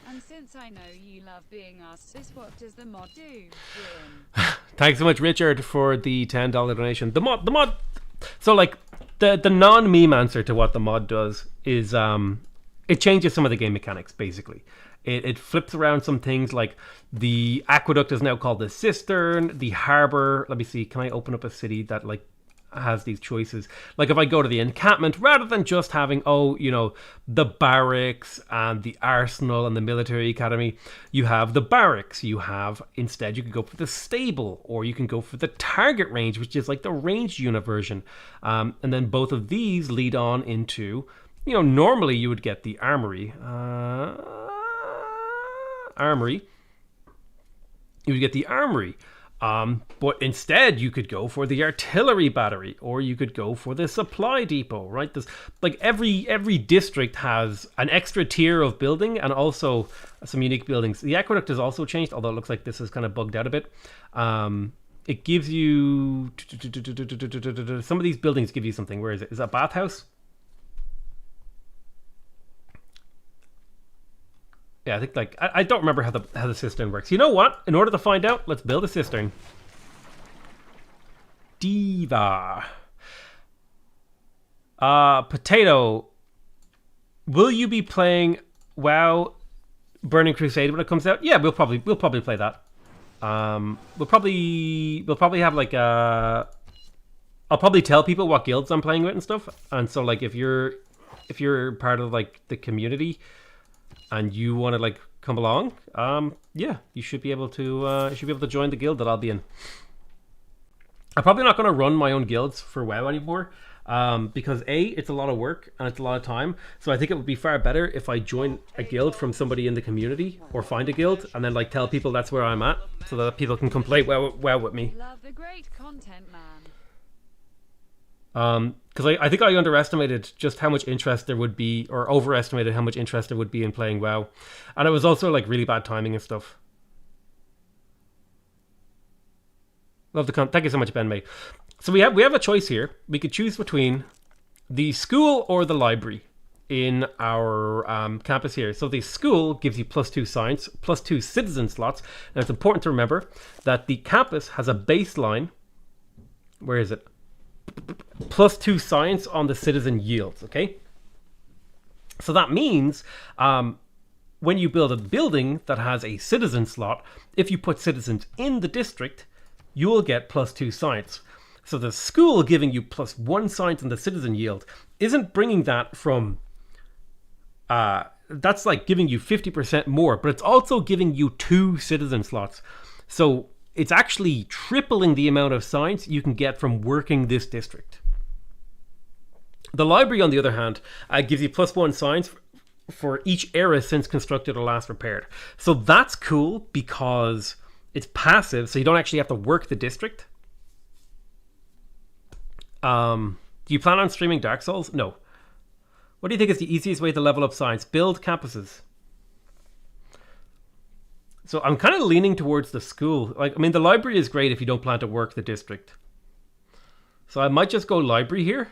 And since I know you love being asked this, what does the mod do? Win. Thanks so much, Richard, for the $10 donation. The mod. So like the non-meme answer to what the mod does is it changes some of the game mechanics. Basically, it flips around some things, like the aqueduct is now called the cistern. The harbor. Let me see. Can I open up a city that like has these choices? Like if I go to the encampment, rather than just having the barracks and the arsenal and the military academy, you have the barracks. You could go for the stable, or you can go for the target range, which is like the ranged unit version, and then both of these lead on into, normally you would get the armory. You would get the armory. But instead, you could go for the artillery battery, or you could go for the supply depot, right? This, like every district has an extra tier of building and also some unique buildings. The aqueduct has also changed, although it looks like this is kind of bugged out a bit. It gives you some of these buildings give you something. Where is it? Is that a bathhouse? Yeah, I think like I don't remember how the cistern works. You know what? In order to find out, let's build a cistern. Diva. Potato. Will you be playing WoW Burning Crusade when it comes out? Yeah, we'll probably play that. We'll probably have like I'll probably tell people what guilds I'm playing with and stuff. And so like if you're part of like the community and you want to like come along, yeah, you should be able to join the guild that I'll be in. I'm probably not going to run my own guilds for WoW anymore, because it's a lot of work and it's a lot of time. So I think it would be far better if I join a guild from somebody in the community, or find a guild and then like tell people that's where I'm at, so that people can come play WoW with me. Love the great content, man. Because I think I underestimated just how much interest there would be, or overestimated how much interest there would be in playing WoW, and it was also like really bad timing and stuff. Love the thank you so much, Ben May. So we have a choice here. We could choose between the school or the library in our campus here. So the school gives you +2 science, +2 citizen slots. Now it's important to remember that the campus has a baseline. Where is it? +2 science on the citizen yields, okay? So that means when you build a building that has a citizen slot, if you put citizens in the district, you will get +2 science. So the school giving you +1 science on the citizen yield isn't bringing that from... that's like giving you 50% more, but it's also giving you 2 citizen slots. So it's actually tripling the amount of science you can get from working this district. The library, on the other hand, gives you +1 science for each era since constructed or last repaired. So that's cool because it's passive, so you don't actually have to work the district. Do you plan on streaming Dark Souls? No. What do you think is the easiest way to level up science? Build campuses. So I'm kind of leaning towards the school. Like, I mean, the library is great if you don't plan to work the district. So I might just go library here.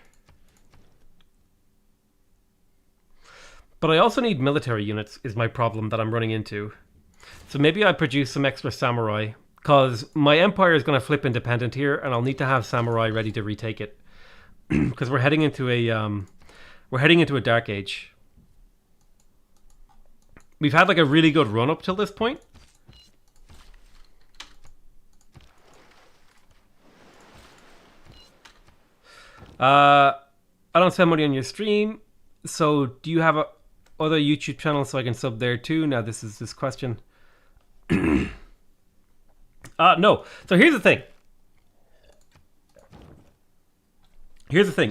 But I also need military units is my problem that I'm running into. So maybe I produce some extra samurai. Because my empire is going to flip independent here. And I'll need to have samurai ready to retake it. Because we're heading into a dark age. We've had like a really good run up till this point. I don't spend money on your stream. So do you have a other YouTube channel so I can sub there too? Now this is this question. No. So here's the thing.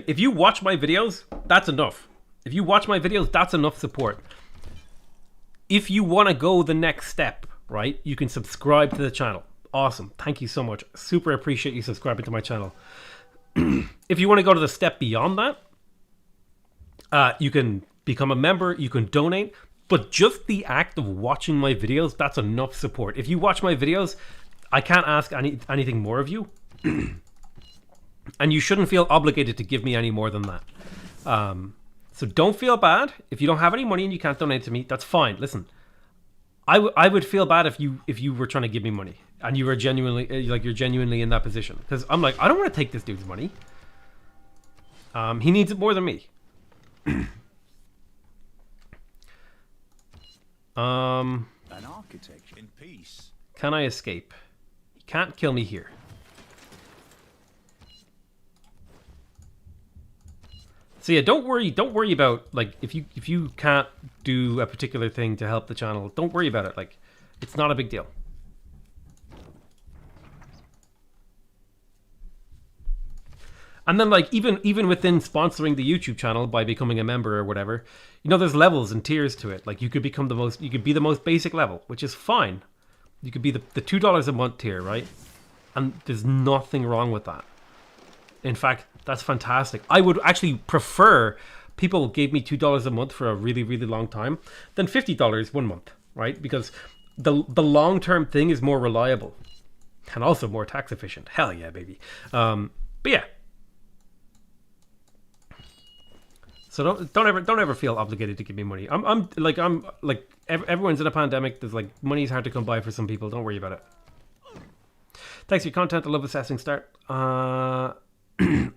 If you watch my videos, that's enough. If you watch my videos, that's enough support. If you want to go the next step, right, you can subscribe to the channel. Awesome. Thank you so much. Super appreciate you subscribing to my channel. If you want to go to the step beyond that, you can become a member, you can donate, but just the act of watching my videos, that's enough support. If you watch my videos, I can't ask anything more of you. And you shouldn't feel obligated to give me any more than that. So don't feel bad. If you don't have any money and you can't donate to me, that's fine. Listen, I would feel bad if you were trying to give me money and you were genuinely you're genuinely in that position, because I'm like, I don't want to take this dude's money. He needs it more than me. An architecture in peace. Can I escape? You can't kill me here. So yeah, don't worry about, like, if you can't do a particular thing to help the channel, don't worry about it. Like, it's not a big deal. And then, like, even within sponsoring the YouTube channel by becoming a member or whatever, you know, there's levels and tiers to it. Like, you could become you could be the most basic level, which is fine. You could be the $2 a month tier, right? And there's nothing wrong with that. In fact, that's fantastic. I would actually prefer people gave me $2 a month for a really, really long time than $50 1 month, right? Because the long-term thing is more reliable and also more tax efficient. Hell yeah, baby. But yeah. So don't ever feel obligated to give me money. I'm like everyone's in a pandemic. There's like, money's hard to come by for some people. Don't worry about it. Thanks for your content. I love assessing start.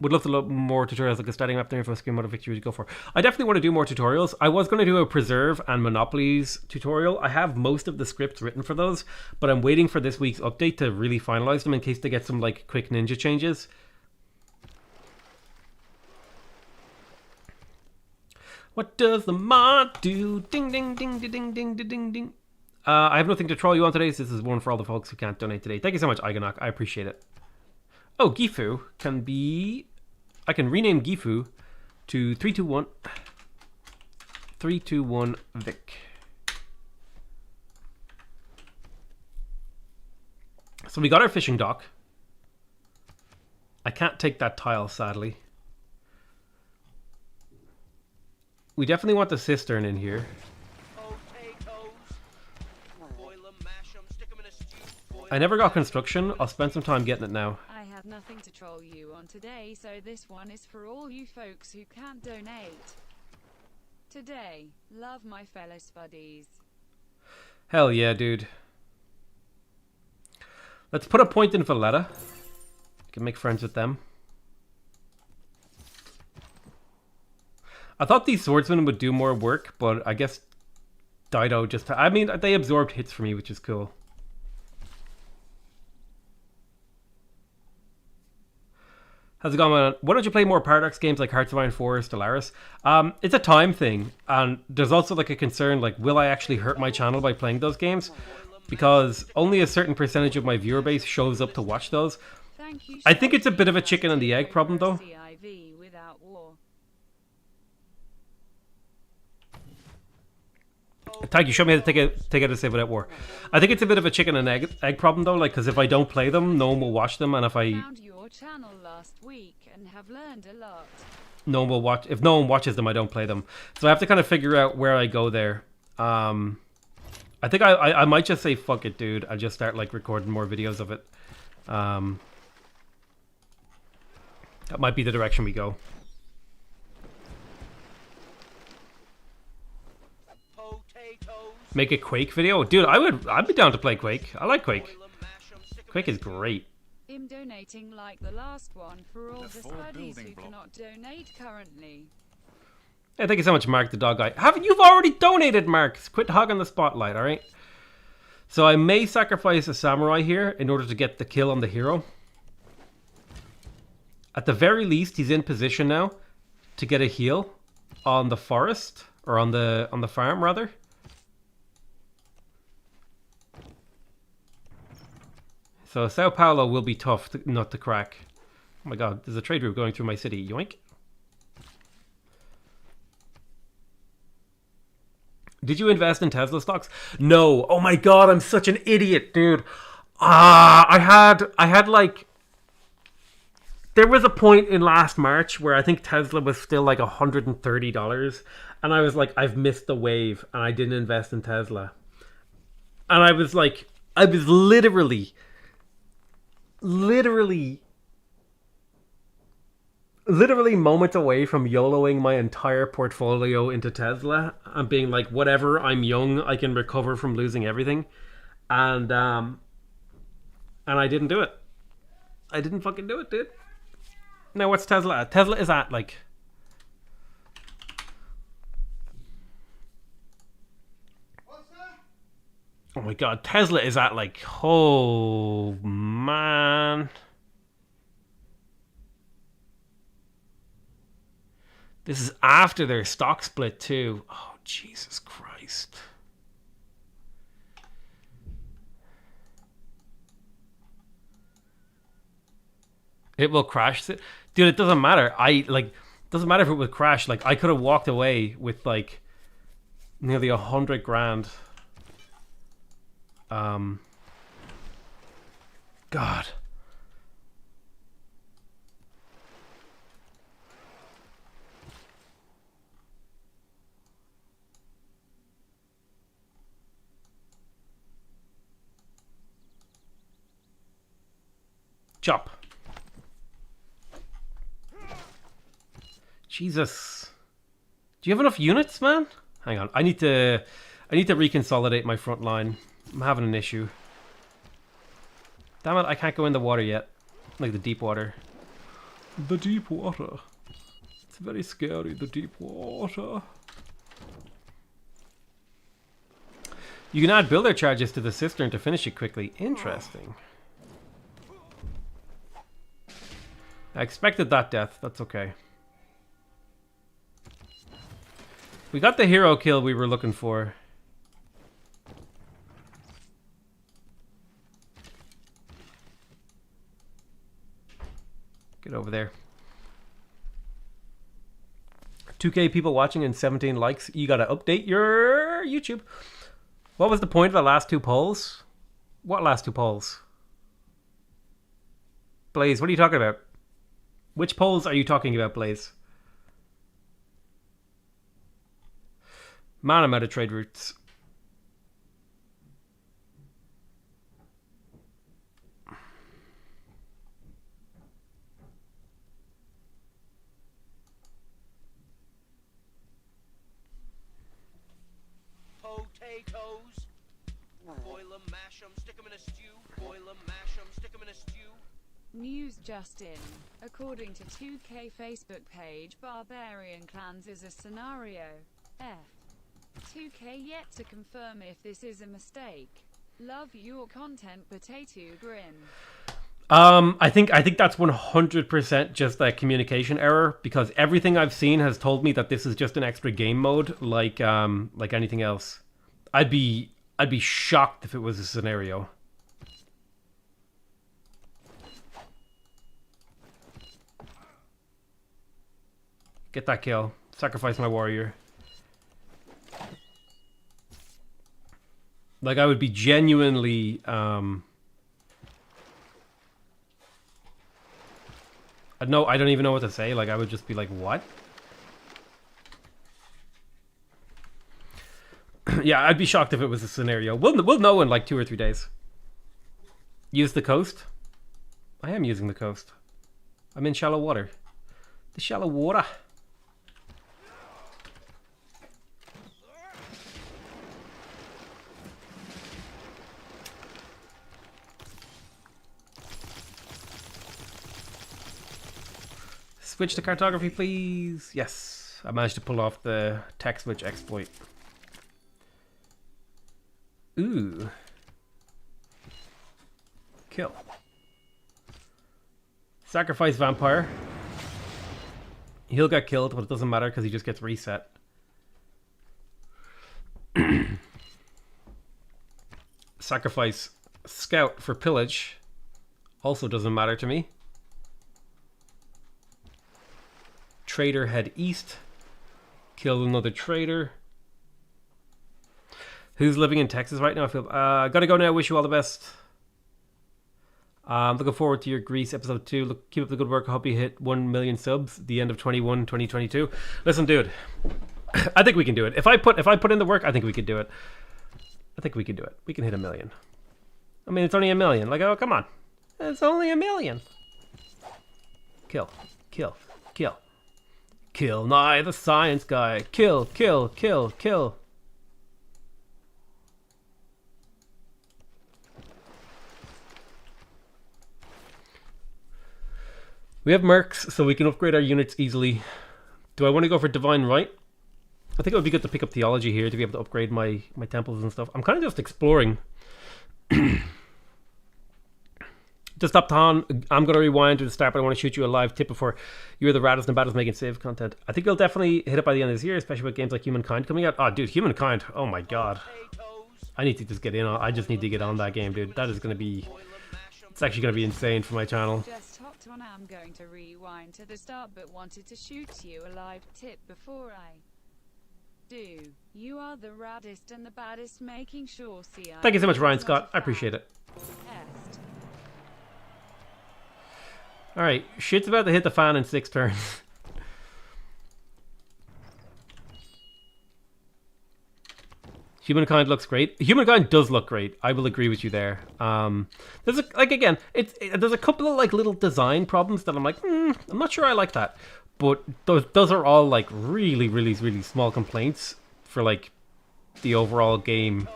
Would love to look more tutorials like a starting map there for a screen. What victory would you go for? I definitely want to do more tutorials. I was going to do a preserve and monopolies tutorial. I have most of the scripts written for those, but I'm waiting for this week's update to really finalize them in case they get some like quick ninja changes. What does the mod do? Ding ding ding ding ding ding ding ding. I have nothing to troll you on today, so this is one for all the folks who can't donate today. Thank you so much, Igonok. I appreciate it. Oh, Gifu can be... I can rename Gifu to 321... 321 Vic. So we got our fishing dock. I can't take that tile, sadly. We definitely want the cistern in here. I never got construction. I'll spend some time getting it now. I have nothing to troll you on today, so this one is for all you folks who can't donate. Today, love my fellow spuddies. Hell yeah, dude. Let's put a point in Valletta. You can make friends with them. I thought these swordsmen would do more work, but I guess Dido just... I mean, they absorbed hits for me, which is cool. How's it going, man? Why don't you play more Paradox games like Hearts of Iron 4 or Stellaris? It's a time thing, and there's also like a concern, like, will I actually hurt my channel by playing those games? Because only a certain percentage of my viewer base shows up to watch those. I think it's a bit of a chicken and the egg problem, though. Thank you. Show me how to take out a save without war. I think it's a bit of a chicken and egg problem though, like because if I don't play them, no one will watch them, and if I Found your channel last week and have learned a lot. no one will watch. If no one watches them, I don't play them. So I have to kind of figure out where I go there. I think I might just say fuck it, dude. I'll just start like recording more videos of it. That might be the direction we go. Make a Quake video? Dude, I'd be down to play Quake. I like Quake. Quake is great. I'm donating like the last one for all the four studies building who blocks. cannot donate currently. Hey, thank you so much, Mark the dog guy. You've already donated, Mark. Quit hogging the spotlight, alright? So I may sacrifice a samurai here in order to get the kill on the hero. At the very least, he's in position now to get a heal on the forest, or on the farm rather. So Sao Paulo will be tough not to crack. Oh my god, there's a trade route going through my city. Yoink. Did you invest in Tesla stocks? No. Oh my god, I'm such an idiot, dude. I had like... There was a point in last March where I think Tesla was still like $130. And I was like, I've missed the wave. And I didn't invest in Tesla. And I was like... I was literally moments away from YOLOing my entire portfolio into Tesla and being like, whatever, I'm young, I can recover from losing everything. And I didn't do it. I didn't fucking do it, dude. Now what's Tesla at? Tesla is at like... Oh my god, Tesla is at like... Oh, man. This is after their stock split too. Oh, Jesus Christ. It will crash. Dude, it doesn't matter. Doesn't matter if it would crash. Like, I could have walked away with like nearly 100 grand. God. Chop. Jesus. Do you have enough units, man? Hang on. I need to reconsolidate my front line. I'm having an issue. Damn it, I can't go in the water yet. Like the deep water. The deep water. It's very scary, the deep water. You can add builder charges to the cistern to finish it quickly. Interesting. I expected that death. That's okay. We got the hero kill we were looking for. Get over there. 2K people watching and 17 likes. You gotta update your YouTube. What was the point of the last two polls? What last two polls? Blaze, what are you talking about? Which polls are you talking about, Blaze? Man, I'm out of trade routes. Potatoes. Boil 'em, mash 'em, stick 'em in a stew. Boil 'em, mash 'em, stick 'em in a stew. News just in. According to 2K Facebook page, Barbarian Clans is a scenario. F. 2K yet to confirm if this is a mistake. Love your content, Potato Grin. I think that's 100% just a communication error, because everything I've seen has told me that this is just an extra game mode, like anything else. I'd be shocked if it was a scenario. Get that kill. Sacrifice my warrior. Like, I would be genuinely... I don't even know what to say. Like, I would just be like, what? Yeah, I'd be shocked if it was a scenario. We'll know in like 2 or 3 days. Use the coast? I am using the coast. I'm in shallow water. The shallow water. Switch to cartography, please. Yes, I managed to pull off the tech switch exploit. Ooh. Kill. Sacrifice vampire. He'll get killed, but it doesn't matter because he just gets reset. Sacrifice scout for pillage. Also doesn't matter to me. Trader head east. Kill another trader. Who's living in Texas right now? I feel gotta go now. Wish you all the best. Looking forward to your Greece episode 2. Look, keep up the good work. I hope you hit 1 million subs the end of 2022. Listen, dude, I think we can do it. If I put in the work, I think we could do it. I think we could do it. We can hit 1 million. I mean, it's only 1 million. Like, oh, come on. It's only 1 million. Kill. Kill. Kill. Kill Nye the science guy. Kill. Kill. Kill. Kill. We have mercs, so we can upgrade our units easily. Do I want to go for Divine Right? I think it would be good to pick up Theology here to be able to upgrade my temples and stuff. I'm kind of just exploring. Just up on, I'm going to rewind to the start, but I want to shoot you a live tip before you're the raddest and baddest making Civ content. I think you'll definitely hit it by the end of this year, especially with games like Humankind coming out. Oh, dude, Humankind. Oh, my God. I need to just get in on. I just need to get on that game, dude. That is going to be... It's actually going to be insane for my channel. Just hopped on. I'm going to rewind to the start, but wanted to shoot you a live tip before I do. You are the raddest and the baddest, making sure CI. Thank you so much, Ryan Scott. I appreciate it. Est. All right, shit's about to hit the fan in 6 turns. Humankind looks great. Humankind does look great. I will agree with you there. There's there's a couple of like little design problems that I'm like, I'm not sure I like that. But those are all like really, really, really small complaints for like the overall game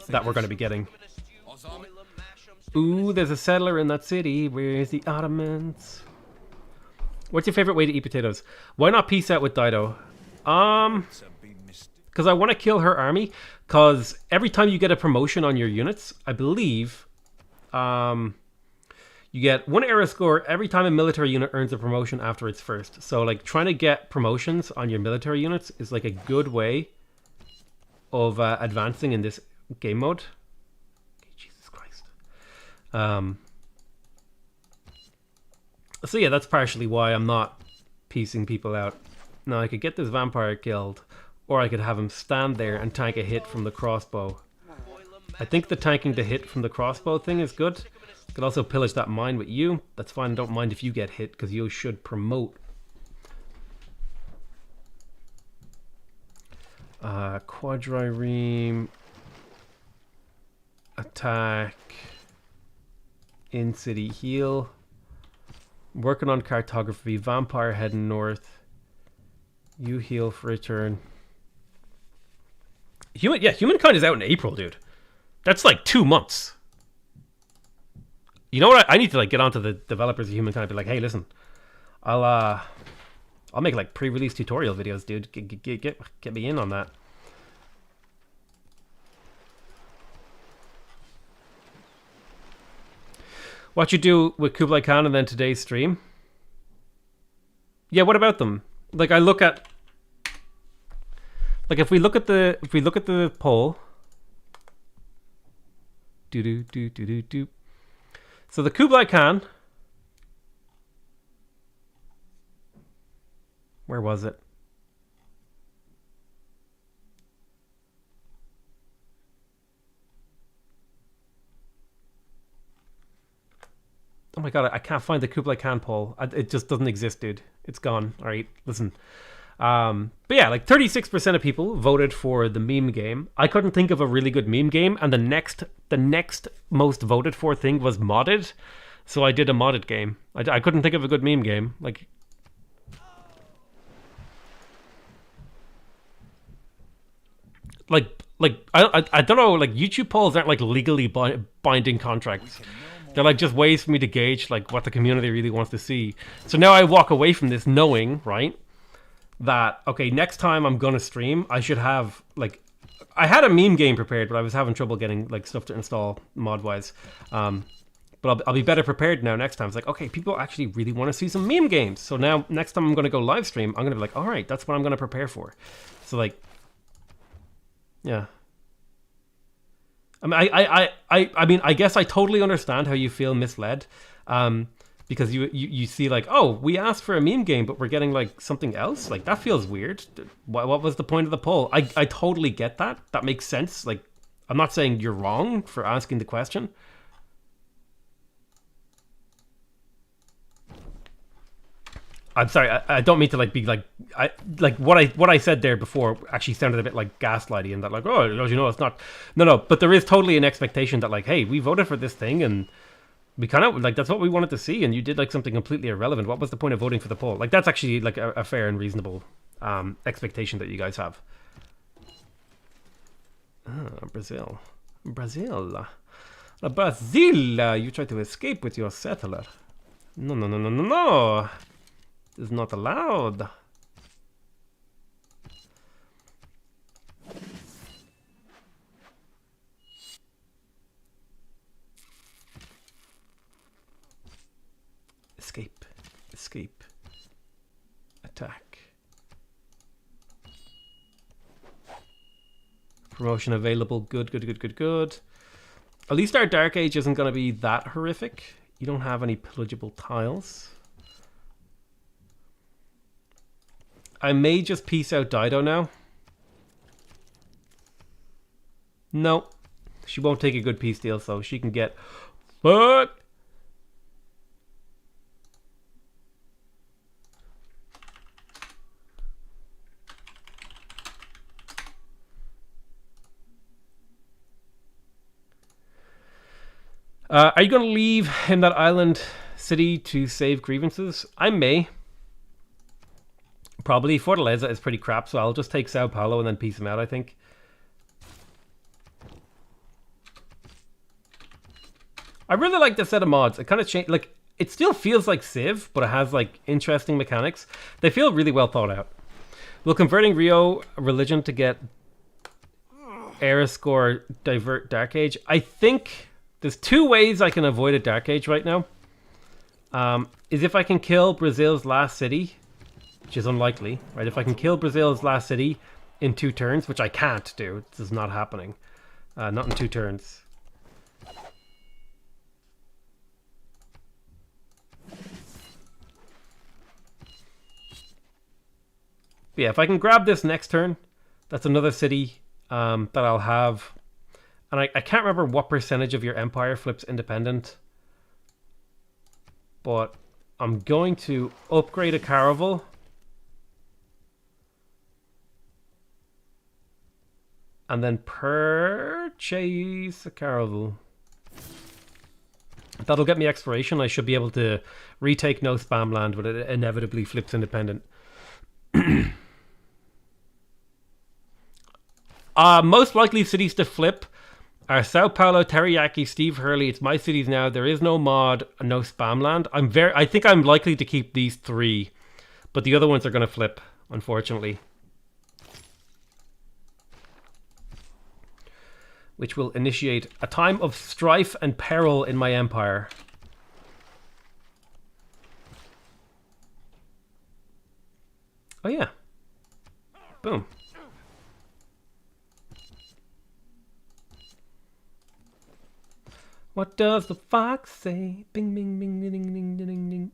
that we're going to be getting. Ooh, there's a settler in that city. Where's the Ottomans? What's your favorite way to eat potatoes? Why not peace out with Dido? Because I want to kill her army. Because every time you get a promotion on your units, I believe, you get 1 era score every time a military unit earns a promotion after its first. So, like, trying to get promotions on your military units is like a good way of advancing in this game mode. Okay, Jesus Christ. So yeah, that's partially why I'm not piecing people out. Now I could get this vampire killed, or I could have him stand there and tank a hit from the crossbow. I think the tanking the hit from the crossbow thing is good. Could also pillage that mine with you. That's fine. Don't mind if you get hit, because you should promote. Quadrireme. Attack. In-city heal. Working on cartography. Vampire heading north. You heal for a turn. Humankind is out in April, dude. That's like 2 months. You know what? I need to like get onto the developers of Humankind and be like, hey, listen, I'll make like pre-release tutorial videos, dude. Get me in on that. What you do with Kublai Khan and then today's stream? Yeah, what about them? Like I look at, like if we look at the poll, do. So the Kublai Khan, where was it? Oh my god, I can't find the Kublai Khan poll. It just doesn't exist, dude. It's gone. All right, listen. But yeah, like 36% of people voted for the meme game. I couldn't think of a really good meme game, and the next most voted for thing was modded. So I did a modded game. I couldn't think of a good meme game. Like I don't know. Like YouTube polls aren't like legally binding contracts. They're like just ways for me to gauge like what the community really wants to see. So now I walk away from this knowing, right, that okay, next time I'm gonna stream, I should have like I had a meme game prepared, but I was having trouble getting like stuff to install mod wise. But I'll be better prepared now next time. It's like, okay, people actually really want to see some meme games. So now next time I'm going to go live stream, I'm going to be like, all right, that's what I'm going to prepare for. So like, yeah. I mean, I guess I totally understand how you feel misled. Because you see like, oh, we asked for a meme game, but we're getting like something else. Like that feels weird. What was the point of the poll? I totally get that. That makes sense. Like, I'm not saying you're wrong for asking the question. I'm sorry, I don't mean to like be like what I said there before actually sounded a bit like gaslighty and that like, oh, you know, it's not no, but there is totally an expectation that like, hey, we voted for this thing and we kind of like that's what we wanted to see, and you did like something completely irrelevant. What was the point of voting for the poll? Like that's actually like a fair and reasonable expectation that you guys have. Brazil, you tried to escape with your settler. No. Is not allowed. Escape. Attack. Promotion available. Good. At least our Dark Age isn't going to be that horrific. You don't have any pillageable tiles. I may just peace out Dido now. No. She won't take a good peace deal, so she can get fucked. Are you going to leave him that island city to save grievances? I may. Probably. Fortaleza is pretty crap, so I'll just take Sao Paulo and then peace him out, I think. I really like this set of mods. It kind of changed, like, it still feels like Civ, but it has, like, interesting mechanics. They feel really well thought out. Will converting Rio religion to get era score divert Dark Age? I think there's two ways I can avoid a Dark Age right now. Is if I can kill Brazil's last city, which is unlikely, right? If I can kill Brazil's last city in 2 turns, which I can't do. This is not happening. Not in 2 turns. But yeah, if I can grab this next turn, that's another city that I'll have. And I can't remember what percentage of your empire flips independent. But I'm going to upgrade a caravel. And then purchase a caravel. That'll get me exploration. I should be able to retake no spam land, but it inevitably flips independent. Most likely cities to flip are Sao Paulo, Teriyaki, Steve Hurley. It's my cities now. There is no mod, no spam land. I think I'm likely to keep these 3, but the other ones are going to flip, unfortunately. Which will initiate a time of strife and peril in my empire. Oh yeah. Boom. What does the fox say? Bing, bing, bing, ding, ding, ding, ding, ding.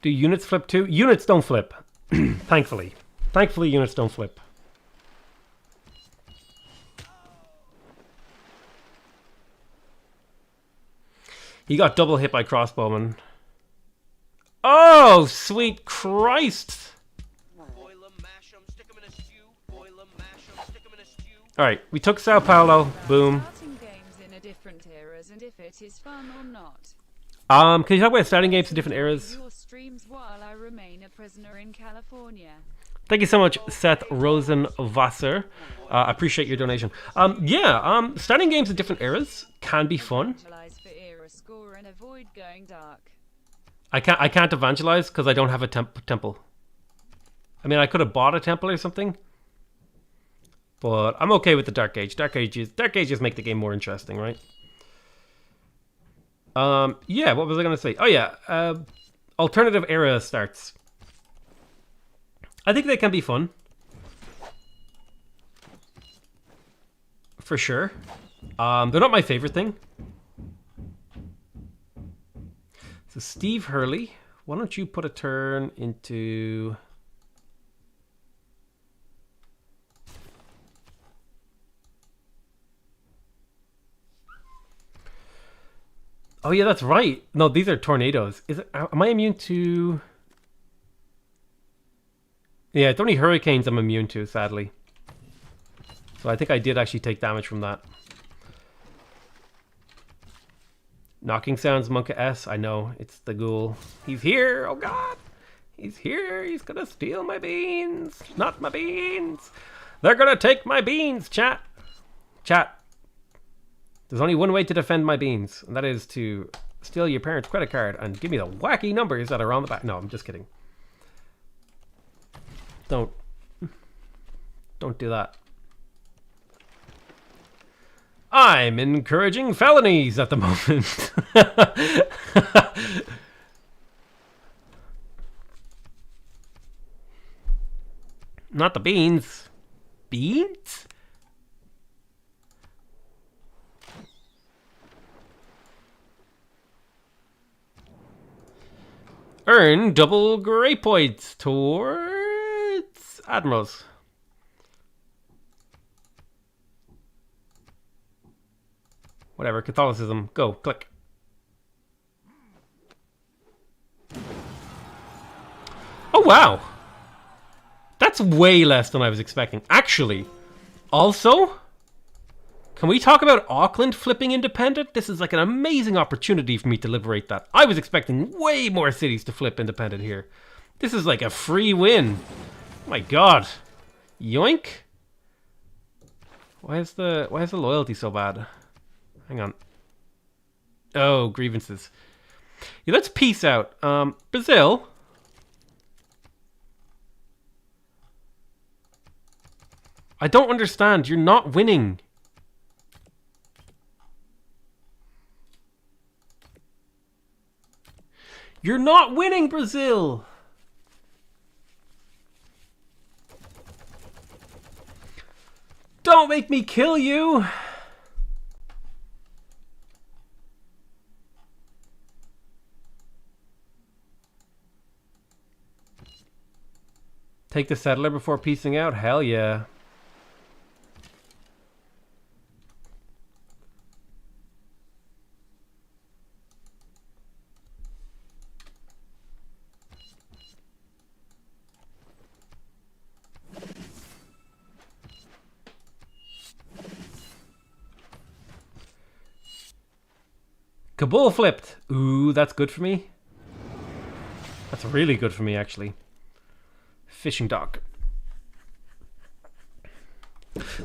Do units flip too? Units don't flip. Thankfully. Thankfully, units don't flip. He got double hit by crossbowman. Oh, sweet Christ! Alright, we took Sao Paulo. Boom. Starting games in a different eras and if it is fun or not. Can you talk about starting games in different eras? Your streams while I remain a prisoner in California. Thank you so much, Seth Rosenwasser. I appreciate your donation. Starting games in different eras can be fun. Evangelize for era score and avoid going dark. I can't evangelize because I don't have a temple. I mean, I could have bought a temple or something, but I'm okay with the Dark Age. Dark Ages make the game more interesting, right? Yeah. What was I gonna say? Oh yeah. Alternative era starts. I think they can be fun. For sure. They're not my favorite thing. So Steve Hurley, why don't you put a turn into... Oh yeah, that's right. No, these are tornadoes. Am I immune to... Yeah, it's only hurricanes I'm immune to, sadly. So I think I did actually take damage from that. Knocking sounds, Monka S. I know, it's the ghoul. He's here, oh god! He's here, he's gonna steal my beans! Not my beans! They're gonna take my beans, chat! Chat. There's only one way to defend my beans, and that is to steal your parents' credit card and give me the wacky numbers that are on the back. No, I'm just kidding. Don't do that. I'm encouraging felonies at the moment. Not the beans. Beans? Earn double grey points towards admirals. Whatever, Catholicism. Go, click. Oh, wow. That's way less than I was expecting. Actually, also, can we talk about Auckland flipping independent? This is like an amazing opportunity for me to liberate that. I was expecting way more cities to flip independent here. This is like a free win. Oh my god. Yoink. Why is the loyalty so bad? Hang on. Oh, grievances. Yeah, let's peace out. Brazil. I don't understand. You're not winning. You're not winning, Brazil. Don't make me kill you. Take the settler before piecing out? Hell yeah. Kabul flipped. Ooh, that's good for me. That's really good for me, actually. Fishing dock.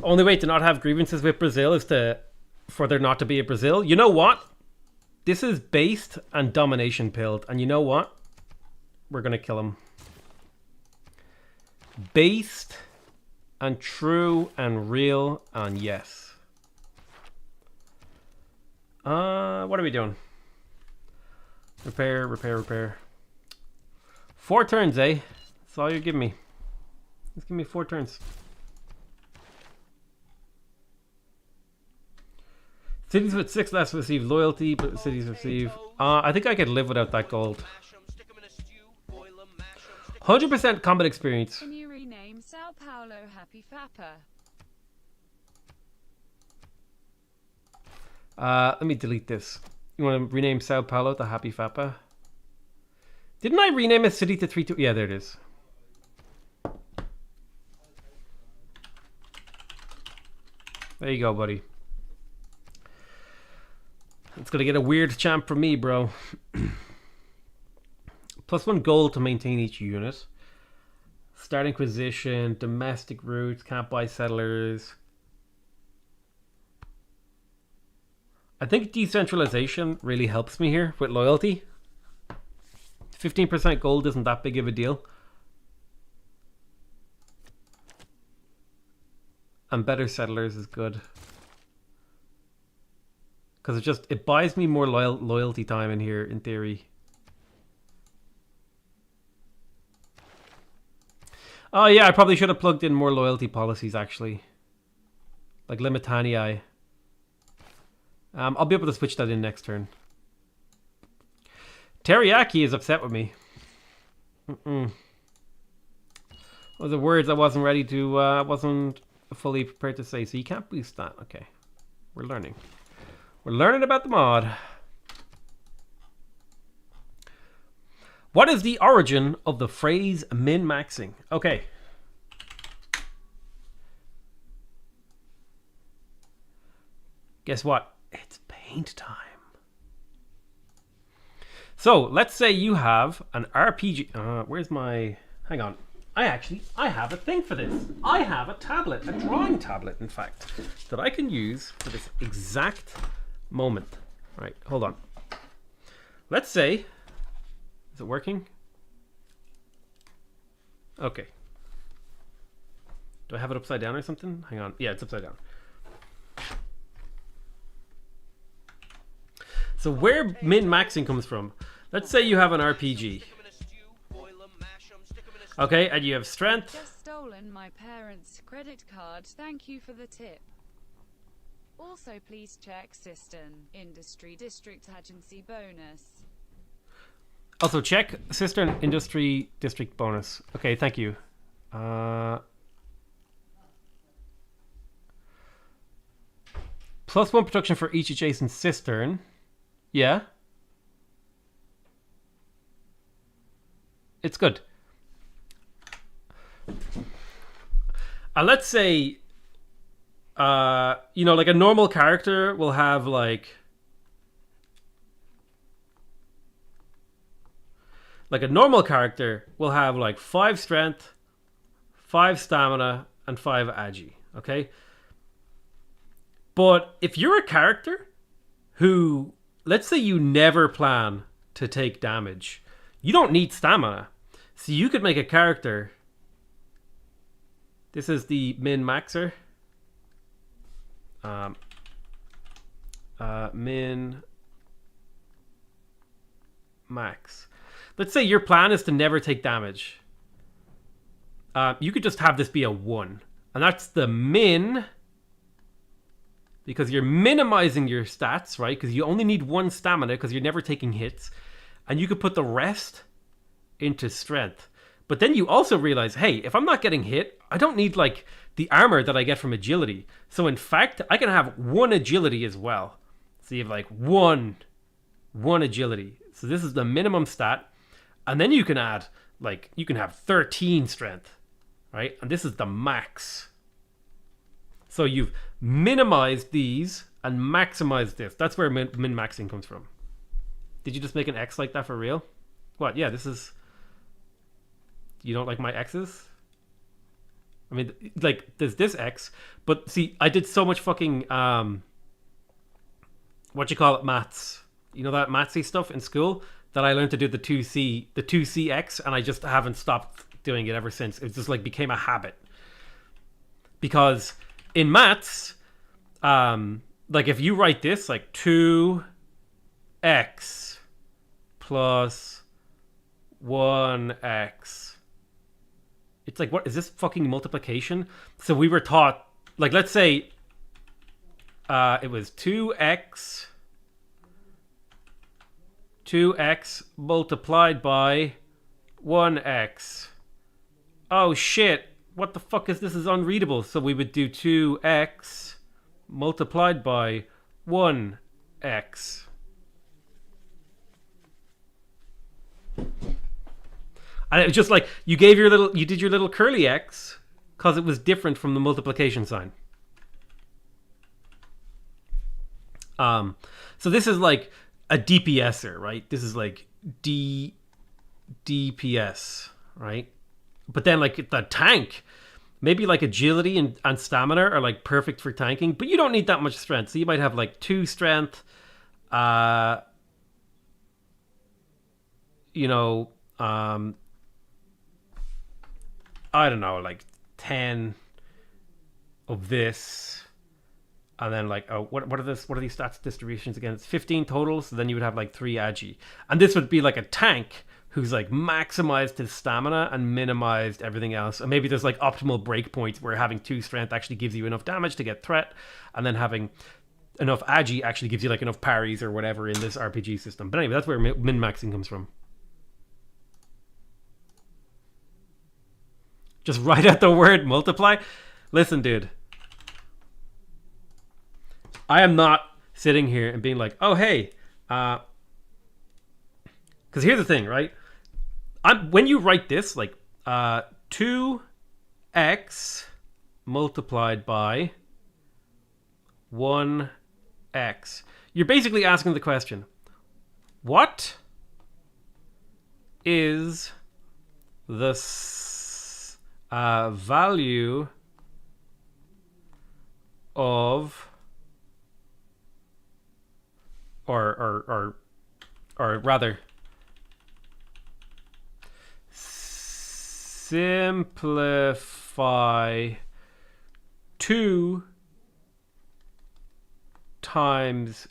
Only way to not have grievances with Brazil is for there not to be a Brazil. You know what? This is based and domination pilled. And you know what? We're going to kill him. Based and true and real and yes. What are we doing? Repair, repair, repair. 4 turns, eh? That's all you're giving me. Just give me 4 turns. Cities with 6 less receive loyalty, but cities receive... I think I could live without that gold. 100% combat experience. Can you rename Sao Paulo Happy Fapper? Let me delete this. You want to rename Sao Paulo to Happy Fappa? Didn't I rename a city to 3-2? Yeah, there it is. There you go, buddy. It's gonna get a weird champ from me, bro. +1 gold to maintain each unit. Start Inquisition, domestic routes, can't buy settlers. I think decentralization really helps me here with loyalty. 15% gold isn't that big of a deal. And better settlers is good. Because it buys me more loyalty time in here, in theory. Oh yeah, I probably should have plugged in more loyalty policies, actually. Like Limitanii. I'll be able to switch that in next turn. Teriyaki is upset with me. Those are words I wasn't ready to, wasn't fully prepared to say. So you can't boost that. Okay. We're learning. We're learning about the mod. What is the origin of the phrase min-maxing? Okay. Guess what? It's paint time. So, let's say you have an RPG. Where's my... Hang on. I have a thing for this. I have a tablet, a drawing tablet, in fact, that I can use for this exact moment. All right, hold on. Let's say... Is it working? Okay. Do I have it upside down or something? Hang on. Yeah, it's upside down. So where min-maxing comes from, let's say you have an RPG. Okay, and you have strength. Just stolen my parents' credit card. Thank you for the tip. Also, please check Cistern Industry District Agency bonus. Also, check Cistern Industry District bonus. Okay, thank you. +1 production for each adjacent cistern. Yeah. It's good. And let's say, you know, like a normal character will have like a normal character will have like 5 strength, 5 stamina, and 5 agi. Okay. But if you're a character who, let's say you never plan to take damage, you don't need stamina. So you could make a character. This is the min-maxer. Min-max. Let's say your plan is to never take damage. You could just have this be a 1. And that's the min... Because you're minimizing your stats, right? Because you only need 1 stamina because you're never taking hits. And you could put the rest into strength. But then you also realize, hey, if I'm not getting hit, I don't need like the armor that I get from agility. So in fact, I can have 1 agility as well. So you have like one agility. So this is the minimum stat. And then you can add, like, you can have 13 strength, right? And this is the max. So you've minimized these and maximized this. That's where min-maxing comes from. Did you just make an X like that for real? What? Yeah, this is... You don't like my X's? I mean, like, there's this X. But see, I did so much fucking... maths. You know that mathsy stuff in school? That I learned to do the 2CX, and I just haven't stopped doing it ever since. It just, like, became a habit. Because... in maths, like if you write this, like 2x plus 1x, it's like, what is this fucking multiplication? So we were taught, like, let's say it was 2x multiplied by 1x. oh shit, what the fuck is this? Is unreadable. So we would do 2x multiplied by 1x. And it was just like you did your little curly x because it was different from the multiplication sign. So this is like a DPSer, right? This is like DPS, right? But then like the tank, maybe like agility and stamina are like perfect for tanking, but you don't need that much strength. So you might have like 2 strength, you know, I don't know, like 10 of this, and then like, oh, what are these stats distributions again? It's 15 total, so then you would have like 3 agi, and this would be like a tank who's like maximized his stamina and minimized everything else. And maybe there's like optimal breakpoints where having 2 strength actually gives you enough damage to get threat, and then having enough agi actually gives you like enough parries or whatever in this RPG system. But anyway, that's where min-maxing comes from. Just write out the word multiply. Listen, dude. I am not sitting here and being like, oh, hey. Because here's the thing, right? When you write this, like 2x multiplied by 1x, you're basically asking the question, what is the value of, or rather, simplify 2 times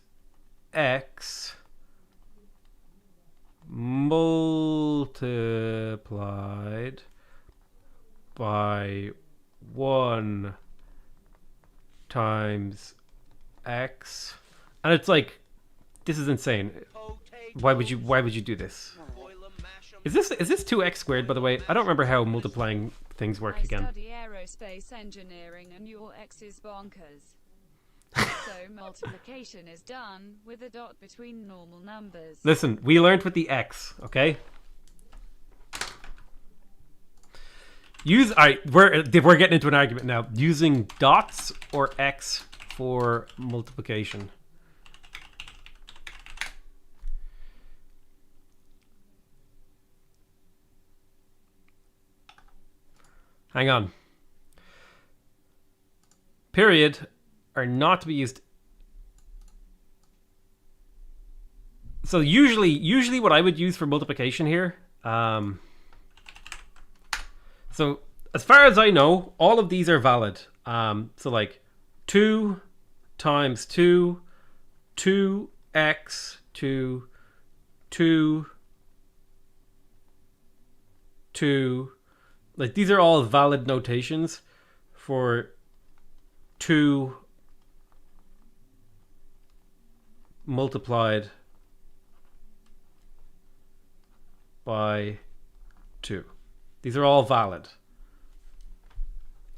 x multiplied by 1 times x. And it's like, this is insane. Why would you do this? Is this 2x squared, by the way? I don't remember how multiplying things work again. I study aerospace engineering and your x is bonkers. So multiplication is done with a dot between normal numbers. Listen, we learned with the x, okay? Alright, we're getting into an argument now. Using dots or x for multiplication. Hang on. Period are not to be used. So usually what I would use for multiplication here, so as far as I know, all of these are valid. So like 2 times 2, 2x, 2, 2, 2. Like these are all valid notations for 2 multiplied by 2. These are all valid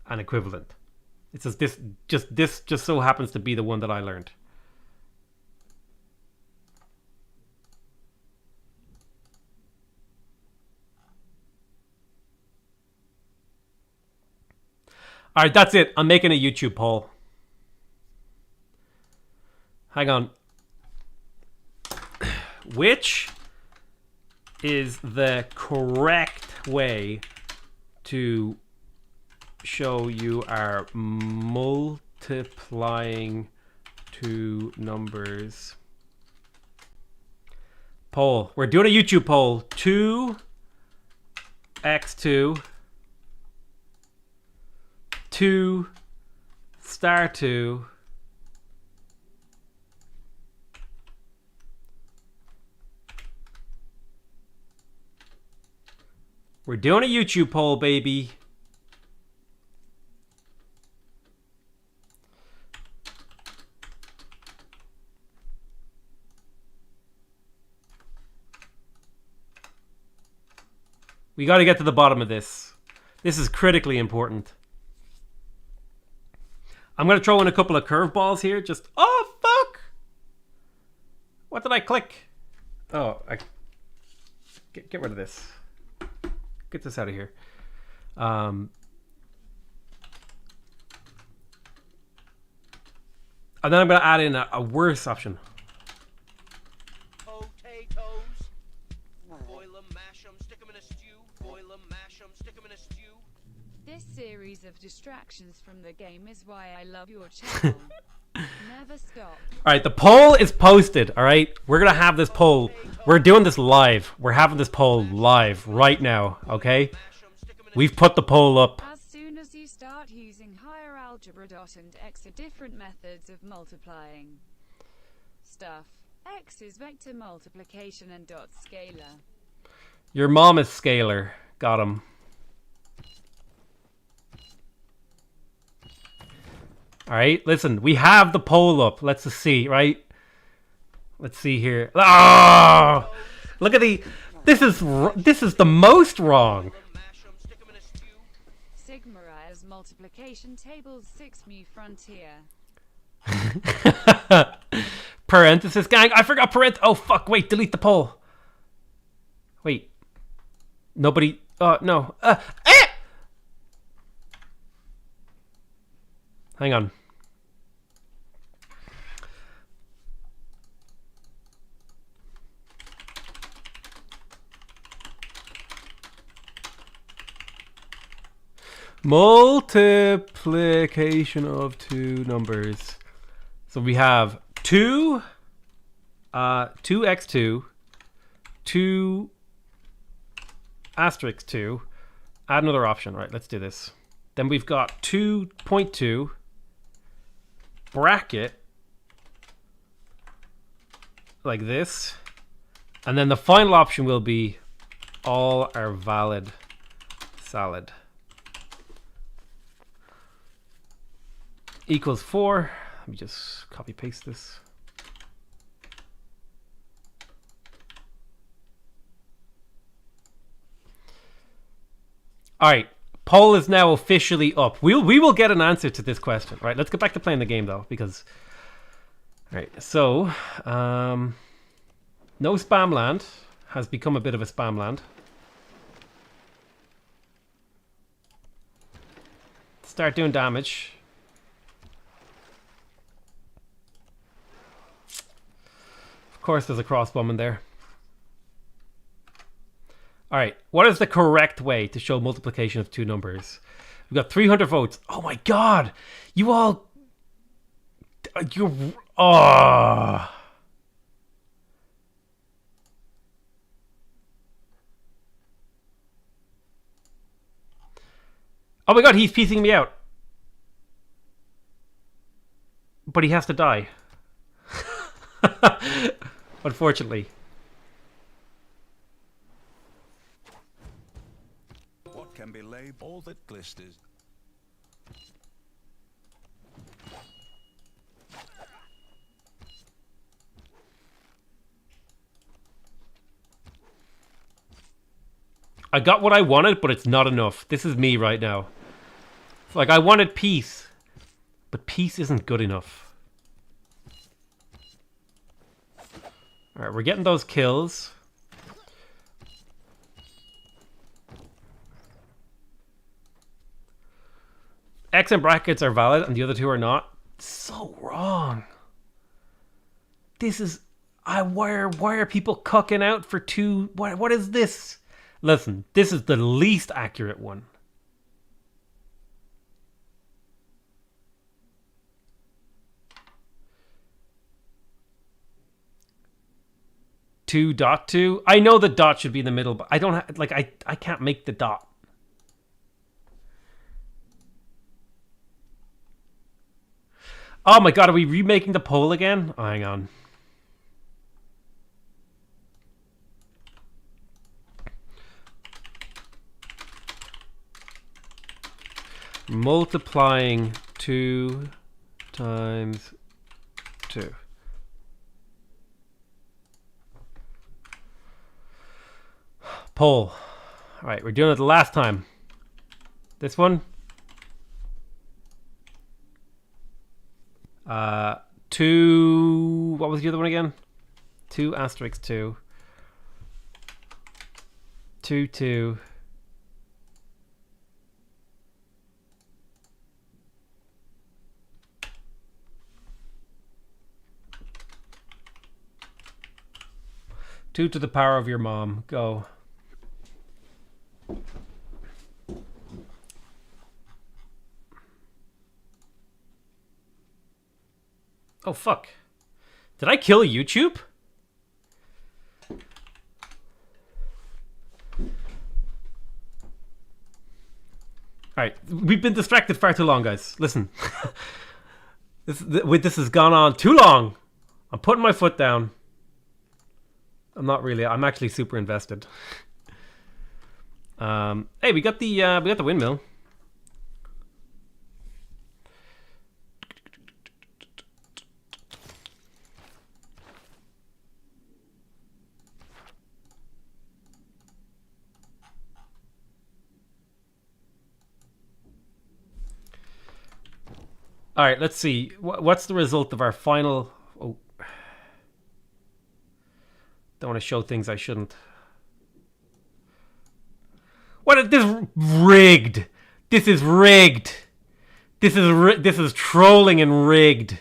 and equivalent. It says this just so happens to be the one that I learned. All right, that's it. I'm making a YouTube poll. Hang on. Which is the correct way to show you are multiplying 2 numbers? Poll. We're doing a YouTube poll. 2x2 2 star 2 We're doing a YouTube poll, baby. We got to get to the bottom of this. This is critically important. I'm going to throw in a couple of curveballs here. Just, oh, fuck! What did I click? Oh, get rid of this. Get this out of here. And then I'm going to add in a worse option. Potatoes. Boil 'em, mash 'em, stick 'em in a stew. Boil 'em, mash 'em, stick 'em in a stew. This series of distractions from the game is why I love your channel. Never stop. All right, the poll is posted. All right, we're gonna have this poll. We're doing this live. We're having this poll live right now. Okay, we've put the poll up. As soon as you start using higher algebra, dot and x are different methods of multiplying stuff. X is vector multiplication and dot scalar. Your mom is scalar. Got him. All right, listen, we have the poll up. Let's just see, right? Let's see here. Oh, look at the. This is the most wrong. Sigmara's multiplication tables 6 mu frontier. Parenthesis gang. I forgot Oh fuck! Wait, delete the poll. Wait. Nobody. No. Hang on. Multiplication of two numbers. So we have 2x2, 2 asterisk 2. Add another option. Right, let's do this. Then we've got 2.2 bracket like this, and then the final option will be all are valid salad equals 4. Let me just copy paste this. All right, poll is now officially up. We will get an answer to this question. Right, let's get back to playing the game though, because all right, so no spam land has become a bit of a spam land. Start doing damage. Of course, there's a crossbomb in there. All right, what is the correct way to show multiplication of two numbers? We've got 300 votes. Oh my god, you all, you're, oh. Oh my god, he's piecing me out. But he has to die. Unfortunately. What can be labeled all that glisters? I got what I wanted, but it's not enough. This is me right now. Like, I wanted peace, but peace isn't good enough. Alright, we're getting those kills. X and brackets are valid and the other two are not. So wrong. This is... why are people cucking out for two... What is this? Listen, this is the least accurate one. Two dot two. I know the dot should be in the middle, but I don't have, like, I can't make the dot. Oh my god, are we remaking the poll again? Oh, hang on. Multiplying 2 times 2. Poll. All right, we're doing it the last time. This one. 2. What was the other one again? 2 asterisk 2. 2 2. Two to the power of your mom. Go. Oh, fuck. Did I kill YouTube? Alright, we've been distracted far too long, guys. Listen. This has gone on too long. I'm putting my foot down. I'm not really. I'm actually super invested. Hey, we got the windmill. All right, let's see. What's the result of our final? Oh. Don't want to show things I shouldn't. What? This is rigged. This is rigged. This is trolling and rigged.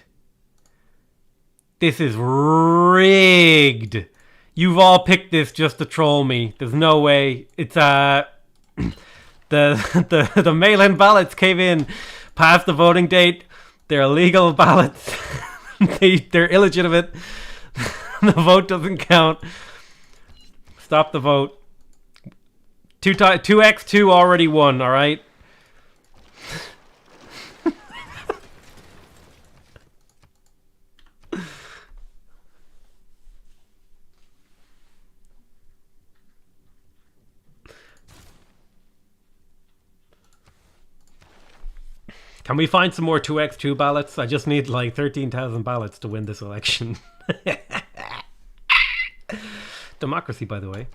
This is rigged. You've all picked this just to troll me. There's no way. It's the mail-in ballots came in past the voting date. They're illegal ballots. They're illegitimate. The vote doesn't count. Stop the vote. 2x2 already won, alright? Can we find some more 2x2 ballots? I just need like 13,000 ballots to win this election. Democracy, by the way.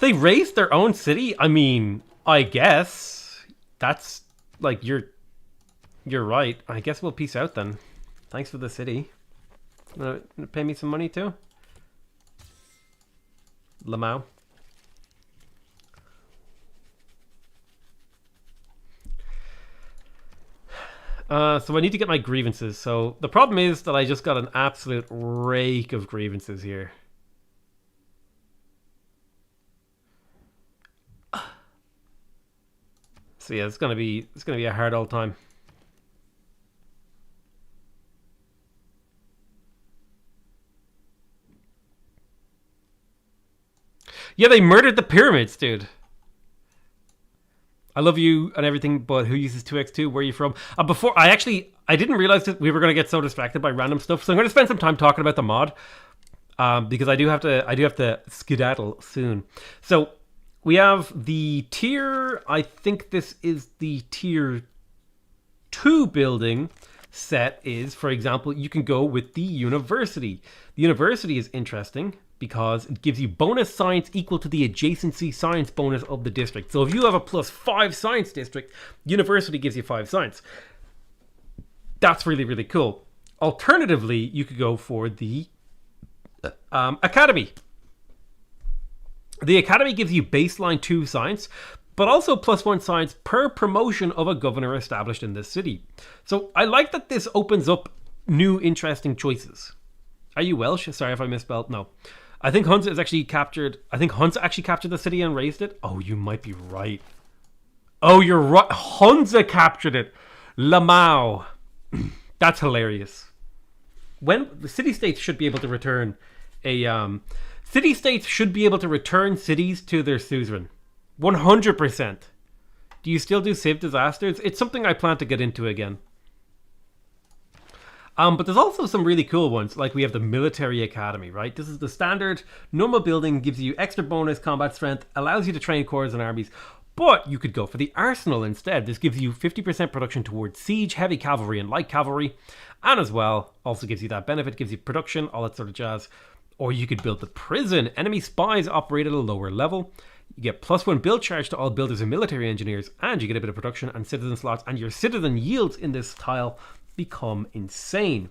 They raised their own city? I mean, I guess. That's, like, you're right. I guess we'll peace out then. Thanks for the city. Pay me some money too? Lamau. So I need to get my grievances. So the problem is that I just got an absolute rake of grievances here. So yeah, it's gonna be a hard old time. Yeah, they murdered the pyramids, dude. I love you and everything, but who uses 2x2? Where are you from? Before I didn't realize that we were gonna get so distracted by random stuff. So I'm gonna spend some time talking about the mod, because I do have to skedaddle soon. So we have the tier. I think this is the tier 2 building set. Is, for example, you can go with the university. The university is interesting because it gives you bonus science equal to the adjacency science bonus of the district. So if you have a +5 science district, university gives you 5 science. That's really, really cool. Alternatively, you could go for the academy. The academy gives you baseline 2 science, but also +1 science per promotion of a governor established in this city. So I like that this opens up new interesting choices. Are you Welsh? Sorry if I misspelled. No. I think Hunza is actually captured. I think Hunza actually captured the city and raised it. Oh, you might be right. Oh, you're right. Hunza captured it. Lamau. That's hilarious. When the city-states should be able to return city-states should be able to return cities to their suzerain. 100%. Do you still do civ disasters? It's something I plan to get into again. But there's also some really cool ones, like we have the military academy, right? This is the standard normal building, gives you extra bonus combat strength, allows you to train corps and armies, But you could go for the arsenal instead. This gives you 50% production towards siege, heavy cavalry, and light cavalry. And as well, also gives you that benefit, gives you production, all that sort of jazz. Or you could build the prison. Enemy spies operate at a lower level. You get +1 build charge to all builders and military engineers. And you get a bit of production and citizen slots. And your citizen yields in this tile become insane.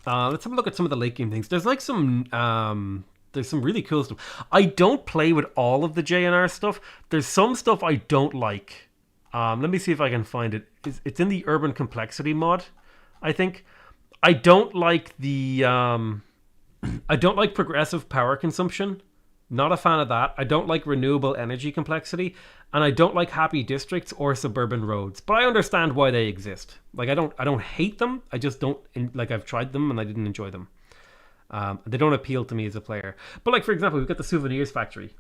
Let's have a look at some of the late game things. There's like some really cool stuff. I don't play with all of the JNR stuff. There's some stuff I don't like. Let me see if I can find it. It's in the urban complexity mod, I think. I don't like the I don't like progressive power consumption. Not a fan of that. I don't like renewable energy complexity, and I don't like happy districts or suburban roads. But I understand why they exist. Like I don't hate them. I just don't like. I've tried them and I didn't enjoy them. They don't appeal to me as a player. But like for example, we've got the souvenirs factory.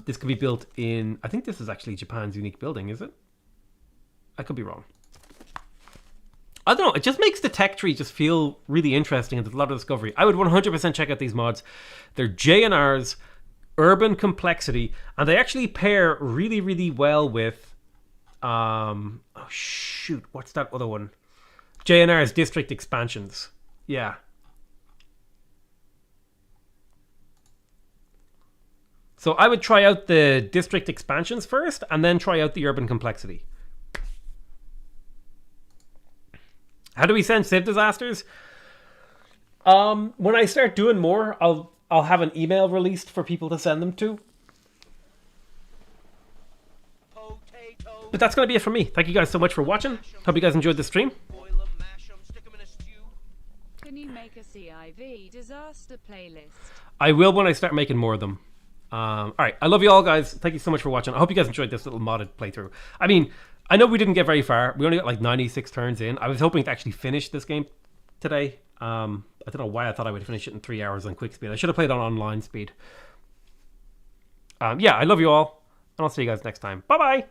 This could be built in. I think this is actually Japan's unique building. Is it? I could be wrong. I don't know. It just makes the tech tree just feel really interesting, and there's a lot of discovery. I would 100% check out these mods. They're JNR's urban complexity, and they actually pair really, really well with oh shoot, what's that other one? JNR's district expansions. Yeah. So I would try out the district expansions first, and then try out the urban complexity. How do we send civ disasters? When I start doing more, I'll have an email released for people to send them to. Potatoes. But that's going to be it from me. Thank you guys so much for watching. Hope you guys enjoyed the stream. Boil 'em, mash 'em, stick 'em in a stew. Can you make a CIV disaster playlist? I will when I start making more of them. All right. I love you all, guys. Thank you so much for watching. I hope you guys enjoyed this little modded playthrough. I mean, I know we didn't get very far. We only got like 96 turns in. I was hoping to actually finish this game today. I don't know why I thought I would finish it in 3 hours on quick speed. I should have played on online speed. Yeah, I love you all. And I'll see you guys next time. Bye-bye.